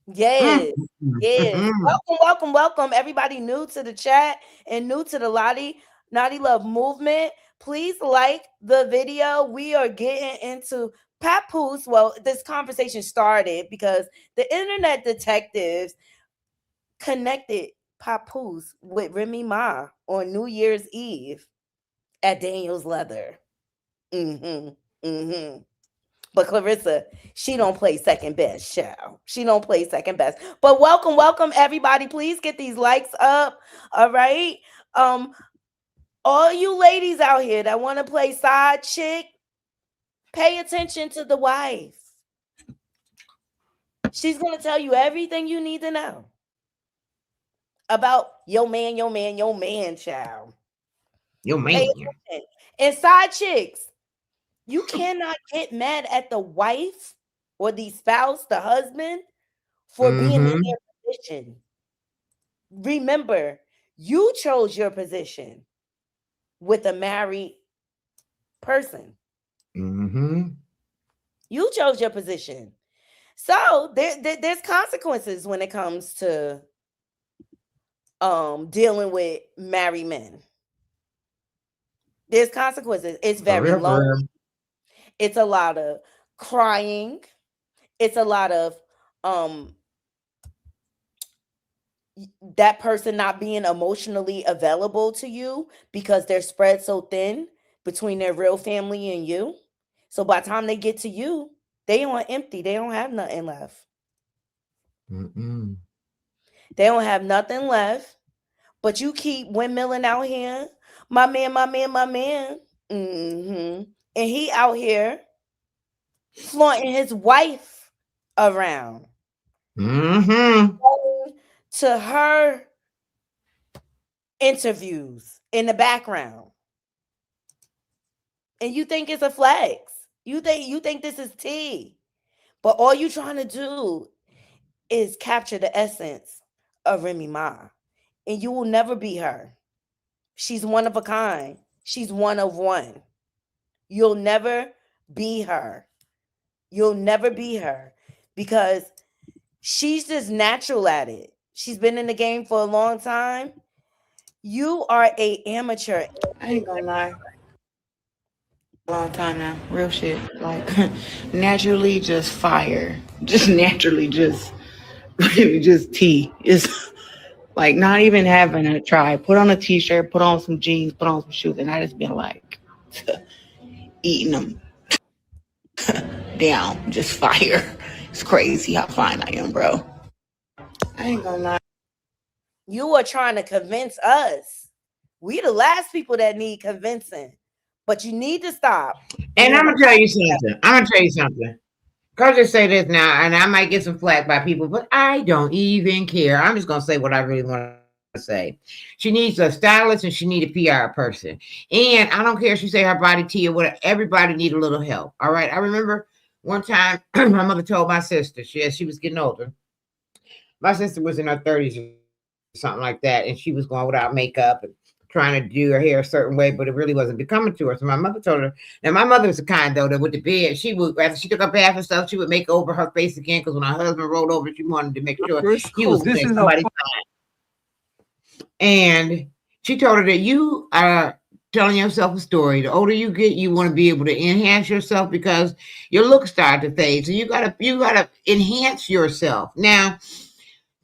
Yes, yes. Welcome, everybody new to the chat and new to the Naughty Love movement. Please like the video. We are getting into Papoose. Well, this conversation started because the internet detectives connected Papoose with Remy Ma on New Year's Eve at Daniel's Leather. But Clarissa, she don't play second best, child. She don't play second best. But welcome, everybody. Please get these likes up. All right. All you ladies out here that want to play side chick, pay attention to the wife. She's gonna tell you everything you need to know about your man, child. Your man. And side chicks, you cannot get mad at the wife or the spouse, the husband, for being in their position. Remember, you chose your position with a married person. You chose your position. So there's consequences when it comes to dealing with married men. There's consequences. It's very lonely. It's a lot of crying. It's a lot of that person not being emotionally available to you because they're spread so thin between their real family and you. So by the time they get to you, they on empty. They don't have nothing left. They don't have nothing left. But you keep windmilling out here. My man. And he out here flaunting his wife around. Going to her interviews in the background. And you think it's a flex. You think this is tea. But all you trying to do is capture the essence of Remy Ma. And you will never be her. She's one of a kind. She's one of one. You'll never be her. You'll never be her because she's just natural at it. She's been in the game for a long time. You are a amateur. I ain't gonna lie. A long time now. Real shit. Like naturally just fire. Just naturally just really just tea. It's like not even having a try. Put on a t-shirt, put on some jeans, put on some shoes, and I just been like eating them down. Just fire. It's crazy how fine I am, bro. I ain't gonna lie. You are trying to convince us. We the last people that need convincing. But you need to stop. And I'm gonna tell you something. I'll just say this now, and I might get some flack by people, but I don't even care. I'm just gonna say what I really want to say. She needs a stylist and she needs a PR person. And I don't care if she say her body tea or whatever. Everybody need a little help. All right. I remember one time my mother told my sister, she was getting older. My sister was in her 30s or something like that, and she was going without makeup and trying to do her hair a certain way, but it really wasn't becoming to her. So my mother told her, now my mother was the kind though that with the bed, she would, after she took her bath and stuff, she would make over her face again, because when her husband rolled over, she wanted to make sure he was This saying is somebody fine. And she told her that you are telling yourself a story. The older you get, you want to be able to enhance yourself because your looks start to fade. So you gotta enhance yourself. Now,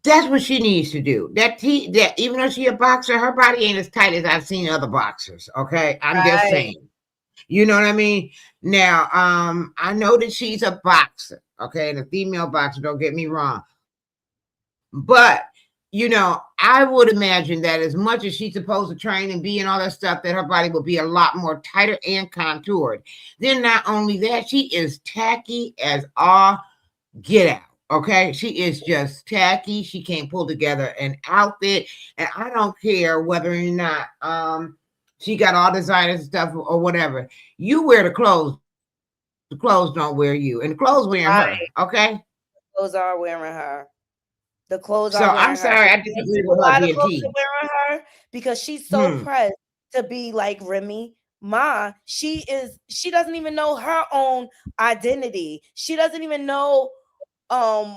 that's what she needs to do. That even though she's a boxer, her body ain't as tight as I've seen other boxers. Okay, I'm just saying. You know what I mean? Now, I know that she's a boxer. Okay, and a female boxer. Don't get me wrong. But you know, I would imagine that as much as she's supposed to train and be and all that stuff, that her body will be a lot more tighter and contoured. Then not only that, she is tacky as all get out. Okay, she is just tacky. She can't pull together an outfit, and I don't care whether or not she got all designers stuff or whatever. You wear the clothes don't wear you, and the clothes wearing her. Okay, the clothes are wearing her. The clothes so are wearing I'm sorry, her. I disagree with A her lot of being clothes teased. are wearing her because she's so pressed to be like Remy Ma. She doesn't even know her own identity. She doesn't even know like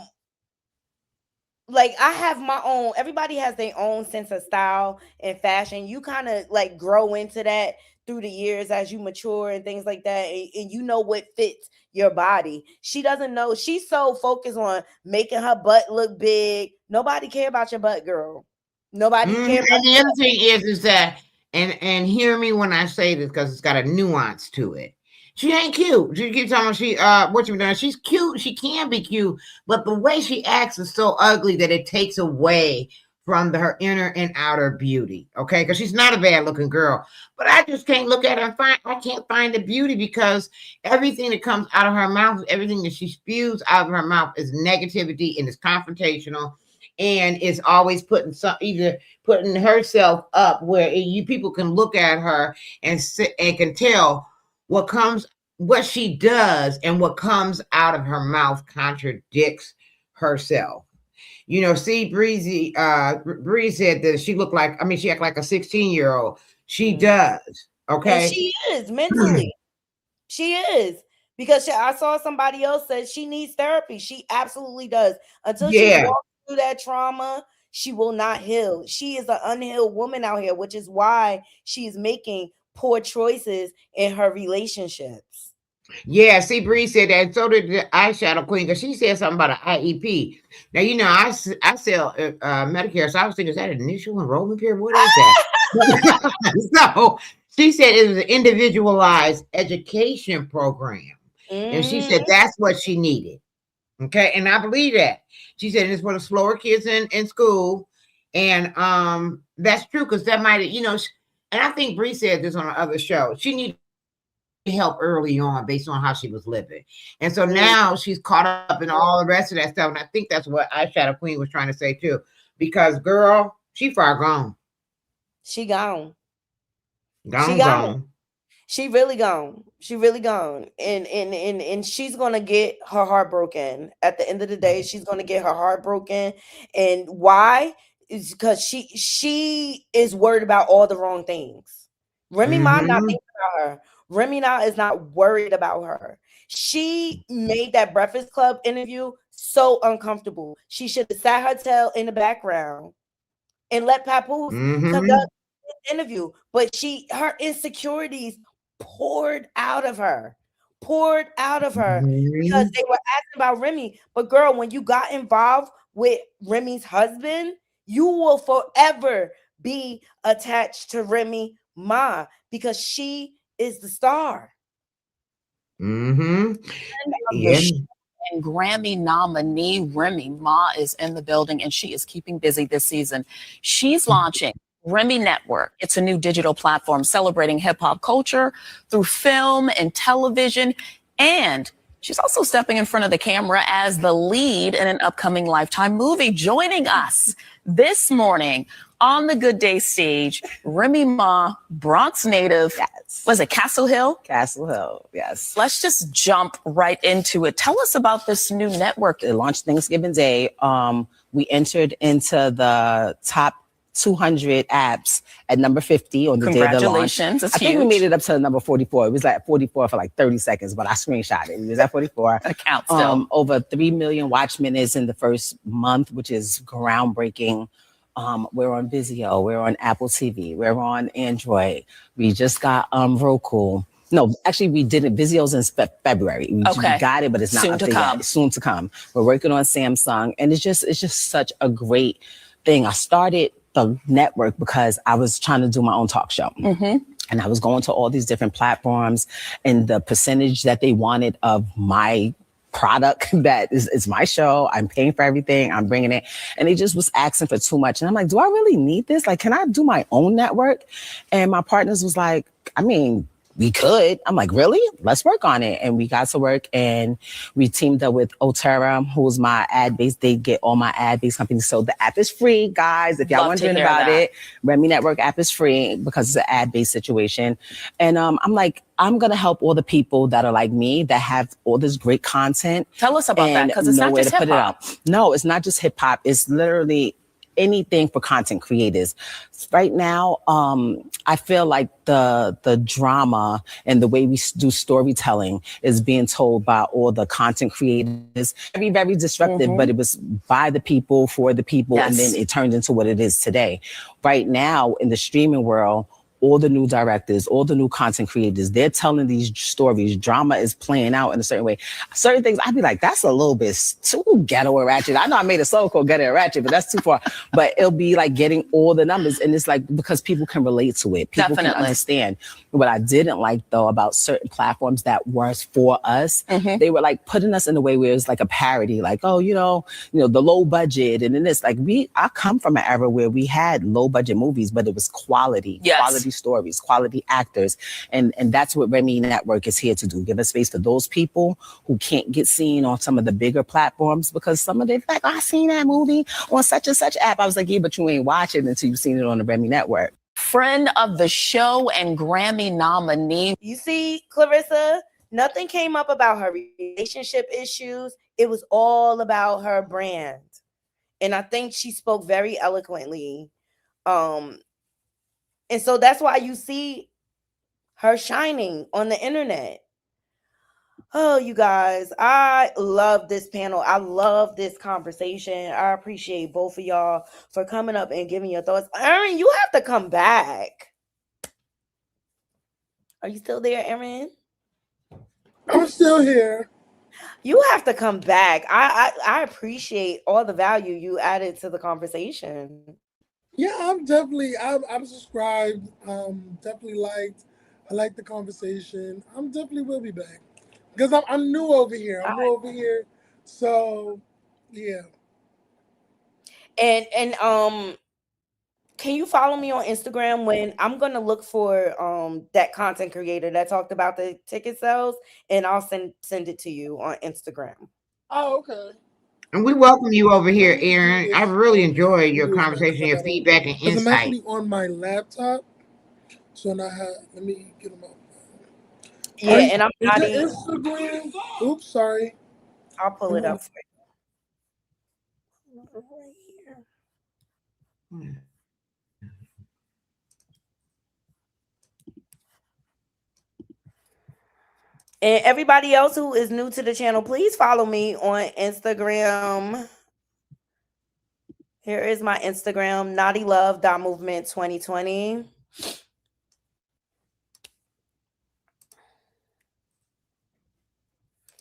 I have my own, everybody has their own sense of style and fashion. You kind of like grow into that through the years as you mature and things like that, and you know what fits your body. She doesn't know. She's so focused on making her butt look big. Nobody care about your butt, girl. Nobody care about And the other thing is that, and hear me when I say this, because it's got a nuance to it. She ain't cute. She keeps talking what you done. She's cute. She can be cute, but the way she acts is so ugly that it takes away from her inner and outer beauty. Okay, because she's not a bad looking girl, but I just can't look at her and I can't find the beauty, because everything that comes out of her mouth, everything that she spews out of her mouth is negativity and is confrontational. And is always either putting herself up where you people can look at her and can tell what she does and what comes out of her mouth contradicts herself. You know, see, Breezy said that she looked like, she act like a 16-year-old. She does. Okay. And she is mentally. She is. Because I saw somebody else said she needs therapy. She absolutely does. Until she walks through that trauma, she will not heal. She is an unhealed woman out here, which is why she is making poor choices in her relationships. Yeah, see, Bree said that, and so did the eyeshadow queen, because she said something about an IEP. Now, you know, I sell Medicare, so I was thinking, is that an initial enrollment period? What is that? So she said it was an individualized education program. And she said that's what she needed. Okay, and I believe that. She said it's for the slower kids in school. And that's true, because that might, you know, and I think Bree said this on the other show. She needed help early on based on how she was living, and so now she's caught up in all the rest of that stuff, and I think that's what Eyeshadow Queen was trying to say too, because girl, she far gone. She gone. Gone. She really gone. She really gone. And she's gonna get her heart broken. At the end of the day, she's gonna get her heart broken. And why? Is because she is worried about all the wrong things. Remy Ma not thinking about her. Remy Ma is not worried about her. She made that Breakfast Club interview so uncomfortable. She should have sat her tail in the background and let Papoose conduct the interview. But her insecurities poured out of her because they were asking about Remy. But girl, when you got involved with Remy's husband, you will forever be attached to Remy Ma because she is the star. Yeah. And Grammy nominee Remy Ma is in the building, and she is keeping busy this season. She's launching Remy Network. It's a new digital platform celebrating hip hop culture through film and television, and She's also stepping in front of the camera as the lead in an upcoming Lifetime movie. Joining us this morning on the Good Day stage, Remy Ma, Bronx native. Yes. Was it Castle Hill? Castle Hill, yes. Let's just jump right into it. Tell us about this new network. It launched Thanksgiving Day. We entered into the top 200 apps at number 50 on the day of the launch. Congratulations, that's I think we huge. made it up to number 44. It was like 44 for like 30 seconds, but I screenshot it. It was at 44. Account still. Over 3 million watch minutes in the first month, which is groundbreaking. We're on Vizio, we're on Apple TV, we're on Android. We just got Roku. No, actually, we didn't. Vizio's in February. We got it, but it's not Soon up to there come. yet. Soon to come. We're working on Samsung, and it's just such a great thing. I started the network because I was trying to do my own talk show. And I was going to all these different platforms, and the percentage that they wanted of my product that is my show, I'm paying for everything, I'm bringing it, and they just was asking for too much. And I'm like, do I really need this? Like, can I do my own network? And my partners was like, I mean, we could. I'm like, really? Let's work on it. And we got to work, and we teamed up with Otera, who's my ad base. They get all my ad base companies. So the app is free, guys. If y'all Love to wondering hear about that. it, Remy Network app is free because it's an ad based situation. And I'm like, I'm gonna help all the people that are like me that have all this great content. Tell us about that, and because it's not nowhere just to put it hip-hop. out. No, it's not just hip hop. It's literally anything for content creators. Right now, I feel like the drama and the way we do storytelling is being told by all the content creators. Very, very disruptive, but it was by the people, for the people, and then it turned into what it is today. Right now, in the streaming world, all the new directors, all the new content creators, they're telling these stories. Drama is playing out in a certain way. Certain things, I'd be like, that's a little bit too ghetto or ratchet. I know I made a song called Ghetto or Ratchet, but that's too far. But it'll be like getting all the numbers. And it's like, because people can relate to it. People can understand. What I didn't like, though, about certain platforms that were for us, they were like putting us in a way where it was like a parody. Like, oh, you know, the low budget. And then it's like, I come from an era where we had low budget movies, but it was quality. Quality stories, quality actors. And that's what Remy Network is here to do. Give a space for those people who can't get seen on some of the bigger platforms, because some of them like, I seen that movie on such and such app. I was like, yeah, but you ain't watching until you've seen it on the Remy Network. Friend of the show and Grammy nominee. You see, Clarissa, nothing came up about her relationship issues. It was all about her brand. And I think she spoke very eloquently. And so that's why you see her shining on the internet. Oh, you guys, I love this panel. I love this conversation. I appreciate both of y'all for coming up and giving your thoughts. Erin, you have to come back. Are you still there, Erin? I'm still here. You have to come back. I appreciate all the value you added to the conversation. Yeah, I'm subscribed. Definitely liked. I like the conversation. I'm definitely will be back because I'm new over here. I'm new over here, so yeah. And can you follow me on Instagram when I'm gonna look for that content creator that talked about the ticket sales, and I'll send it to you on Instagram. Oh, okay. And we welcome you over here, Aaron. I really enjoyed your conversation, your feedback, and Because I'm insight. actually on my laptop, so now let me get them up. Yeah, and I'm is not your Instagram. Oops, sorry. I'll pull it up for you. And everybody else who is new to the channel, please follow me on Instagram. Here is my Instagram, naughtylove.movement2020.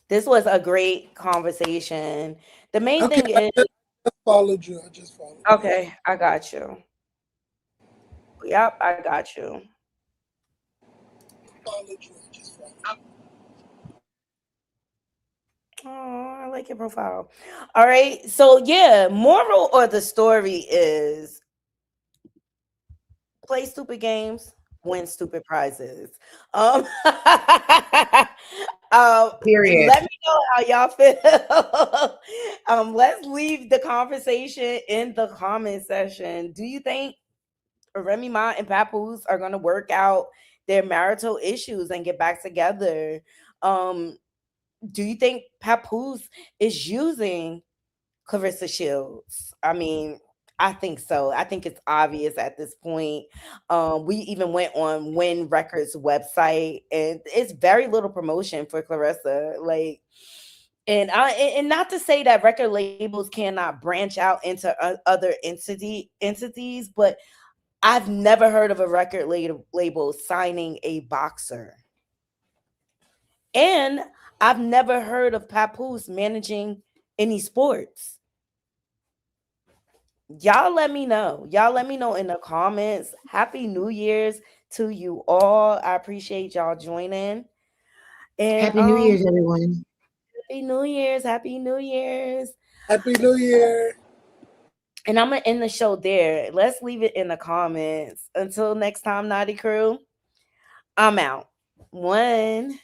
This was a great conversation. The main thing is, I just followed you. Okay, I got you. Yep, I got you. Oh, I like your profile. All right. So yeah, moral or the story is play stupid games, win stupid prizes. Um, Period. let me know how y'all feel. Let's leave the conversation in the comment section. Do you think Remy Ma and Papoose are gonna work out their marital issues and get back together? Do you think Papoose is using Clarissa Shields? I mean, I think so. I think it's obvious at this point. We even went on Win Records website, and it's very little promotion for Clarissa. Like, and not to say that record labels cannot branch out into other entities, but I've never heard of a record label signing a boxer. And I've never heard of Papoose managing any sports. Y'all let me know. Y'all let me know in the comments. Happy New Year's to you all. I appreciate y'all joining. And Happy New Year's, everyone. Happy New Year's. Happy New Year's. Happy New Year. And I'm gonna end the show there. Let's leave it in the comments. Until next time, Naughty Crew. I'm out. 1